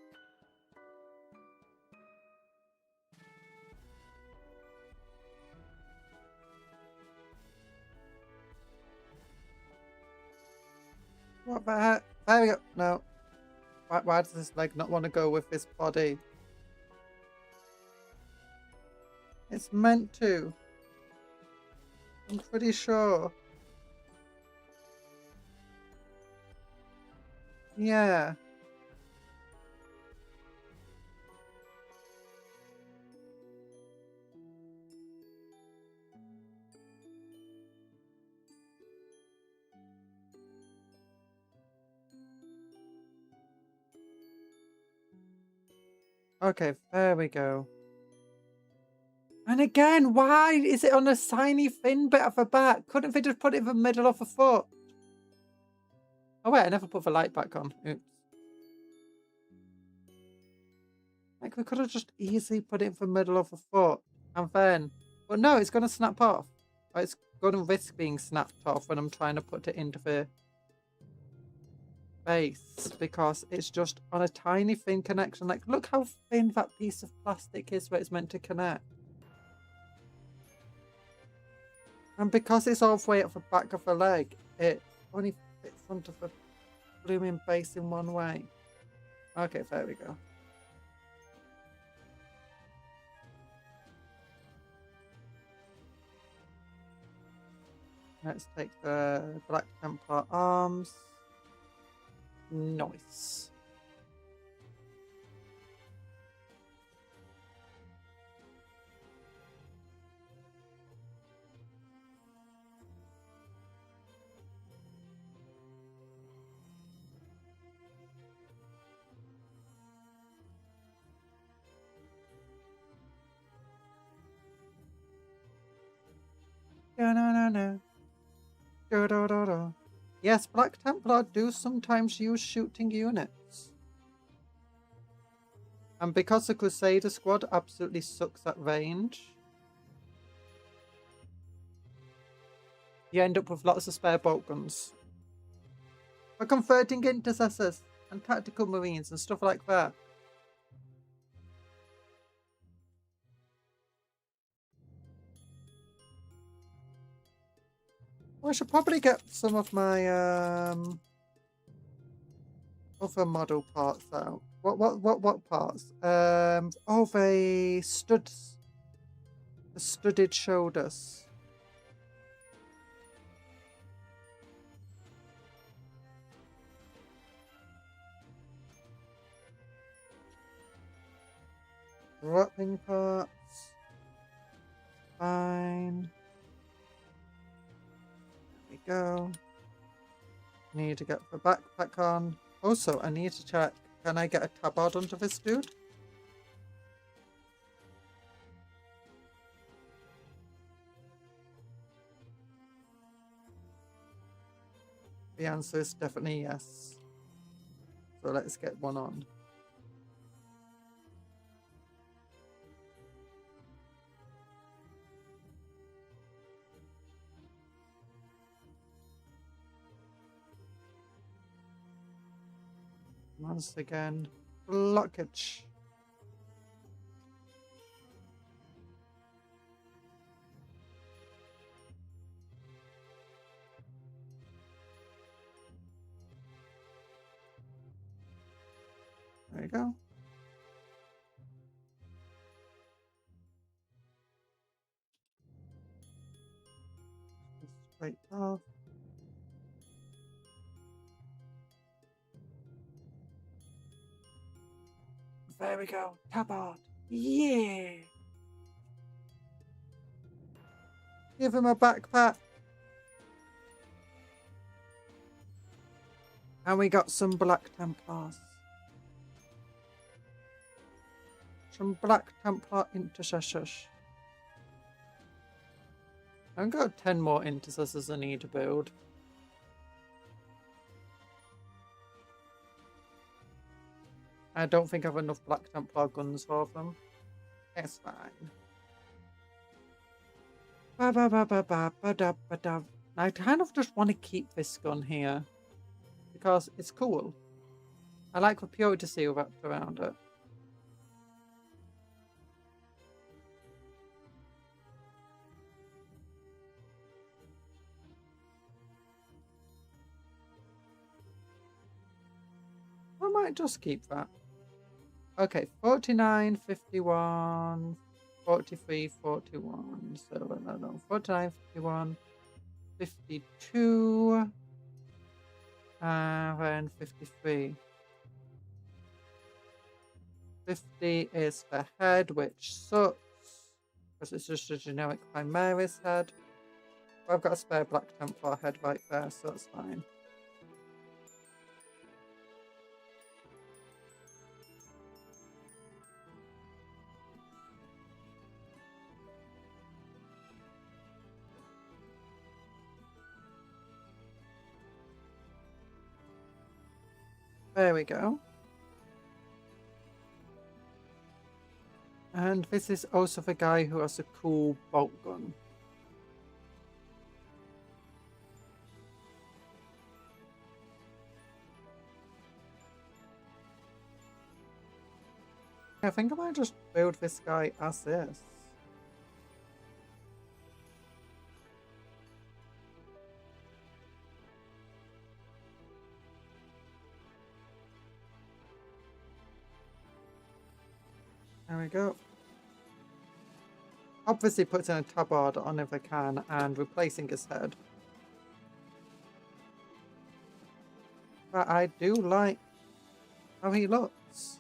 What the heck? There we go. No. Why does this leg not want to go with this body? It's meant to. I'm pretty sure. Yeah. Okay, there we go. And again, why is it on a tiny thin bit of the back? Couldn't they just put it in the middle of the foot? Oh wait, I never put the light back on. Oops. Like we could have just easily put it in the middle of the foot and then, but no, it's gonna snap off. Or it's gonna risk being snapped off when I'm trying to put it into the base because it's just on a tiny thin connection. Like look how thin that piece of plastic is where it's meant to connect. And because it's all the way at the back of the leg, it only fits onto the blooming base in one way. Okay, there we go. Let's take the Black Templar arms. Nice. No. Yes, Black Templar do sometimes use shooting units. And because the Crusader squad absolutely sucks at range, you end up with lots of spare bolt guns. For converting intercessors and tactical marines and stuff like that. Well, I should probably get some of my other model parts out. What parts? Oh, the studs. The studded shoulders. Grappling parts. Fine. There we go. Need to get the backpack on. Also, I need to check. Can I get a tabard onto this dude? The answer is definitely yes. So let's get one on. Once again, blockage. There you go. Straight off. There we go. Tabard. Yeah. Give him a backpack. And we got some Black Templars. Some Black Templar intercessors. I've got 10 more intercessors I need to build. I don't think I have enough Black Templar guns for them. It's fine. I kind of just want to keep this gun here because it's cool. I like the purity seal wrapped around it. I might just keep that. Okay, 49, 51, 43, 41. So, I don't know, 49, 51, 52, and then 53. 50 is the head, which sucks, because it's just a generic Primaris head. But I've got a spare Black Templar head right there, so that's fine. There we go. And this is also the guy who has a cool bolt gun. I think I might just build this guy as this. There we go. Obviously puts in a tabard on if I can and replacing his head. But I do like how he looks.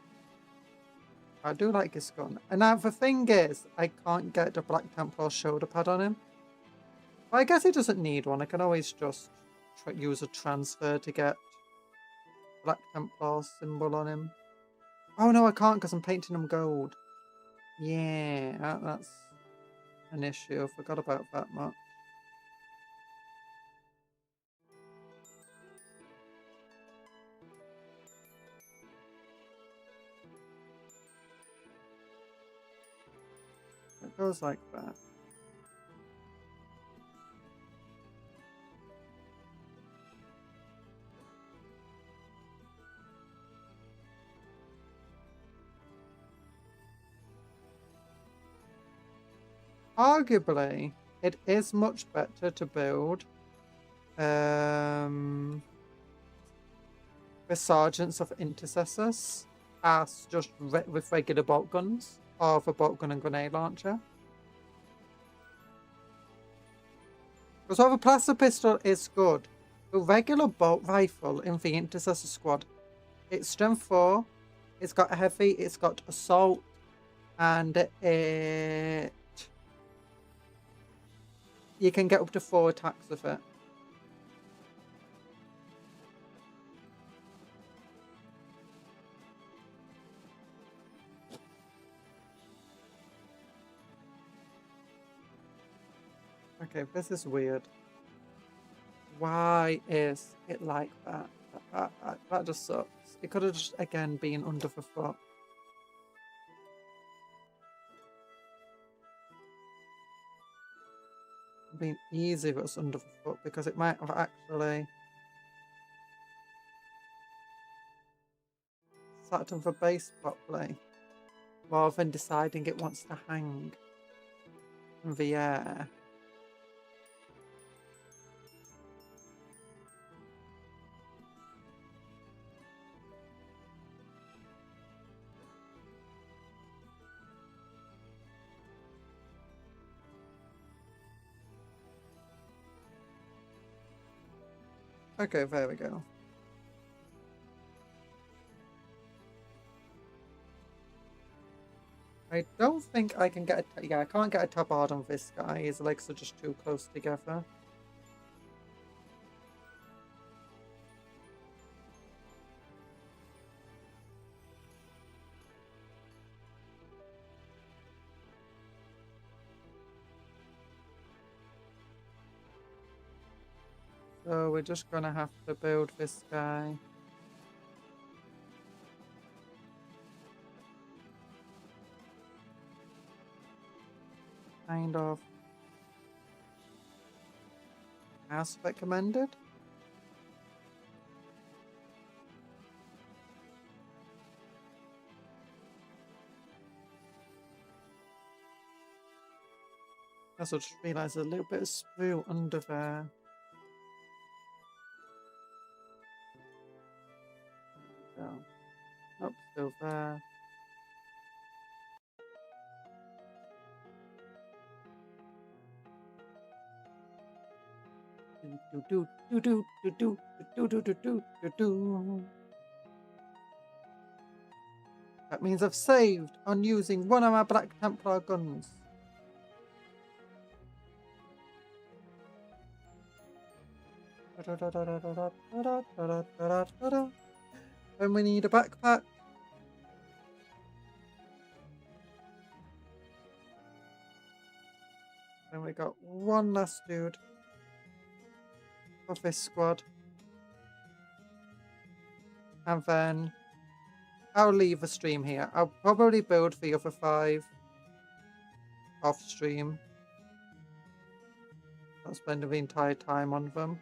I do like his gun. And now the thing is, I can't get the Black Templar shoulder pad on him. But I guess he doesn't need one. I can always just use a transfer to get Black Templar symbol on him. Oh no, I can't because I'm painting him gold. Yeah, that's an issue. I forgot about that much. It goes like that. Arguably, it is much better to build the Sergeants of Intercessors as just with regular bolt guns, or the bolt gun and grenade launcher. Because while the Plaster Pistol is good, the regular bolt rifle in the Intercessor squad, it's strength 4, it's got heavy, it's got assault, And you can get up to 4 attacks with it. Okay, this is weird. Why is it like that? That just sucks. It could have just, again, been under the foot. It'd been easy if it was under the foot, because it might have actually sat on the base properly, rather than deciding it wants to hang in the air. Okay, there we go. I don't think I can get a... Yeah, I can't get a tabard on this guy. His legs are just too close together. So we're just gonna have to build this guy. Kind of as recommended. I also just realised there's a little bit of sprue under there. So, nope, still there. That means I've saved on using one of our Black Templar guns. Then we need a backpack. Then we got one last dude of this squad. And then I'll leave the stream here. I'll probably build the other 5 off stream. I'll spend the entire time on them.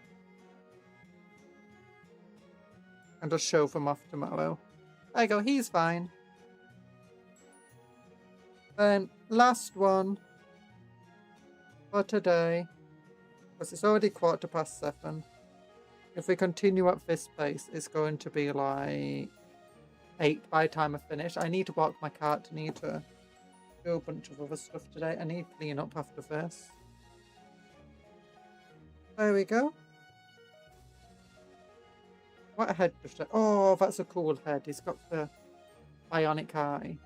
And just show them off tomorrow. There you go, he's fine. Then last one for today, because it's already 7:15. If we continue at this pace, it's going to be like 8 by the time I finish. I need to walk my cart. I need to do a bunch of other stuff today. I need to clean up after this. There we go. What a head does that? Oh, that's a cool head. He's got the bionic eye.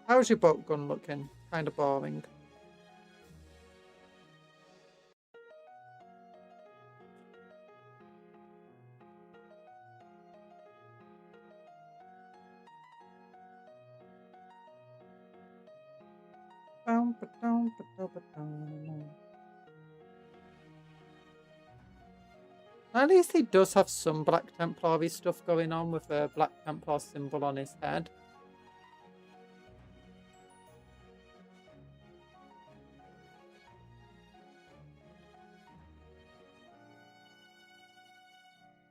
How's your boat gun looking? Kind of boring. At least he does have some Black Templar stuff going on with a Black Templar symbol on his head.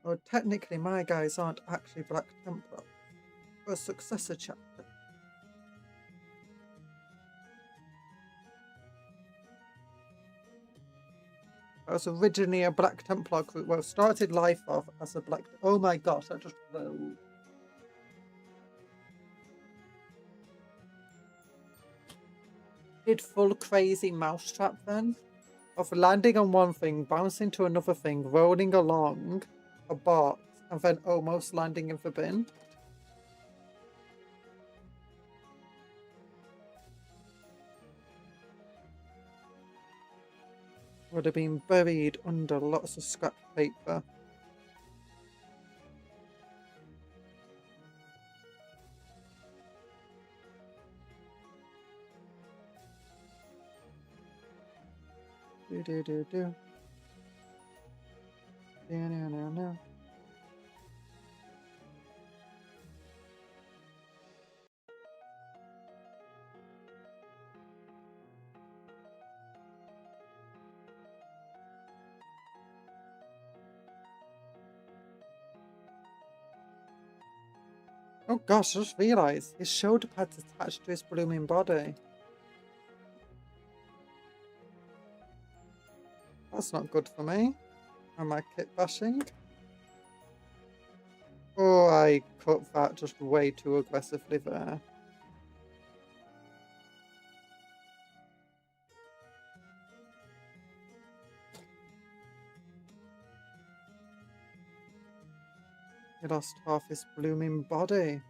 Oh, technically my guys aren't actually Black Templar. For a successor chapter. I was originally a Black Templar crew. Well, started life off as a Black... Oh my gosh, that just blew. Did full crazy mousetrap then? Of landing on one thing, bouncing to another thing, rolling along a box, and then almost landing in the bin. would have been buried under lots of scrap paper. Do. No. Oh gosh, I just realised his shoulder pad's attached to his blooming body. That's not good for me. Am I kit bashing? Oh, I cut that just way too aggressively there. He lost half his blooming body.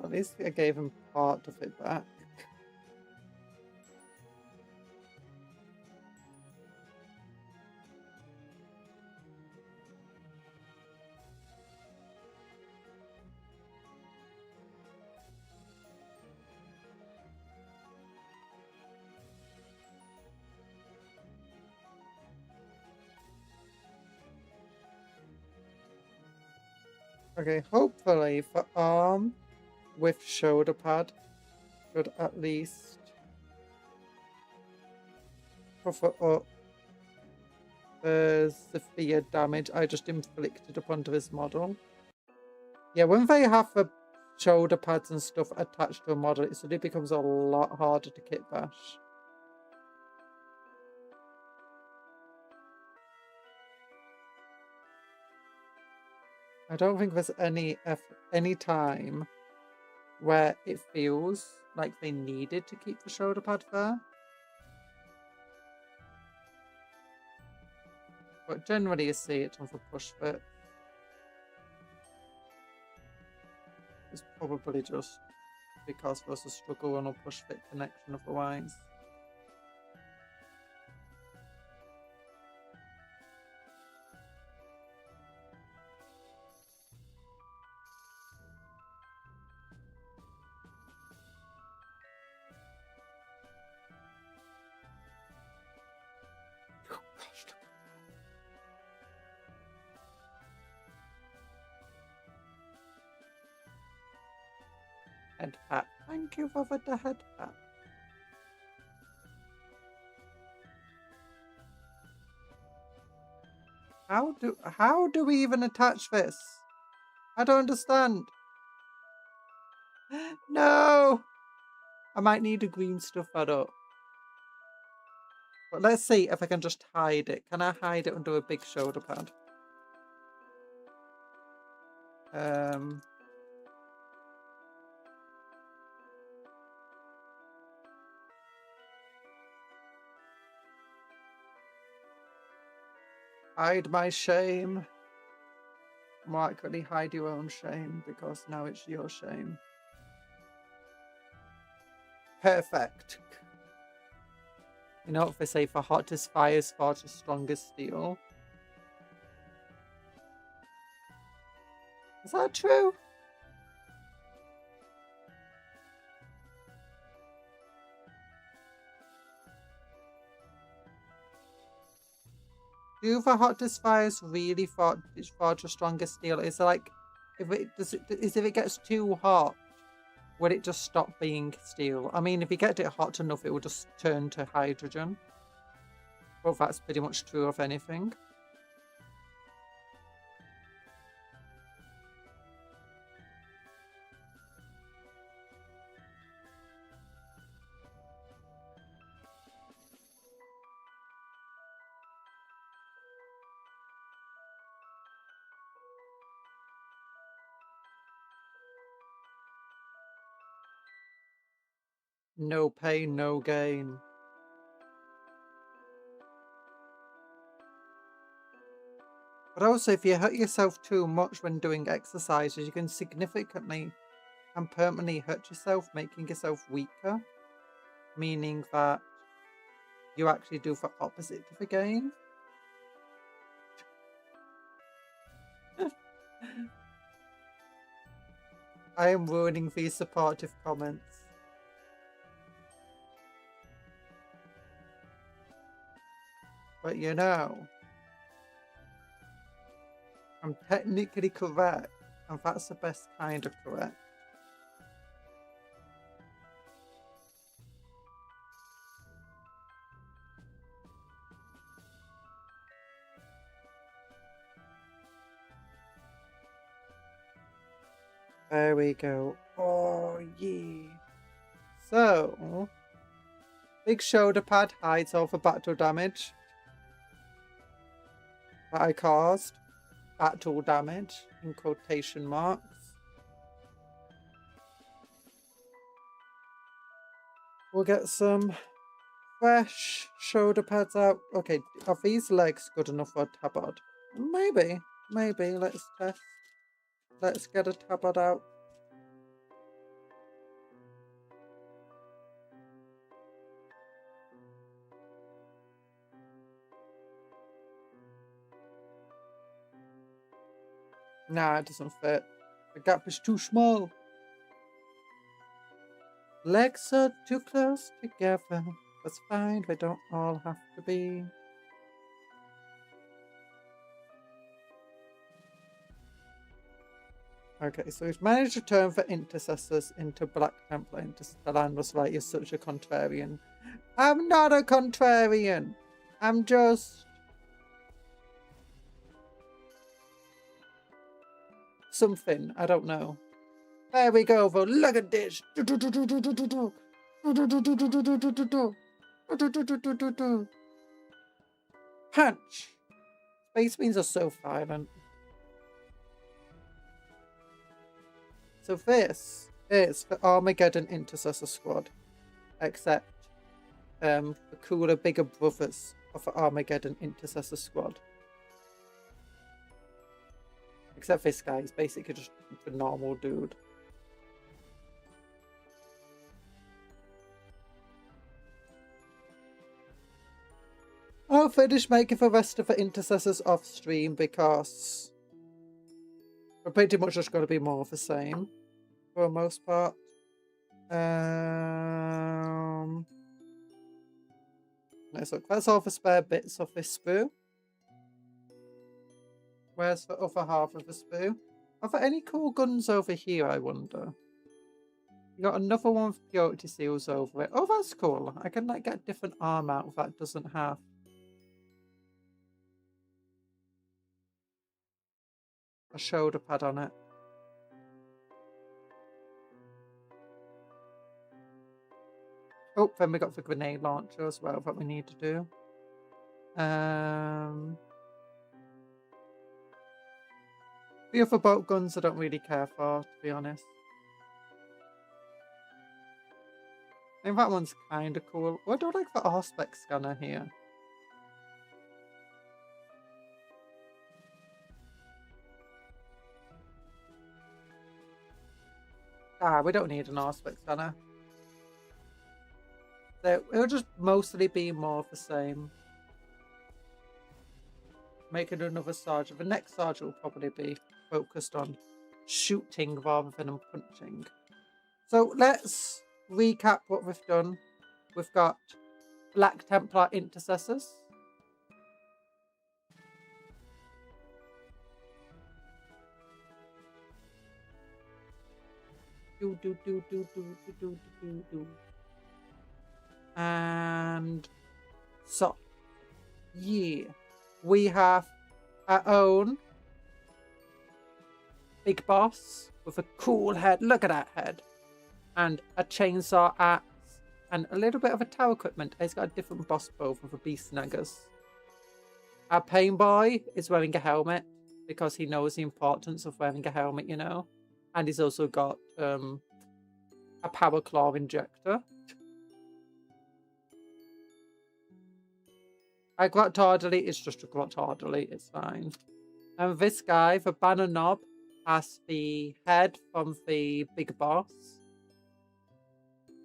At least I gave him part of it back. Okay, hopefully for arm with shoulder pad should at least cover up the severe damage I just inflicted upon his model. Yeah, when they have the shoulder pads and stuff attached to a model, it suddenly becomes a lot harder to kit bash. I don't think there's any time where it feels like they needed to keep the shoulder pad there. But generally you see it on the push fit. It's probably just because there's a struggle on a push fit connection otherwise. Head pat. Thank you for the head pat. How do we even attach this? I don't understand. No! I might need to green stuff that up. But let's see if I can just hide it. Can I hide it under a big shoulder pad? Hide my shame. More accurately, hide your own shame, because now it's your shame. Perfect. You know what they say, for hottest fires, forge strongest steel. Is that true? Do the hottest fires really forge the strongest steel? Is it like, if it gets too hot, will it just stop being steel? I mean, if you get it hot enough, it will just turn to hydrogen. Well, that's pretty much true of anything. No pain, no gain. But also, if you hurt yourself too much when doing exercises, you can significantly and permanently hurt yourself, making yourself weaker. Meaning that you actually do the opposite of the gain. I am ruining these supportive comments. But you know, I'm technically correct, and that's the best kind of correct. There we go. Oh, yeah. So, big shoulder pad hides all the battle damage that I caused. Battle damage, in quotation marks. We'll get some fresh shoulder pads out. Okay, are these legs good enough for a tabard? Maybe. Let's test. Let's get a tabard out. Nah, it doesn't fit. The gap is too small. Legs are too close together. That's fine, they don't all have to be. Okay, so we've managed to turn the intercessors into Black Templar. Interstellan was like, you're such a contrarian. I'm not a contrarian. I'm just something. I don't know. There we go, though. Look at this. Punch. Space Marines are so violent. So this is the Armageddon Intercessor Squad, except the cooler, bigger brothers of the Armageddon Intercessor Squad. Except this guy is basically just a normal dude. I'll finish making the rest of the intercessors off stream because we're pretty much just going to be more of the same for the most part. Let's look. That's all the spare bits of this sprue. Where's the other half of the sprue? Are there any cool guns over here, I wonder? You got another one with purity seals over it. Oh, that's cool. I can like get different arm out that doesn't have. A shoulder pad on it. Oh, then we got the grenade launcher as well that we need to do. The other bolt guns I don't really care for, to be honest. I think that one's kind of cool. I do like the Auspex scanner here. Ah, we don't need an Auspex scanner. So it'll just mostly be more of the same. Making another sergeant. The next sergeant will probably be focused on shooting rather than punching. So let's recap what we've done. We've got Black Templar Intercessors. And so, yeah, we have our own big boss with a cool head. Look at that head. And a chainsaw axe and a little bit of a tower equipment. He's got a different boss bow for the beast snaggers. Our pain boy is wearing a helmet because he knows the importance of wearing a helmet, you know. And he's also got a power claw injector. A Grotardily is just a Grotardily, it's fine. And this guy, the banner knob, has the head from the big boss.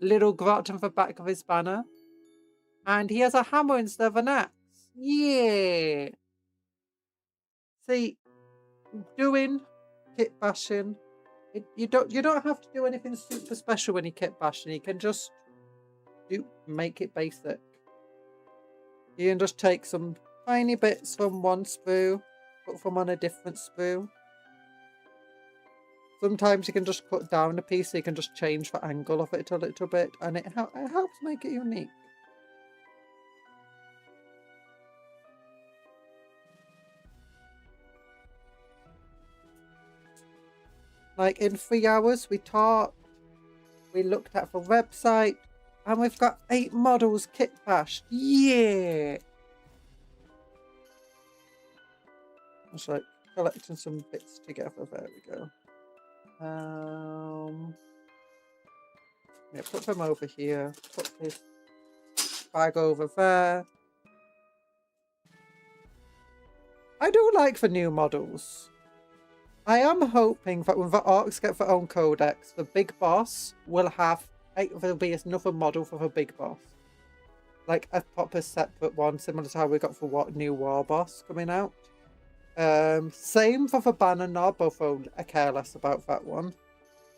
Little grot on the back of his banner. And he has a hammer instead of an axe. Yeah. See, doing kit bashing, you don't have to do anything super special when you kit bashing. You can just make it basic. You can just take some tiny bits from one sprue, put them on a different sprue. Sometimes you can just cut down a piece, so you can just change the angle of it a little bit, and it helps make it unique. Like in 3 hours, we talked, we looked at the website, and we've got 8 models kit bashed. Yeah! Just like collecting some bits together. There we go. Yeah, put them over here. Put this bag over there. I do like the new models. I am hoping that when the Orks get their own codex, the big boss will have... there'll be another model for the big boss. Like a proper separate one, similar to how we got for new war boss coming out. Same for the banner knob, although I care less about that one.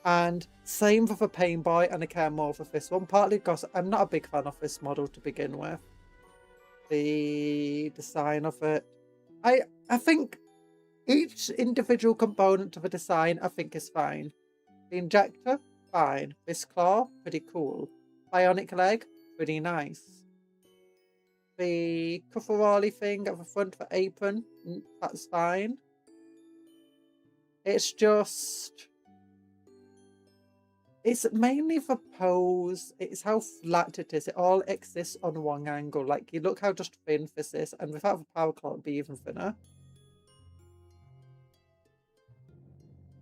And same for the pain boy, and I care more for this one, partly because I'm not a big fan of this model to begin with. The design of it. I think each individual component of a design I think is fine. The injector, fine. This claw, pretty cool. Bionic leg, pretty nice. The coverally thing at the front of the apron, that's fine. It's just... it's mainly the pose. It's how flat it is. It all exists on one angle. Like, you look how just thin this is, and without the power claw, it'd be even thinner.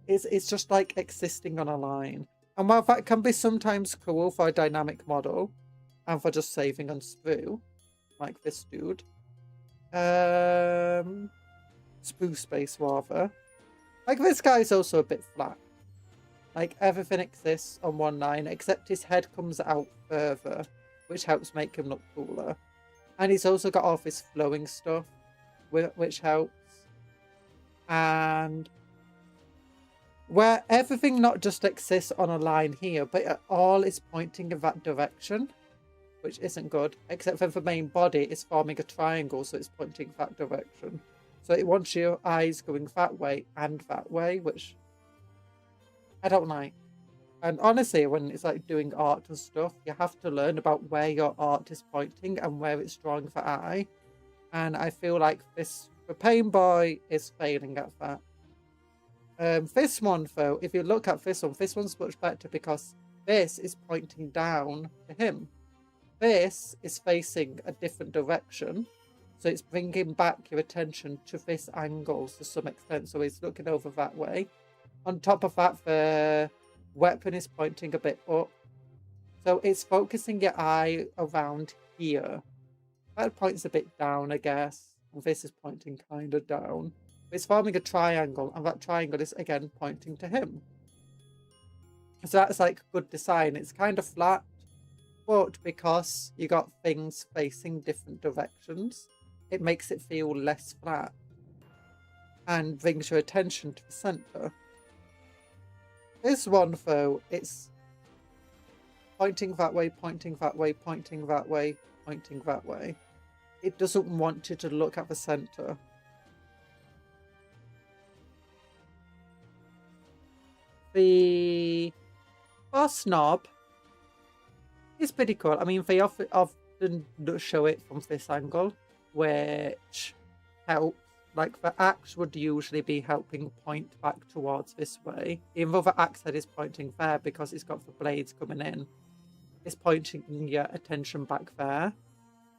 It's just like existing on a line. And while that can be sometimes cool for a dynamic model, and for just saving on sprue, like this dude. Sprue space rather. Like, this guy's also a bit flat. Like, everything exists on one line, except his head comes out further, which helps make him look cooler. And he's also got all this flowing stuff, which helps. And where everything not just exists on a line here, but it all is pointing in that direction, which isn't good, except for the main body is forming a triangle, so it's pointing that direction. So it wants your eyes going that way and that way, which I don't like. And honestly, when it's like doing art and stuff, you have to learn about where your art is pointing and where it's drawing the eye. And I feel like the Pain Boy is failing at that. This one, though, if you look at this one's much better because this is pointing down to him. This is facing a different direction. So it's bringing back your attention to this angle to some extent. So he's looking over that way. On top of that, the weapon is pointing a bit up. So it's focusing your eye around here. That points a bit down, I guess. And this is pointing kind of down. It's forming a triangle, and that triangle is again pointing to him. So that's like good design. It's kind of flat, but because you got things facing different directions, it makes it feel less flat and brings your attention to the center. This one, though, it's pointing that way, pointing that way, pointing that way, pointing that way. It doesn't want you to look at the center. The boss knob is pretty cool. I mean, they often show it from this angle, which helps. Like, the axe would usually be helping point back towards this way. Even though the axe head is pointing there because it's got the blades coming in, it's pointing your attention back there.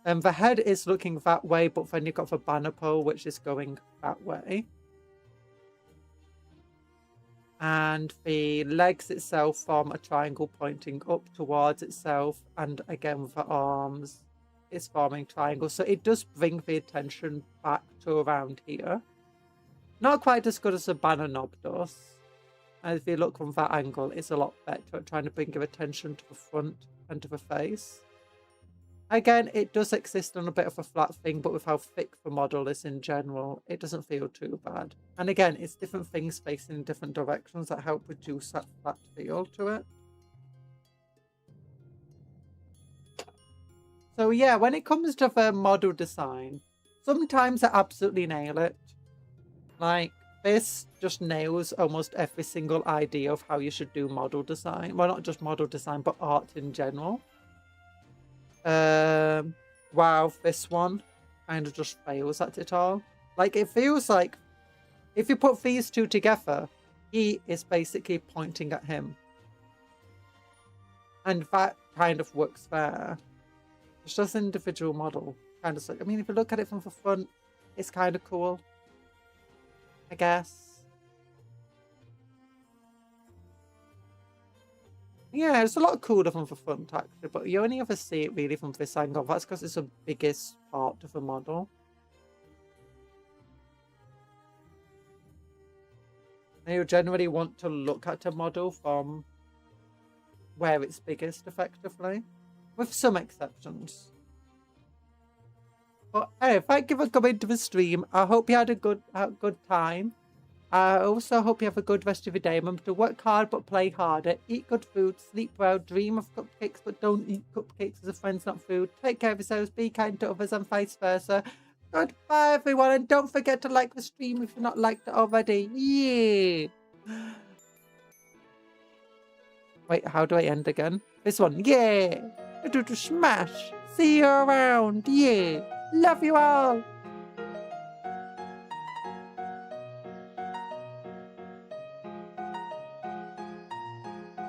And the head is looking that way, but then you've got the banner pole, which is going that way. And the legs itself form a triangle pointing up towards itself. And again, with the arms, it's forming triangles. So it does bring the attention back to around here. Not quite as good as a banner knob does. And if you look from that angle, it's a lot better at trying to bring your attention to the front and to the face. Again, it does exist on a bit of a flat thing, but with how thick the model is in general, it doesn't feel too bad. And again, it's different things facing in different directions that help reduce that flat feel to it. So yeah, when it comes to the model design, sometimes I absolutely nail it. Like, this just nails almost every single idea of how you should do model design. Well, not just model design, but art in general. Wow, this one kind of just fails at it all. Like, it feels like if you put these two together, he is basically pointing at him. And that kind of works there. It's just an individual model. Kind of like, I mean, if you look at it from the front, it's kind of cool, I guess. Yeah, it's a lot cooler from the front, actually, but you only ever see it really from this angle. That's because it's the biggest part of the model. And you generally want to look at a model from where it's biggest, effectively, with some exceptions. But anyway, thank you for coming to the stream. I hope you had a good time. I also hope you have a good rest of your day. Remember to work hard but play harder. Eat good food, sleep well, dream of cupcakes but don't eat cupcakes as a friend's not food. Take care of yourselves, be kind to others and vice versa. Goodbye everyone, and don't forget to like the stream if you're not liked it already. Yeah. Wait, how do I end again? This one. Yeah. Do smash. See you around. Yeah. Love you all.